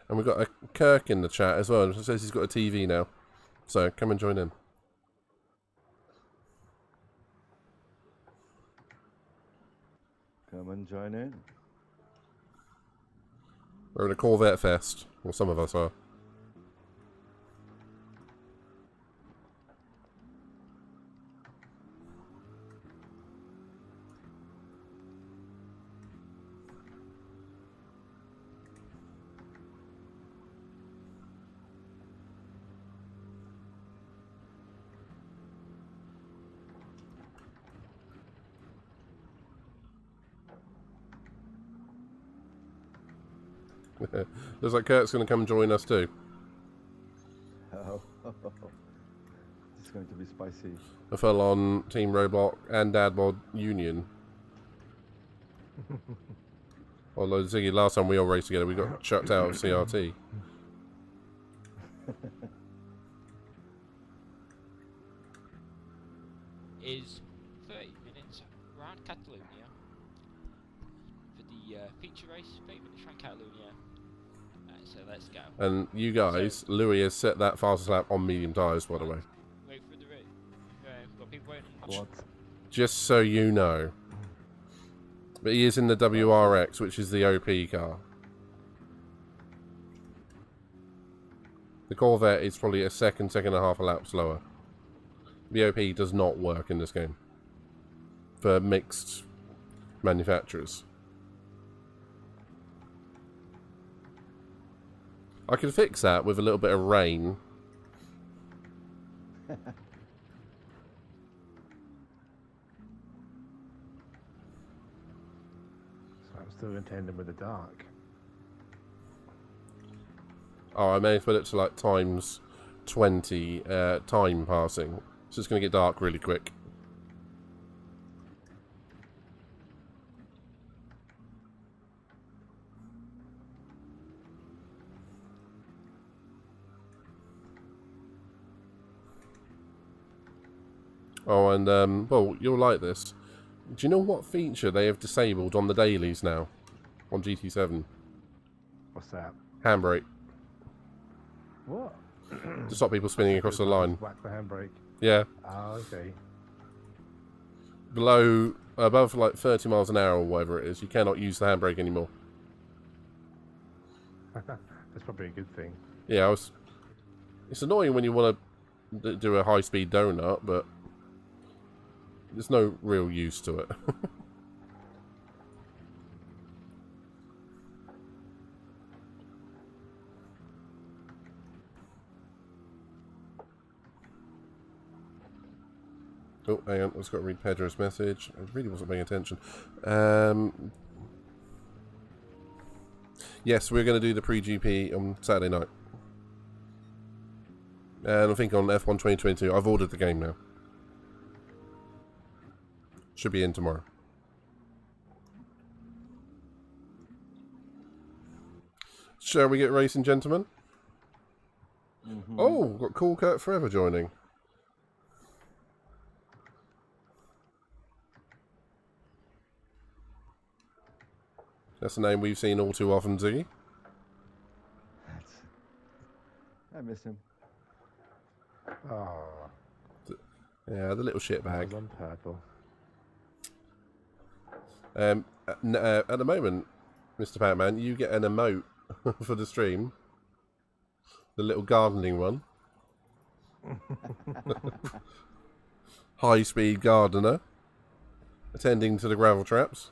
Speaker 3: And we've got a Kirk in the chat as well. It says he's got a TV now. So, come and join in.
Speaker 11: Come and join in.
Speaker 3: We're in a Corvette fest. Well, some of us are. Looks like Kurt's going to come join us too.
Speaker 11: Oh. It's going to be spicy.
Speaker 3: A full-on Team Roblox and Dadbod union. Although, Ziggy, last time we all raced together, we got chucked out of CRT.
Speaker 14: is 30 minutes around Catalonia for the feature race. 30 minutes around Catalonia. So let's go.
Speaker 3: And you guys, Louis has set that fastest lap on medium tyres, by the way.
Speaker 14: Wait for the race. We've got people waiting.
Speaker 12: What?
Speaker 3: Just so you know. But he is in the WRX, which is the OP car. The Corvette is probably a second and a half a lap slower. The OP does not work in this game. For mixed manufacturers. I could fix that with a little bit of rain.
Speaker 12: So I'm still intending with the dark.
Speaker 3: Oh, I may have put it to like times 20 time passing. So it's going to get dark really quick. Oh, and, well, you'll like this. Do you know what feature they have disabled on the dailies now? On GT7?
Speaker 12: What's that?
Speaker 3: Handbrake.
Speaker 12: What?
Speaker 3: To stop people spinning across the line.
Speaker 12: Whack the handbrake.
Speaker 3: Yeah.
Speaker 12: Oh, okay.
Speaker 3: Above like 30 miles an hour or whatever it is, you cannot use the handbrake anymore.
Speaker 12: That's probably a good thing.
Speaker 3: Yeah, it's annoying when you want to do a high-speed donut, but there's no real use to it. Oh, hang on, I've just got to read Pedro's message. I really wasn't paying attention. Yes, we're going to do the pre-GP on Saturday night. And I think on F1 2022, I've ordered the game now. Should be in tomorrow. Shall we get racing, gentlemen?
Speaker 11: Mm-hmm.
Speaker 3: Oh, got Cool Kurt Forever joining. That's a name we've seen all too often, Ziggy.
Speaker 11: I miss him.
Speaker 12: Oh.
Speaker 3: Yeah, the little shitbag.
Speaker 12: On purple.
Speaker 3: At the moment, Mr. Pac-Man, you get an emote for the stream. The little gardening one. High-speed gardener. Attending to the gravel traps.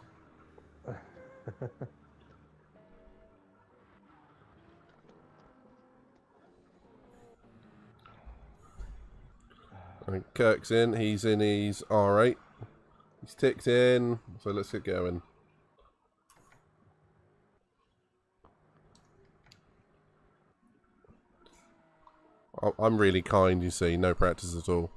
Speaker 3: And Kirk's in. He's in his R8. He's ticked in. So let's get going. I'm really kind, you see. No practice at all.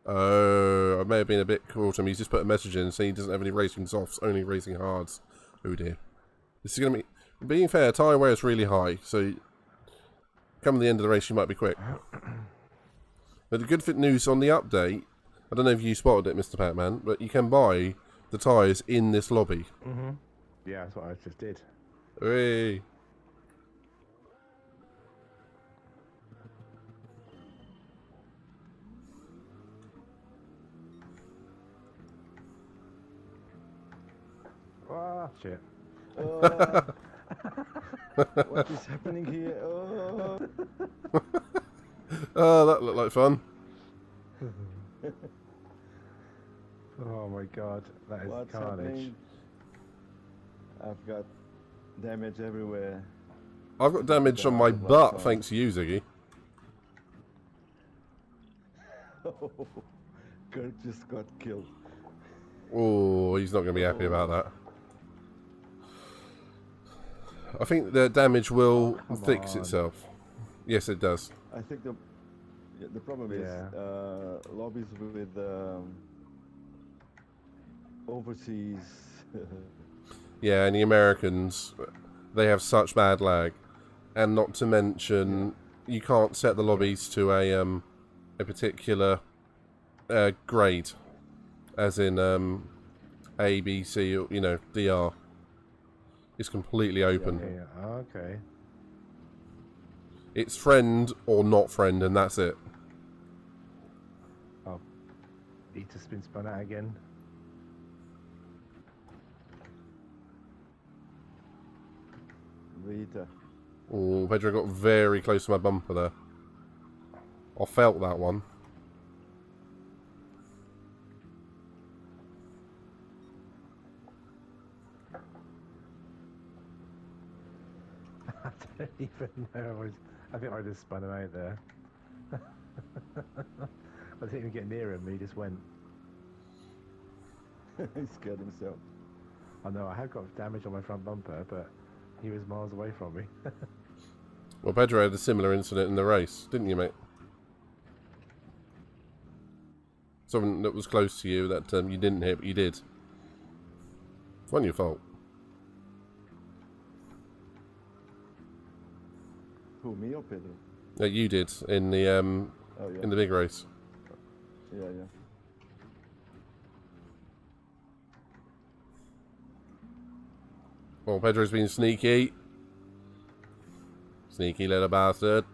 Speaker 3: Oh, I may have been a bit cruel to him. He's just put a message in saying he doesn't have any racing softs, only racing hards. Oh dear. This is going to be... Being fair, tyre wear is really high, so... Come the end of the race, you might be quick. But the good fit news on the update... I don't know if you spotted it, Mr. Pac-Man, but you can buy the tyres in this lobby.
Speaker 12: Mm-hmm. Yeah, that's what I just did.
Speaker 3: Hey.
Speaker 12: Ah, shit.
Speaker 11: What is happening here? Oh.
Speaker 3: Oh, that looked like fun.
Speaker 12: Oh my god, that is
Speaker 11: What's
Speaker 12: carnage.
Speaker 11: happening? I've got damage everywhere.
Speaker 3: I've got damage on my butt thanks to you, Ziggy.
Speaker 11: Kirk just got killed.
Speaker 3: Oh, he's not going to be happy about that. I think the damage will fix itself. Yes, it does.
Speaker 11: I think the problem is lobbies with overseas.
Speaker 3: Yeah, and the Americans, they have such bad lag, and not to mention you can't set the lobbies to a a particular grade, as in A, B, C, or, you know, DR. It's completely open.
Speaker 12: Yeah. Okay.
Speaker 3: It's friend or not friend, and that's it.
Speaker 12: Oh, need to spun out again.
Speaker 11: Vita.
Speaker 3: Oh, Pedro got very close to my bumper there. I felt that one.
Speaker 12: I don't even know. I think I just spun him out there. I didn't even get near him. He just went.
Speaker 11: He scared himself.
Speaker 12: I know I have got damage on my front bumper, but he was miles away from me.
Speaker 3: Well, Pedro had a similar incident in the race, didn't you, mate? Someone that was close to you that you didn't hit, but you did. It's not your fault.
Speaker 11: Who, me or Pedro?
Speaker 3: Yeah, you did in the
Speaker 11: Oh, yeah.
Speaker 3: in the big race.
Speaker 11: Yeah.
Speaker 3: Well, Pedro's been sneaky. Sneaky little bastard.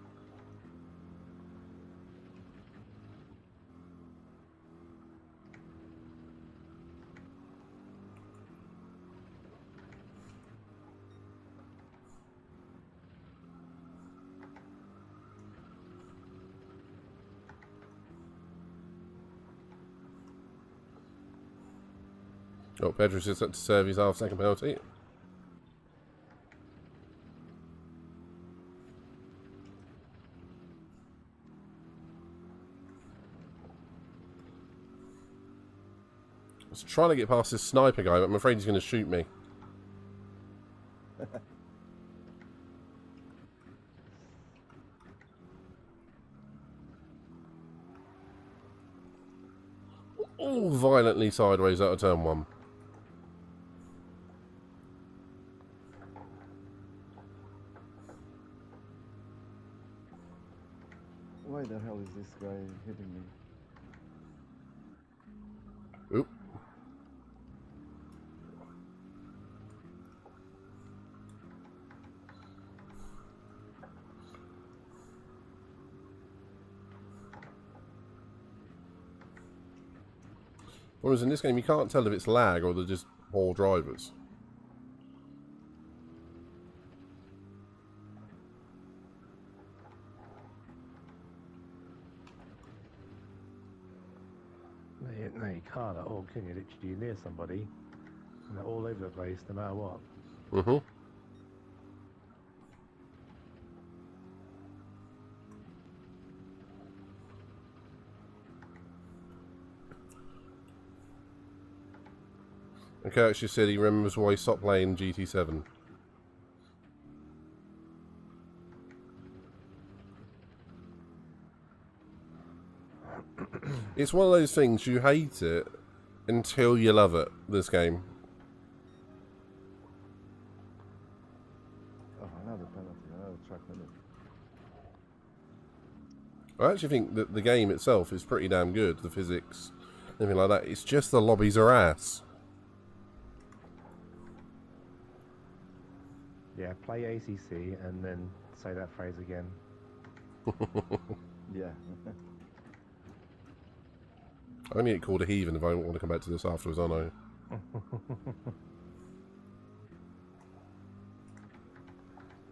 Speaker 3: Oh, Pedro's just had to serve his half-second penalty. I was trying to get past this sniper guy, but I'm afraid he's going to shoot me. All violently sideways out of turn one.
Speaker 11: Why the hell is this guy hitting me?
Speaker 3: Oop. Whereas in this game, you can't tell if it's lag or they're just poor drivers.
Speaker 12: No, you can't at all, can you? Literally, you're near somebody, and they're all over the place, no matter what.
Speaker 3: Mm-hmm. Okay, actually said he remembers why he stopped playing GT7. It's one of those things, you hate it until you love it, this game.
Speaker 11: Oh, another penalty, another track limit.
Speaker 3: I actually think that the game itself is pretty damn good, the physics, everything like that. It's just the lobbies are ass.
Speaker 12: Yeah, play ACC and then say that phrase again.
Speaker 11: Yeah.
Speaker 3: I only get called a heathen if I don't want to come back to this afterwards, I know.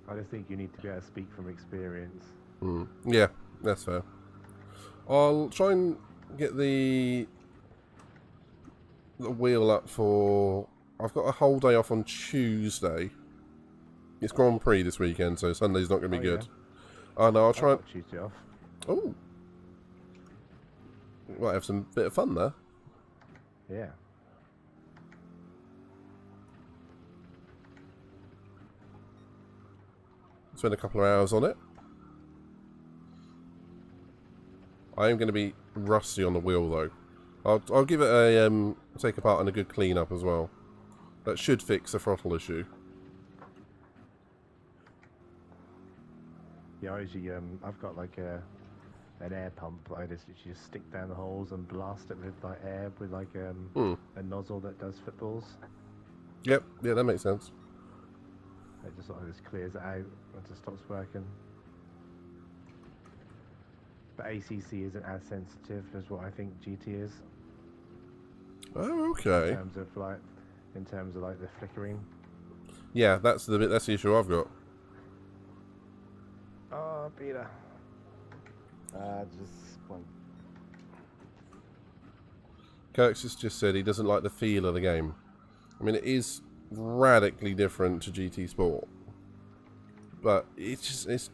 Speaker 12: I just think you need to be able to speak from experience.
Speaker 3: Yeah, that's fair. I'll try and get the wheel up for... I've got a whole day off on Tuesday. It's Grand Prix this weekend, so Sunday's not going to be good.
Speaker 12: Yeah.
Speaker 3: Oh no, I'll try and...
Speaker 12: Tuesday off.
Speaker 3: Oh! Might have some bit of fun there.
Speaker 12: Yeah.
Speaker 3: Spend a couple of hours on it. I am going to be rusty on the wheel though. I'll give it a take apart and a good clean up as well. That should fix the throttle issue.
Speaker 12: Yeah, I usually I've got like a an air pump. I just literally just stick down the holes and blast it with like air with like a nozzle that does footballs.
Speaker 3: Yep, yeah, that makes sense.
Speaker 12: It just sort of just clears it out once it stops working. But ACC isn't as sensitive as what I think GT is.
Speaker 3: Oh, okay.
Speaker 12: In terms of like the flickering.
Speaker 3: Yeah, that's the issue I've got.
Speaker 12: Oh, Peter.
Speaker 11: Just one.
Speaker 3: Kirk's just said he doesn't like the feel of the game. I mean, it is radically different to GT Sport, but it's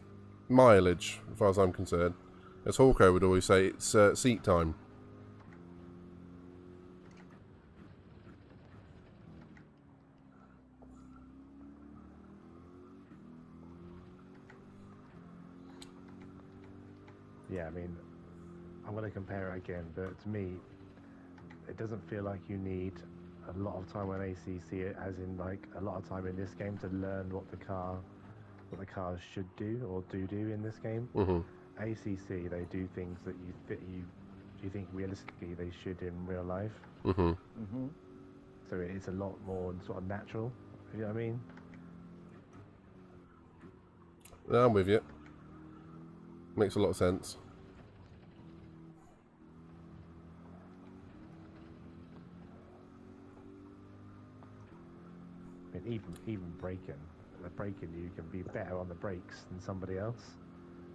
Speaker 3: mileage as far as I'm concerned. As Hawko would always say, it's seat time.
Speaker 12: Yeah, I mean, I'm going to compare it again, but to me, it doesn't feel like you need a lot of time on ACC, as in like a lot of time in this game to learn what the cars should do or do in this game. ACC, they do things that you think realistically they should in real life. So it's a lot more sort of natural. You know what I mean?
Speaker 3: Yeah, I'm with you. Makes a lot of sense.
Speaker 12: I mean, even braking, you can be better on the brakes than somebody else.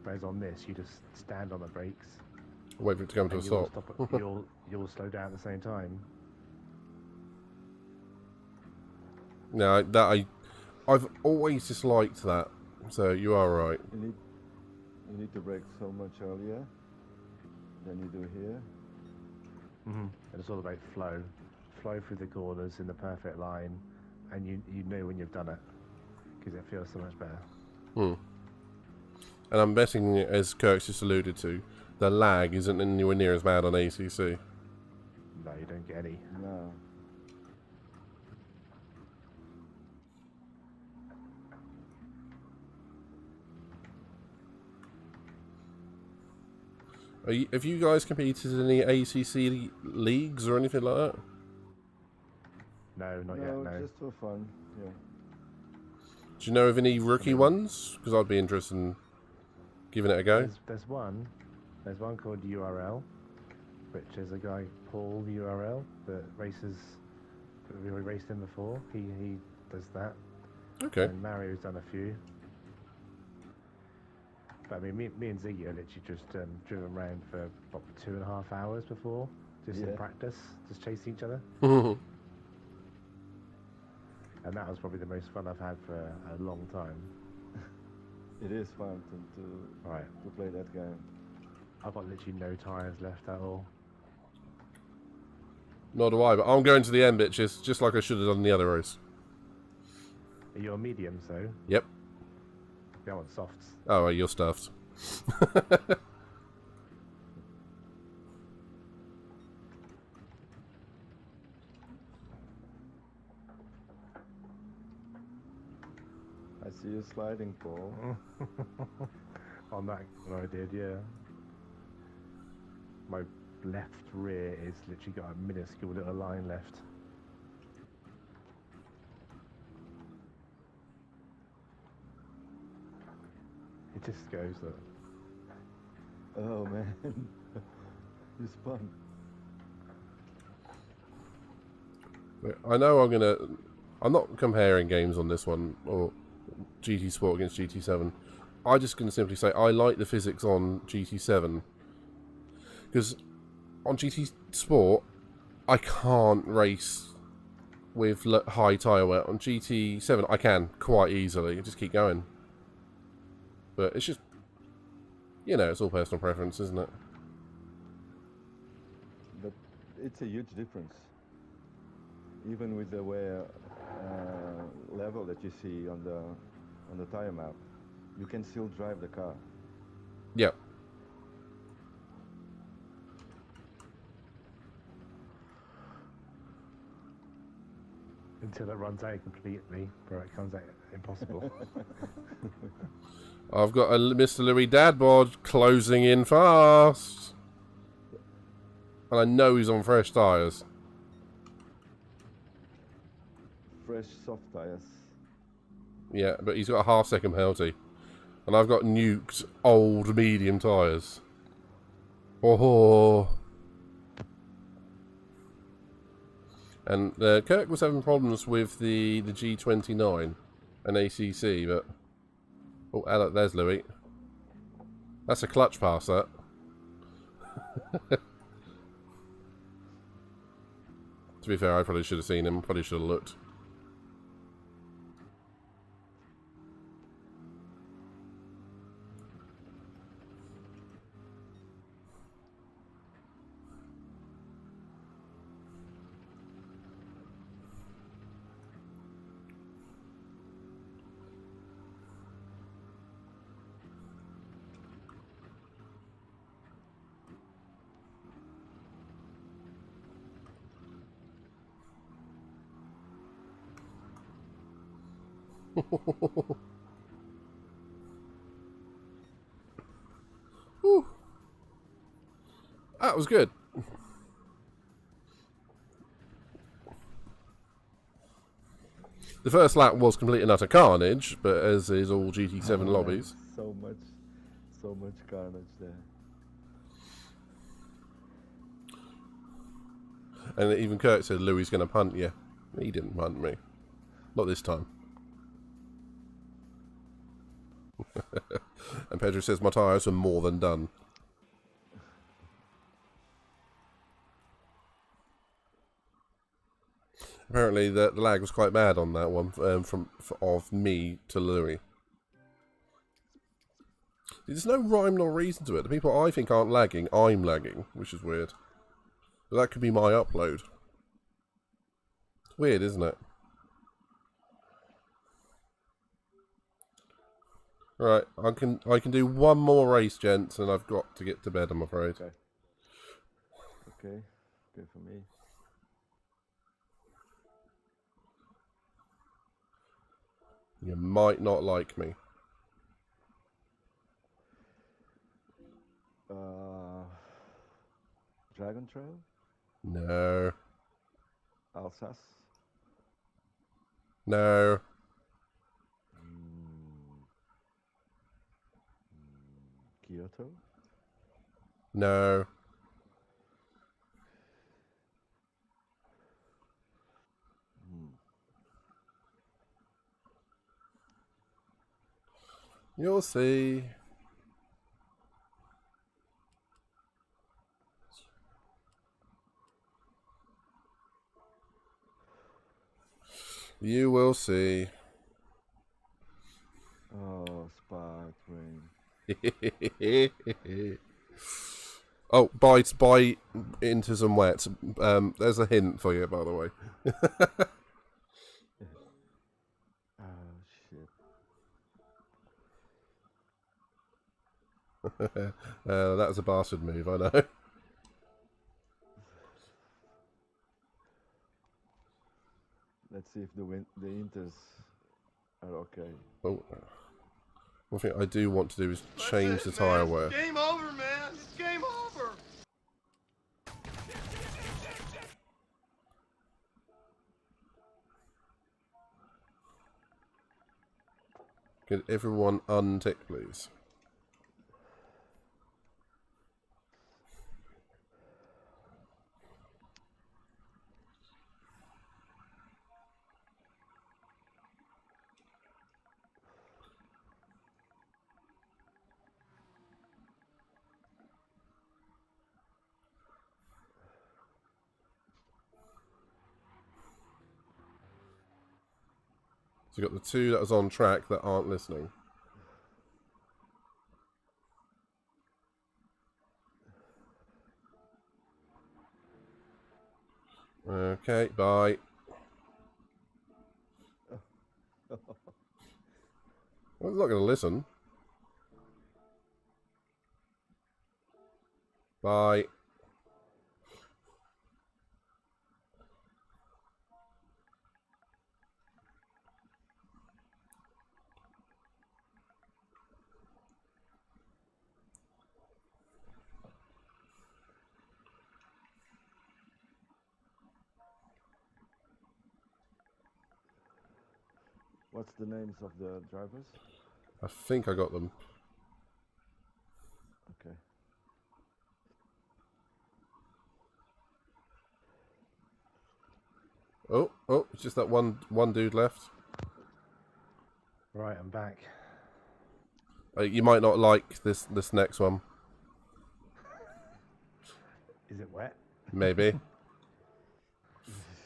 Speaker 12: Whereas on this, you just stand on the brakes.
Speaker 3: Wait for it to come to a stop.
Speaker 12: You'll slow down at the same time.
Speaker 3: No, I've always disliked that. So you are right.
Speaker 11: You need to brake so much earlier than you do here.
Speaker 12: And it's all about flow through the corners in the perfect line, and you know when you've done it because it feels so much better.
Speaker 3: And I'm betting, as Kirk's just alluded to, the lag isn't anywhere near as bad on ACC.
Speaker 12: No, you don't get any.
Speaker 11: No.
Speaker 3: Have you guys competed in any ACC leagues or anything like that?
Speaker 12: No, not yet, no.
Speaker 11: Just for fun, yeah.
Speaker 3: Do you know of any rookie ones? Because I'd be interested in giving it a go.
Speaker 12: There's one called URL, which is a guy, Paul URL, that we raced him before. He does that.
Speaker 3: Okay.
Speaker 12: And Mario's done a few. But I mean, me and Ziggy are literally just driven around for about 2.5 hours before, just in practice, just chasing each other. And that was probably the most fun I've had for a long time.
Speaker 11: It is fun to play that game.
Speaker 12: I've got literally no tyres left at all.
Speaker 3: Nor do I, but I'm going to the end, bitches, just like I should have done the other race.
Speaker 12: Are you on mediums, though?
Speaker 3: Yep.
Speaker 12: Yeah, I want softs.
Speaker 3: Oh, well, you're stuffed.
Speaker 11: I see you sliding, Paul.
Speaker 12: On that one I did, yeah. My left rear is literally got a minuscule little line left. It just goes that.
Speaker 11: Oh man, you spun.
Speaker 3: I know I'm not comparing games on this one, or GT Sport against GT7. I'm just going to simply say I like the physics on GT7. Because on GT Sport, I can't race with high tyre wear. On GT7, I can quite easily. Just keep going. But it's just, it's all personal preference, isn't it?
Speaker 11: But it's a huge difference. Even with the wear level that you see on the tire map, you can still drive the car.
Speaker 3: Yeah.
Speaker 12: Until it runs out completely, where it comes out impossible.
Speaker 3: I've got a Mr. Louis dad bod closing in fast. And I know he's on fresh tyres.
Speaker 11: Fresh soft tires.
Speaker 3: Yeah, but he's got a half-second penalty. And I've got nuked old medium tyres. Oh. And Kirk was having problems with the G29 and ACC, but... Oh, there's Louis. That's a clutch pass, that. To be fair, I probably should have seen him. Probably should have looked. Whew. That was good. The first lap was complete and utter carnage, but as is all GT7 lobbies.
Speaker 11: So much carnage there.
Speaker 3: And even Kirk said Louis going to punt you. He didn't punt me. Not this time. And Pedro says my tyres are more than done. Apparently the lag was quite bad on that one of me to Louis. There's no rhyme nor reason to it. The people I think aren't lagging, I'm lagging, which is weird. But that could be my upload. It's weird, isn't it? Right, I can do one more race, gents, and I've got to get to bed, I'm afraid.
Speaker 11: Okay, good for me.
Speaker 3: You might not like me.
Speaker 11: Dragon Trail?
Speaker 3: No.
Speaker 11: Alsace?
Speaker 3: No.
Speaker 11: Kyoto?
Speaker 3: No. You'll see. You will see.
Speaker 11: Oh, Spark Rain.
Speaker 3: Oh, bite into some wet. There's a hint for you, by the way.
Speaker 11: Oh, shit.
Speaker 3: That was a bastard move, I know.
Speaker 11: Let's see if the Inters are okay.
Speaker 3: Oh. One thing I do want to do is change the tyre wear.
Speaker 15: Game over, man. It's game over.
Speaker 3: Could everyone untick, please? So you've got the two that was on track that aren't listening. Okay, bye. Well, it's not going to listen. Bye.
Speaker 11: What's the names of the drivers?
Speaker 3: I think I got them.
Speaker 11: Okay.
Speaker 3: Oh, it's just that one dude left.
Speaker 12: Right, I'm back.
Speaker 3: You might not like this next one.
Speaker 12: Is it wet?
Speaker 3: Maybe.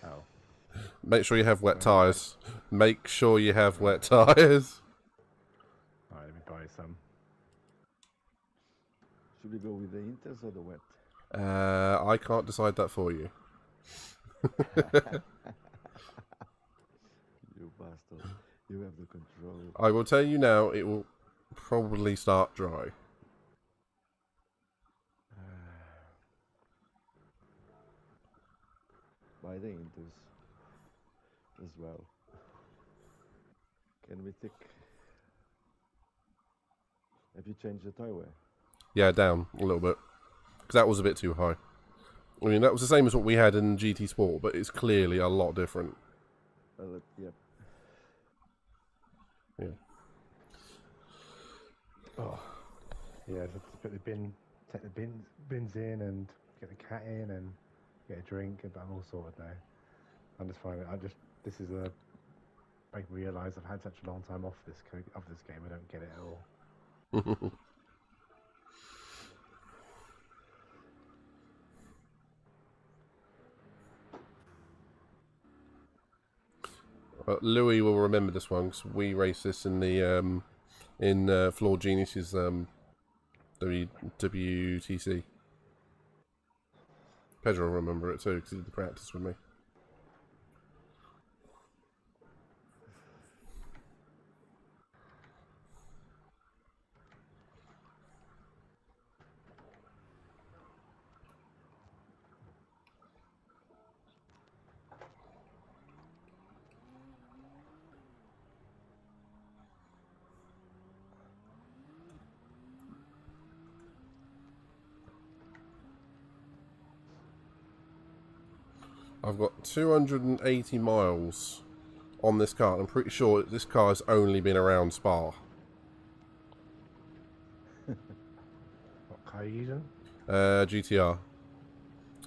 Speaker 12: Oh.
Speaker 3: Make sure you have wet tyres. Make sure you have wet tyres.
Speaker 12: Alright, let me buy some.
Speaker 11: Should we go with the Inters or the wet?
Speaker 3: I can't decide that for you.
Speaker 11: You bastard. You have the control.
Speaker 3: I will tell you now, it will probably start dry.
Speaker 11: Buy the Inters as well. Can we tick? Have you changed the tire wear?
Speaker 3: Yeah, down a little bit. Because that was a bit too high. I mean, that was the same as what we had in GT Sport, but it's clearly a lot different.
Speaker 11: Yep.
Speaker 3: Yeah.
Speaker 12: Oh. Yeah, just put the take the bins in and get the cat in and get a drink, but I'm all sorted now. I'm just fine. This is making me realise I've had such a long time off this game. I don't get it at all.
Speaker 3: Louis will remember this one because we raced this in the Floor Genius's WTC. Pedro will remember it too because he did the practice with me. I've got 280 miles on this car. And I'm pretty sure this car has only been around Spa.
Speaker 12: What car are you using?
Speaker 3: GTR.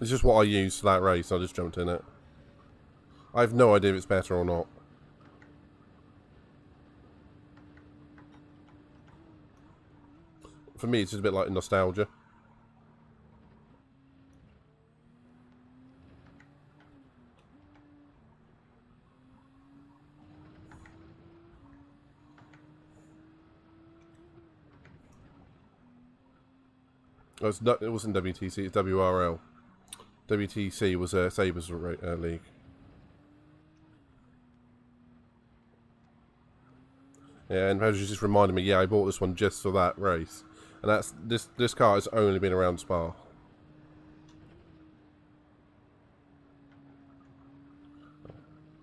Speaker 3: It's just what I used for that race. I just jumped in it. I have no idea if it's better or not. For me, it's just a bit like nostalgia. It wasn't WTC, it's WRL. WTC was Sabre's league. Yeah, and Pedro's just reminded me, yeah, I bought this one just for that race. And that's this car has only been around Spa.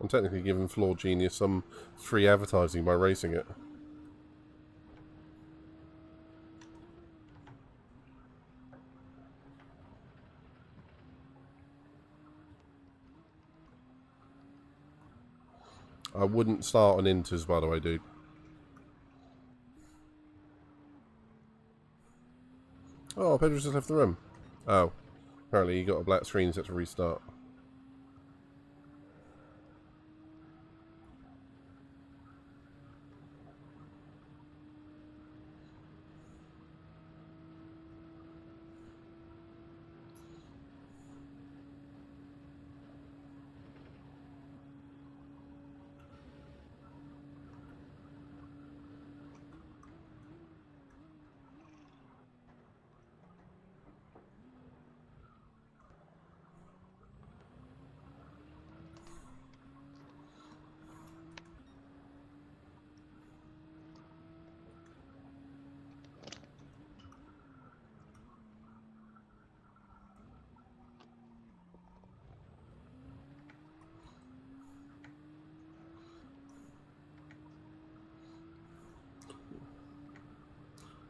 Speaker 3: I'm technically giving Floor Genius some free advertising by racing it. I wouldn't start on Inters, by the way, dude. Oh, Pedro's just left the room. Oh. Apparently he got a black screen set to restart.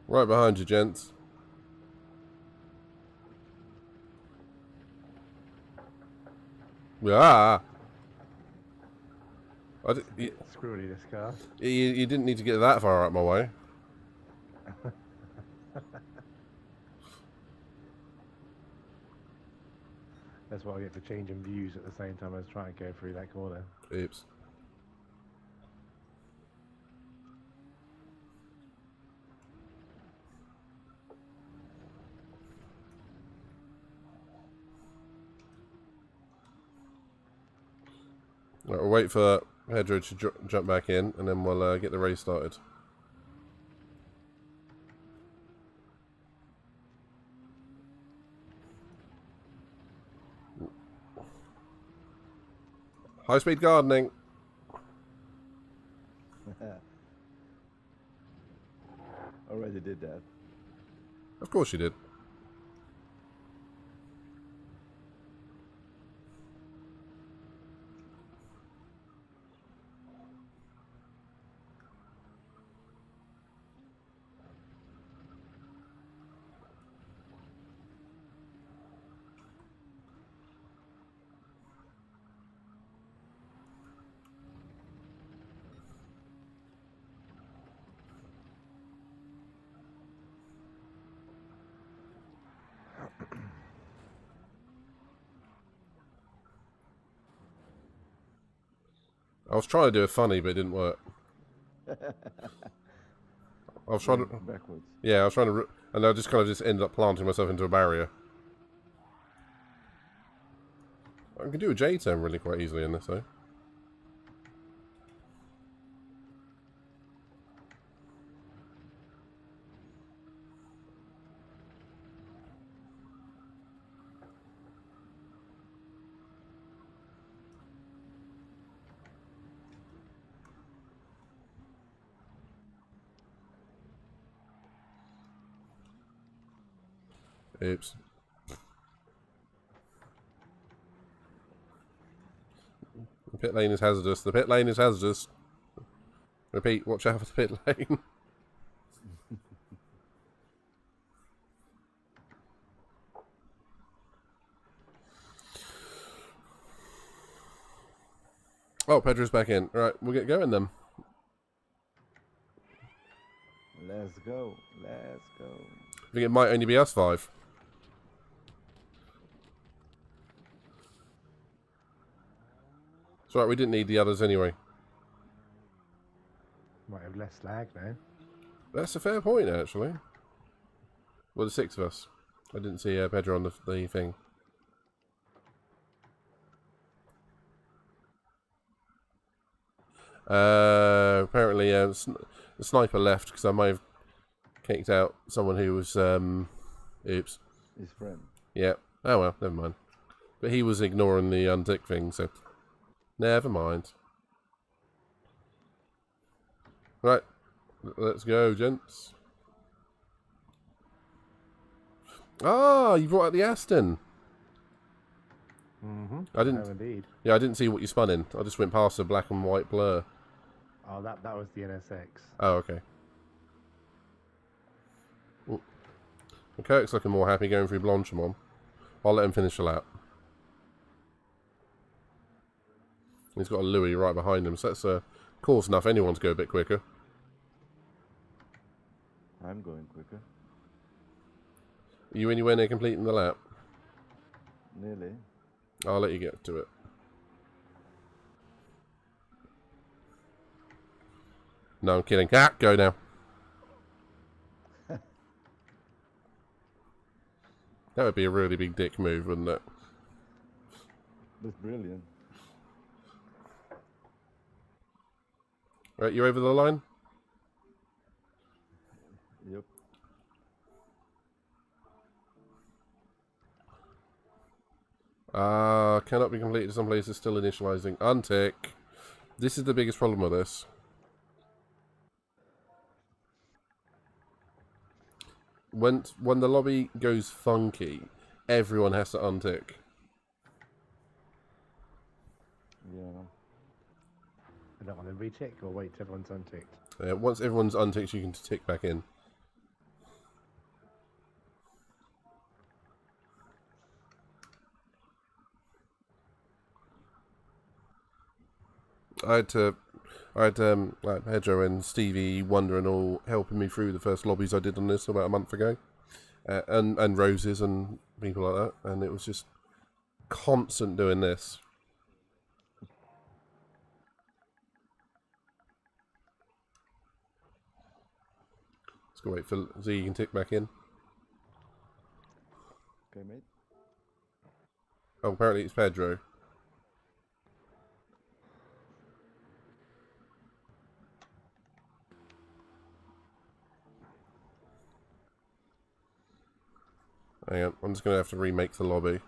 Speaker 3: Right behind you, gents. Ah! You,
Speaker 12: Screwy, this car.
Speaker 3: you didn't need to get that far out my way.
Speaker 12: That's what I get for changing views at the same time as trying to go through that corner.
Speaker 3: Oops. Right, we'll wait for Pedro to jump back in, and then we'll get the race started. High-speed gardening.
Speaker 11: Already did that.
Speaker 3: Of course you did. I was trying to do a funny, but it didn't work. I was trying to...
Speaker 11: Backwards.
Speaker 3: Yeah, I was trying to... And I just kind of just ended up planting myself into a barrier. I can do a J-turn really quite easily in this, though. Oops. The pit lane is hazardous. The pit lane is hazardous. Repeat, watch out for the pit lane. Oh, Pedro's back in. Right, we'll get going then.
Speaker 11: Let's go. Let's go.
Speaker 3: I think it might only be us 5. It's right, we didn't need the others anyway.
Speaker 12: Might have less lag now.
Speaker 3: That's a fair point, actually. Well, the 6 of us. I didn't see Pedro on the thing. Apparently, the sniper left because I might have kicked out someone who was, oops.
Speaker 11: His friend.
Speaker 3: Yeah. Oh well, never mind. But he was ignoring the untick thing, so never mind. Right, let's go, gents. Ah, you brought out the Aston.
Speaker 12: Mm-hmm.
Speaker 3: I didn't.
Speaker 12: Indeed.
Speaker 3: Yeah, I didn't see what you spun in. I just went past the black and white blur.
Speaker 12: Oh, that was the NSX.
Speaker 3: Oh, okay. Well, Kirk's looking more happy going through Blanchimont. I'll let him finish the lap. He's got a Louis right behind him, so that's cause enough anyone to go a bit quicker.
Speaker 11: I'm going quicker.
Speaker 3: Are you anywhere near completing the lap?
Speaker 11: Nearly.
Speaker 3: I'll let you get to it. No, I'm kidding. Ah, go now. That would be a really big dick move, wouldn't it?
Speaker 11: That's brilliant.
Speaker 3: Right, you over the line?
Speaker 11: Yep.
Speaker 3: Cannot be completed. Some places still initializing. Untick. This is the biggest problem with this. When the lobby goes funky, everyone has to untick.
Speaker 11: Yeah.
Speaker 12: I don't want to retick or wait till everyone's unticked.
Speaker 3: Once everyone's unticked, you can tick back in. I had like Pedro and Stevie Wonder and all helping me through the first lobbies I did on this about a month ago, and Roses and people like that, and it was just constant doing this. Let's go wait for Z. You can tick back in.
Speaker 11: Okay, mate.
Speaker 3: Oh, apparently it's Pedro. Hang on, I'm just going to have to remake the lobby.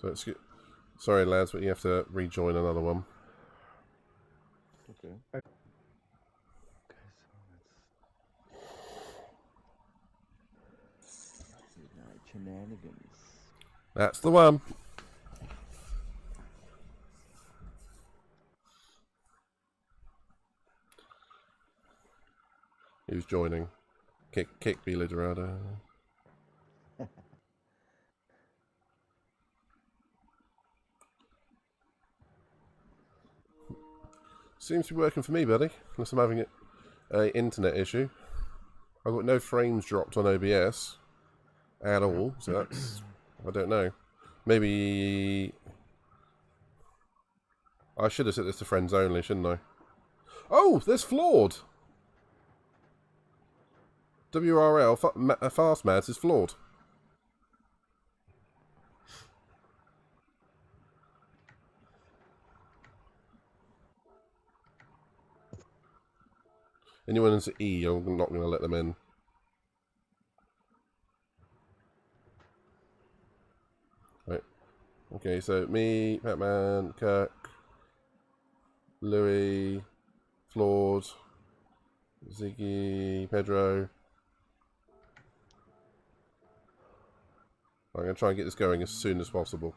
Speaker 3: So it's, sorry lads, but you have to rejoin another one.
Speaker 11: Okay. Midnight shenanigans.
Speaker 3: That's the one. Who's joining? Kick B Liderado. Seems to be working for me, buddy. Unless I'm having an internet issue. I've got no frames dropped on OBS at all, so that's... I don't know. Maybe... I should have set this to friends only, shouldn't I? Oh, there's flawed! WRL, Fast Mads is flawed. Anyone who's E, I'm not going to let them in. Right. Okay, so me, Batman, Kirk, Louis, Flawed, Ziggy, Pedro. I'm going to try and get this going as soon as possible.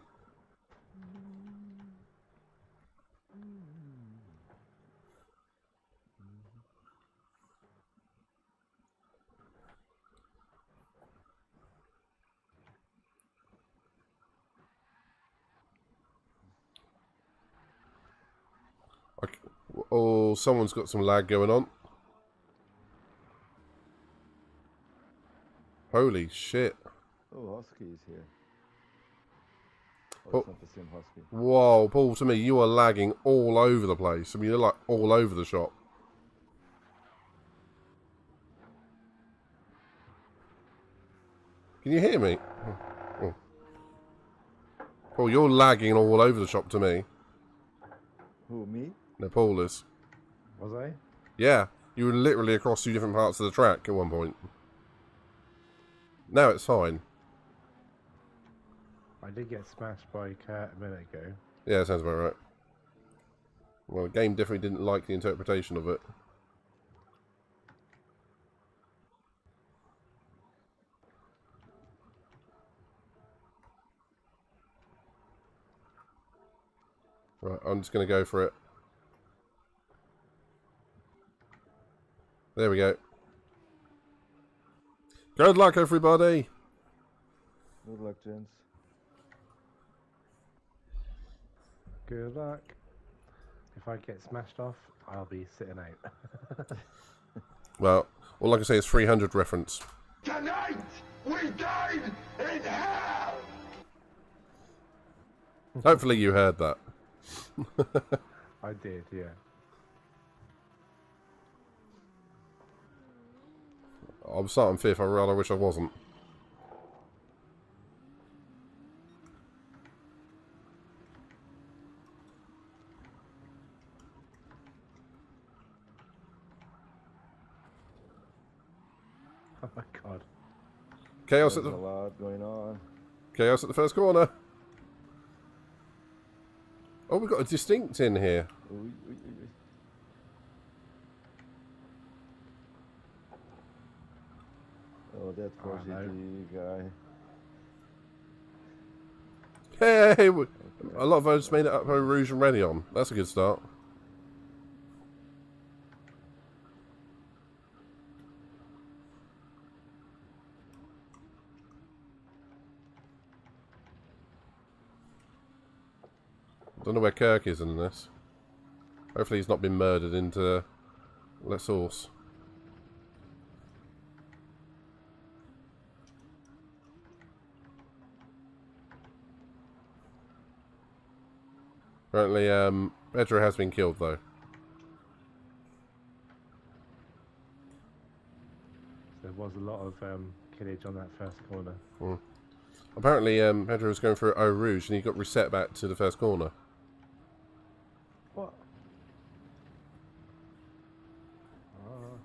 Speaker 3: Oh, someone's got some lag going on. Holy shit.
Speaker 11: Oh, Husky is here.
Speaker 3: Oh,
Speaker 11: it's not the same Husky.
Speaker 3: Whoa, Paul, to me, you are lagging all over the place. I mean, you're like all over the shop. Can you hear me? Oh. Paul, you're lagging all over the shop to me.
Speaker 11: Who, me?
Speaker 3: No, Paul is.
Speaker 12: Was I?
Speaker 3: Yeah, you were literally across 2 different parts of the track at one point. Now it's fine.
Speaker 12: I did get smashed by Kurt a minute ago.
Speaker 3: Yeah, that sounds about right. Well, the game definitely didn't like the interpretation of it. Right, I'm just going to go for it. There we go. Good luck, everybody.
Speaker 11: Good luck, gents.
Speaker 12: Good luck. If I get smashed off, I'll be sitting out.
Speaker 3: Well, all I can say is 300 reference.
Speaker 15: Tonight, we died in hell!
Speaker 3: Hopefully you heard that.
Speaker 12: I did, yeah.
Speaker 3: I'm starting 5th, I rather wish I wasn't.
Speaker 12: Oh my god.
Speaker 3: Chaos
Speaker 11: There's
Speaker 3: at the...
Speaker 11: a lot going on.
Speaker 3: Chaos at the first corner. Oh, we've got a distinct in here.
Speaker 11: Oh, that Corvette guy.
Speaker 3: Hey, a lot of us made it up over Rouge and Ready on. That's a good start. Don't know where Kirk is in this. Hopefully he's not been murdered into Let's Horse. Apparently, Pedro has been killed, though.
Speaker 12: There was a lot of killage on that first corner.
Speaker 3: Mm. Apparently, Pedro was going through Eau Rouge and he got reset back to the first corner.
Speaker 12: What? Oh.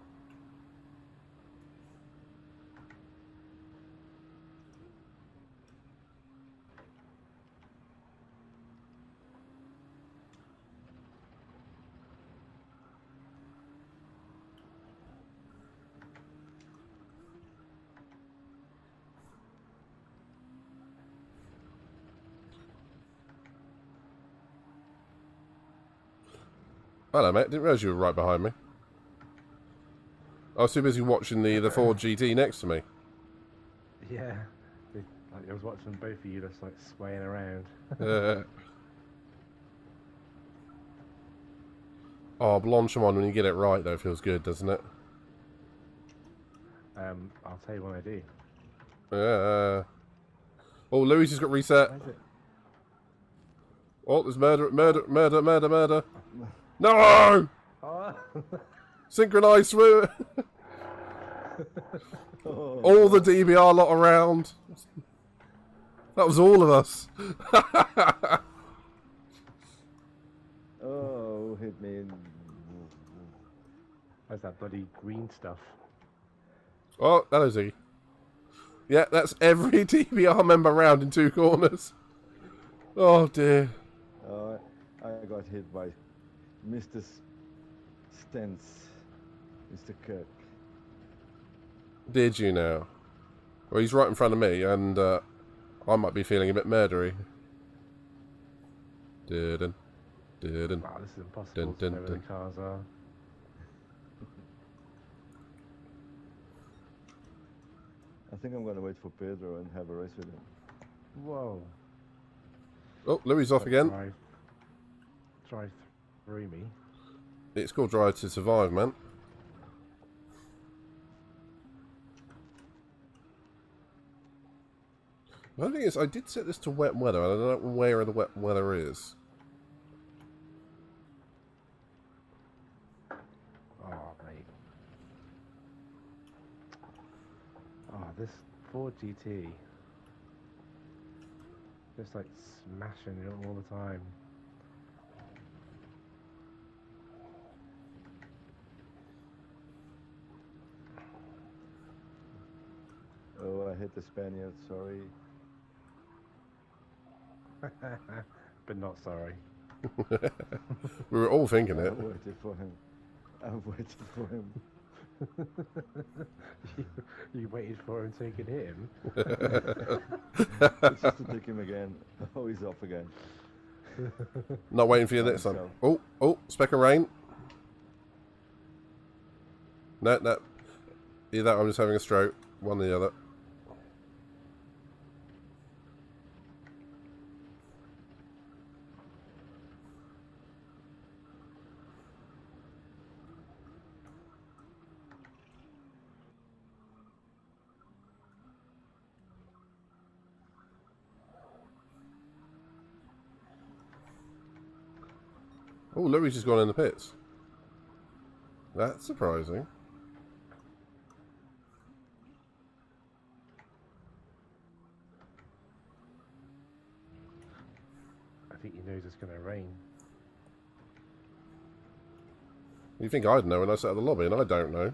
Speaker 3: Hello, mate. Didn't realise you were right behind me. I was too busy watching the Ford GT next to me.
Speaker 12: Yeah. I was watching both of you just like swaying around.
Speaker 3: Oh, Blanchimon, when you get it right, though, feels good, doesn't it?
Speaker 12: I'll tell you when I do.
Speaker 3: Oh, Louis has got reset. Oh, there's murder. No!
Speaker 11: Oh.
Speaker 3: Synchronized swim. All the DBR lot around. That was all of us.
Speaker 11: Oh, hit me.
Speaker 12: Where's that bloody green stuff?
Speaker 3: Oh, hello, Ziggy. Yeah, that's every DBR member round in 2 corners. Oh, dear.
Speaker 11: Oh, I got hit by Mr. Stentz, Mr. Kirk.
Speaker 3: Did you now? Well, he's right in front of me, and I might be feeling a bit murdery. Dun, dun,
Speaker 12: wow, this is impossible to know where the cars are.
Speaker 11: I think I'm going to wait for Pedro and have a race with him.
Speaker 12: Whoa.
Speaker 3: Oh, Louis off again.
Speaker 12: Drive through me.
Speaker 3: It's called Drive to Survive, man. The thing is, I did set this to wet weather, and I don't know where the wet weather is.
Speaker 12: Oh, mate. Oh, this Ford GT. Just like smashing it all the time.
Speaker 11: Oh, I hit the Spaniard, sorry.
Speaker 12: But not sorry.
Speaker 3: We were all thinking it.
Speaker 11: I waited for him. I waited for him.
Speaker 12: you waited for him so you could hit him?
Speaker 11: It's just to take him again. Oh, he's off again.
Speaker 3: Not waiting for you next time. Oh, speck of rain. No. Either that or I'm just having a stroke. One or the other. Oh, Louis just gone in the pits. That's surprising.
Speaker 12: I think he knows it's going to rain.
Speaker 3: You think I'd know when I sat at the lobby, and I don't know.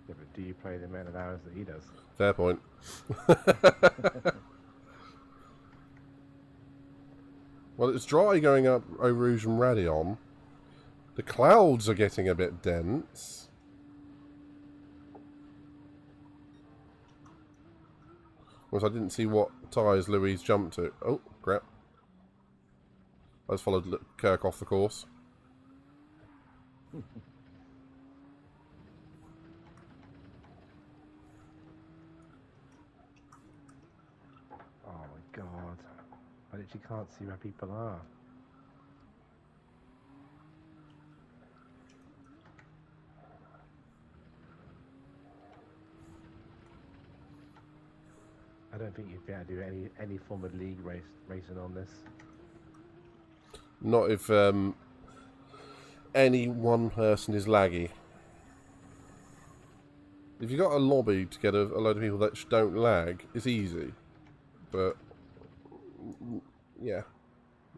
Speaker 12: Yeah, but do you play the amount of hours that he does?
Speaker 3: Fair point. Well, it's dry going up Eau Rouge and Radion. The clouds are getting a bit dense. Because I didn't see what tyres Louise jumped to. Oh, crap. I just followed Kirk off the course.
Speaker 12: Oh my god. literally can't see where people are. I don't think you'd be able to do any form of league racing on this.
Speaker 3: Not if any one person is laggy. If you got a lobby to get a load of people that don't lag, it's easy. But yeah,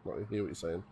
Speaker 3: I hear what you're saying.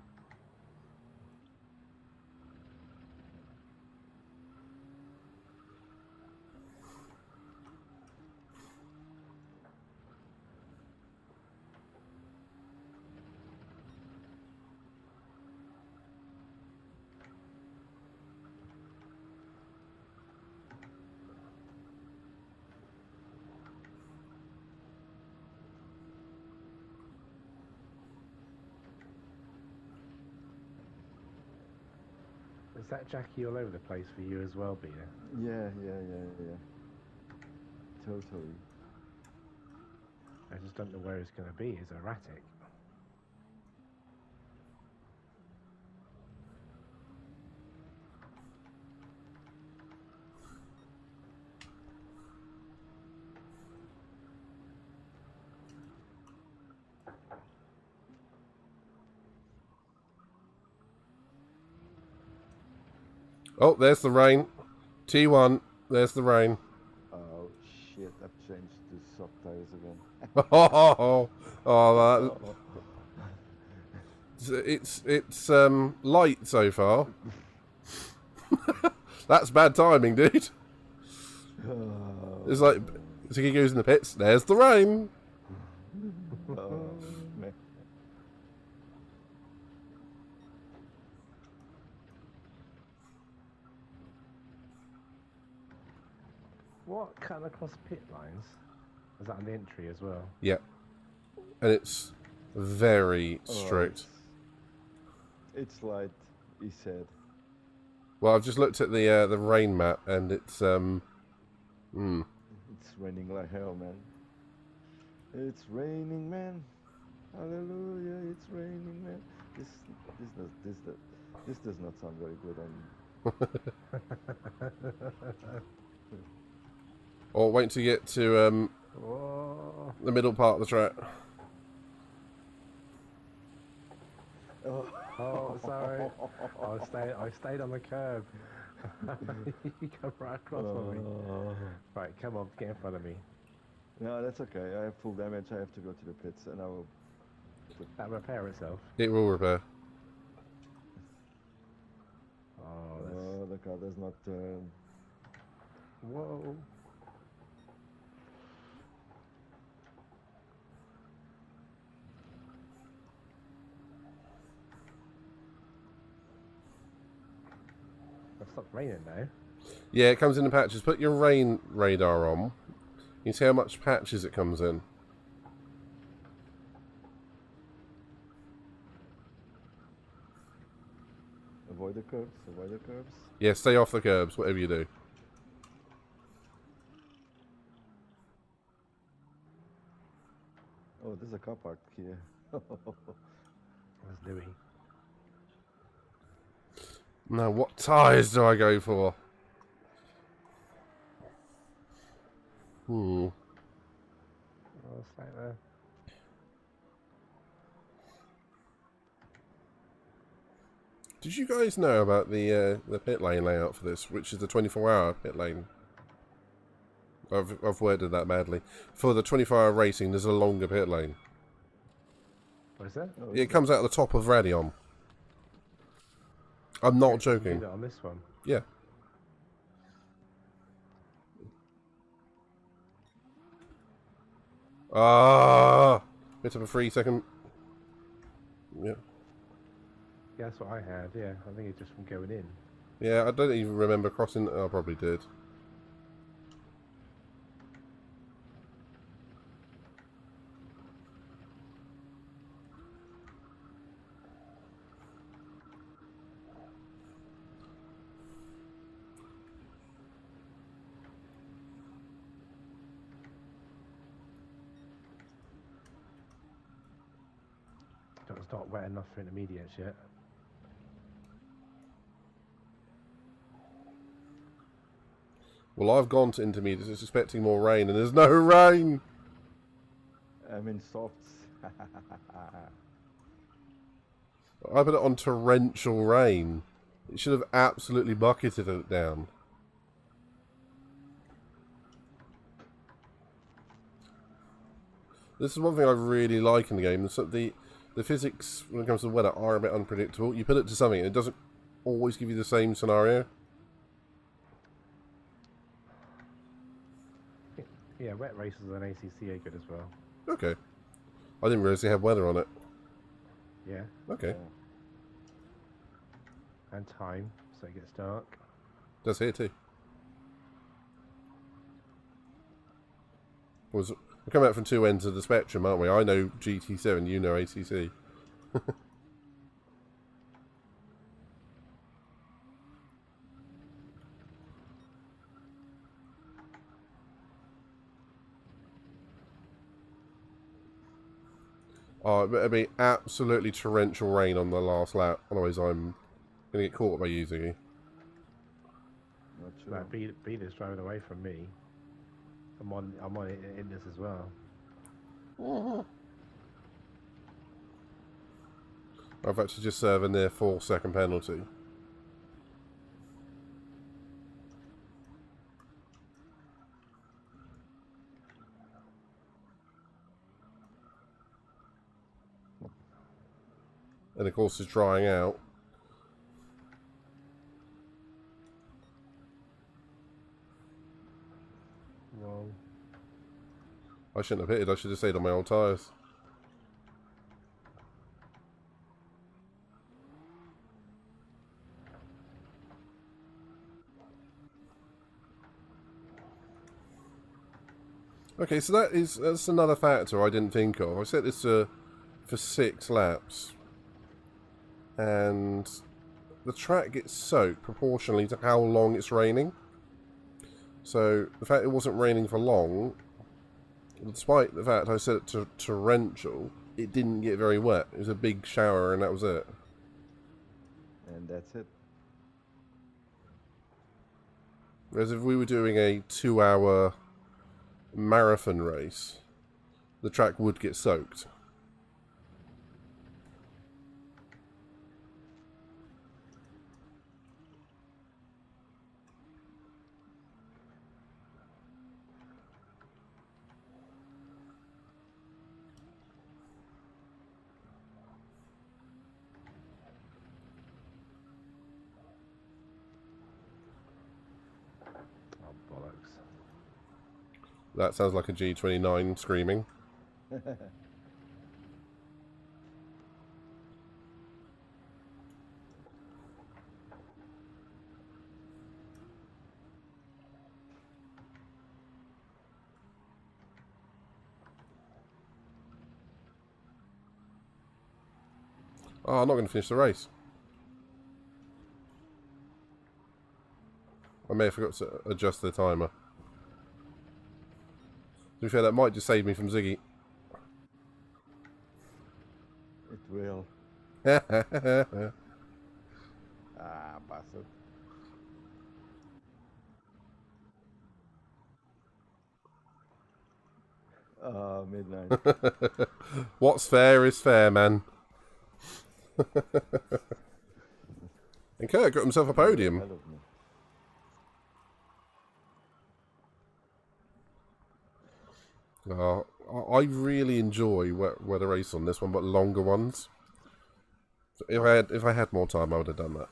Speaker 12: Is that Jackie all over the place for you as well, Peter?
Speaker 11: Yeah. Totally.
Speaker 12: I just don't know where it's going to be. It's erratic.
Speaker 3: Oh, there's the rain. T1, there's the rain.
Speaker 11: Oh shit! I've changed to soft tires again.
Speaker 3: It's light so far. That's bad timing, dude. It's like Ziggy goes in the pits. There's the rain.
Speaker 11: Man.
Speaker 12: What cut across pit lines? Is that on the entry as well?
Speaker 3: Yeah, and it's very strict.
Speaker 11: It's light, he said.
Speaker 3: Well, I've just looked at the rain map, and it's
Speaker 11: It's raining like hell, man. It's raining, man. Hallelujah! It's raining, man. This does not sound very good on.
Speaker 3: Or wait to get to the middle part of the track.
Speaker 12: Oh, sorry. I stayed on the curb. You come right across on me. Right, come on, get in front of me.
Speaker 11: No, that's okay. I have full damage. I have to go to the pits, and I will.
Speaker 12: That repair itself.
Speaker 3: It will repair.
Speaker 11: Oh, the car does not turn.
Speaker 12: Whoa. It's stopped raining now.
Speaker 3: Yeah, it comes in patches. Put your rain radar on. You see how much patches it comes in.
Speaker 11: Avoid the curbs. Avoid the curbs.
Speaker 3: Yeah, stay off the curbs, whatever you do.
Speaker 11: Oh, there's a car park here.
Speaker 12: Where's Louis?
Speaker 3: Now, what tyres do I go for?
Speaker 12: Oh, it's like there.
Speaker 3: Did you guys know about the pit lane layout for this, which is the 24-hour pit lane? I've worded that badly. For the 24-hour racing, there's a longer pit lane.
Speaker 12: What is that?
Speaker 3: Oh, it comes out the top of Radion. I'm not joking.
Speaker 12: On this one?
Speaker 3: Yeah. Bit of a 3 second. Yeah.
Speaker 12: Yeah, that's what I had, yeah. I think it's just from going in.
Speaker 3: Yeah, I don't even remember crossing. I probably did.
Speaker 12: it's not wet enough for intermediates yet.
Speaker 3: Well, I've gone to intermediates expecting more rain, and there's no rain!
Speaker 11: I'm in softs.
Speaker 3: I put it on torrential rain. It should have absolutely bucketed it down. This is one thing I really like in the game. So the physics, when it comes to weather, are a bit unpredictable. You put it to something, and it doesn't always give you the same scenario.
Speaker 12: Yeah, wet races on ACC are good as well.
Speaker 3: Okay. I didn't realise they had weather on it.
Speaker 12: Yeah.
Speaker 3: Okay.
Speaker 11: Yeah.
Speaker 12: And time, so it gets dark.
Speaker 3: Does here too. We're coming out from two ends of the spectrum, aren't we? I know GT7, you know ACC. Oh, it better be absolutely torrential rain on the last lap, otherwise I'm going to get caught by you, Ziggy.
Speaker 11: Not sure.
Speaker 12: Like, Beat is driving away from me. I'm on it in this as well.
Speaker 3: I've actually just served their 4-second penalty. And of course it's drying out.
Speaker 12: Well,
Speaker 3: I shouldn't have hit it, I should have stayed on my old tyres. Okay, so that's another factor I didn't think of. I set this for 6 laps. And the track gets soaked proportionally to how long it's raining. So the fact it wasn't raining for long, despite the fact I set it to torrential, it didn't get very wet. It was a big shower and that was it.
Speaker 11: And that's it.
Speaker 3: Whereas if we were doing a 2-hour marathon race, the track would get soaked.
Speaker 12: oh, bollocks.
Speaker 3: That sounds like a G29 screaming. Oh, I'm not going to finish the race. I may have forgot to adjust the timer. To be fair, that might just save me from Ziggy.
Speaker 11: It will. Bastard. Midnight.
Speaker 3: What's fair is fair, man. And Kurt got himself a podium. I really enjoy weather race on this one, but longer ones. So if I had more time, I would have done that.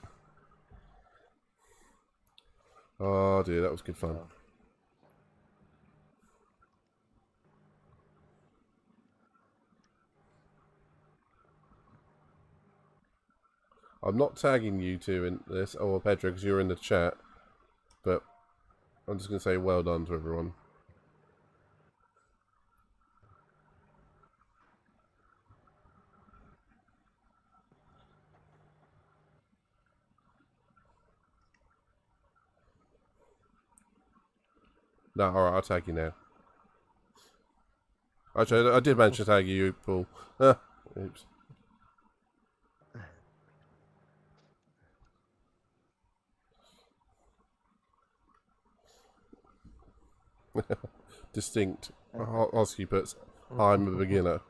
Speaker 3: Oh dear, that was good fun. I'm not tagging you two in this, or Pedro, because you're in the chat. But I'm just going to say well done to everyone. No, alright, I'll tag you now. Actually, I did manage to tag you, Paul. Oops. Distinct. Oski puts, I'm a beginner.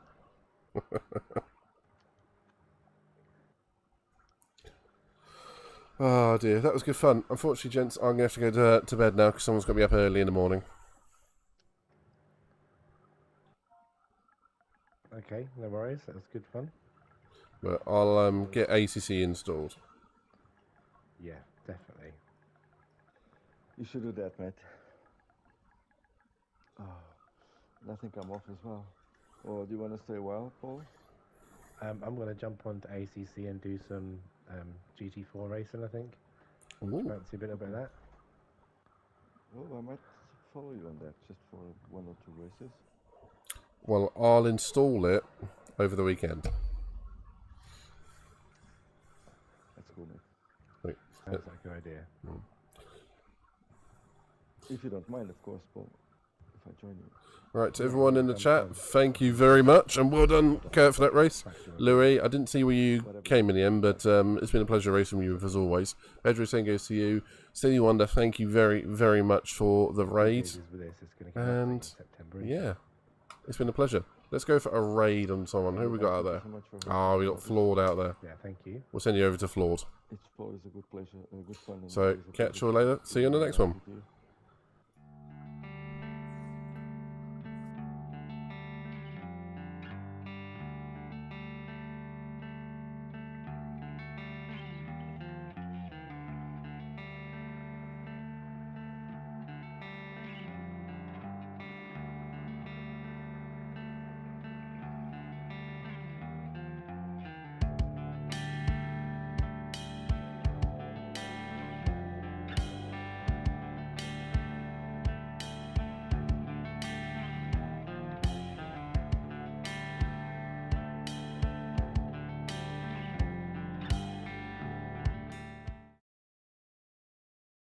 Speaker 3: Oh dear, that was good fun. Unfortunately, gents, I'm going to have to go to bed now because someone's got to be up early in the morning.
Speaker 12: Okay, no worries. That was good fun.
Speaker 3: But I'll get ACC installed.
Speaker 12: Yeah, definitely.
Speaker 11: You should do that, mate. Oh, and I think I'm off as well. Or do you want to stay a while, Paul?
Speaker 12: I'm going to jump onto ACC and do some GT4 racing, I think.
Speaker 3: Ooh.
Speaker 12: Fancy a bit of that.
Speaker 11: Oh, I might follow you on that, just for 1 or 2 races.
Speaker 3: Well, I'll install it over the weekend.
Speaker 11: That's cool, mate.
Speaker 3: Wait.
Speaker 12: Sounds like a good idea.
Speaker 11: If you don't mind, of course, Paul, if I join you.
Speaker 3: Right, to everyone in the chat, thank you very much, and well done, Kurt, for that race. Louis, I didn't see where you came in the end, but it's been a pleasure racing with you as always. Pedro, same goes to you. Stevie Wonder, thank you very, very much for the raid. And yeah, it's been a pleasure. Let's go for a raid on someone. Who we got out there? Oh, we got Flawed out there.
Speaker 12: Yeah, thank you.
Speaker 3: We'll send you over to Flawed.
Speaker 11: It's always a good pleasure, good fun.
Speaker 3: So, catch you all later. See you on the next one.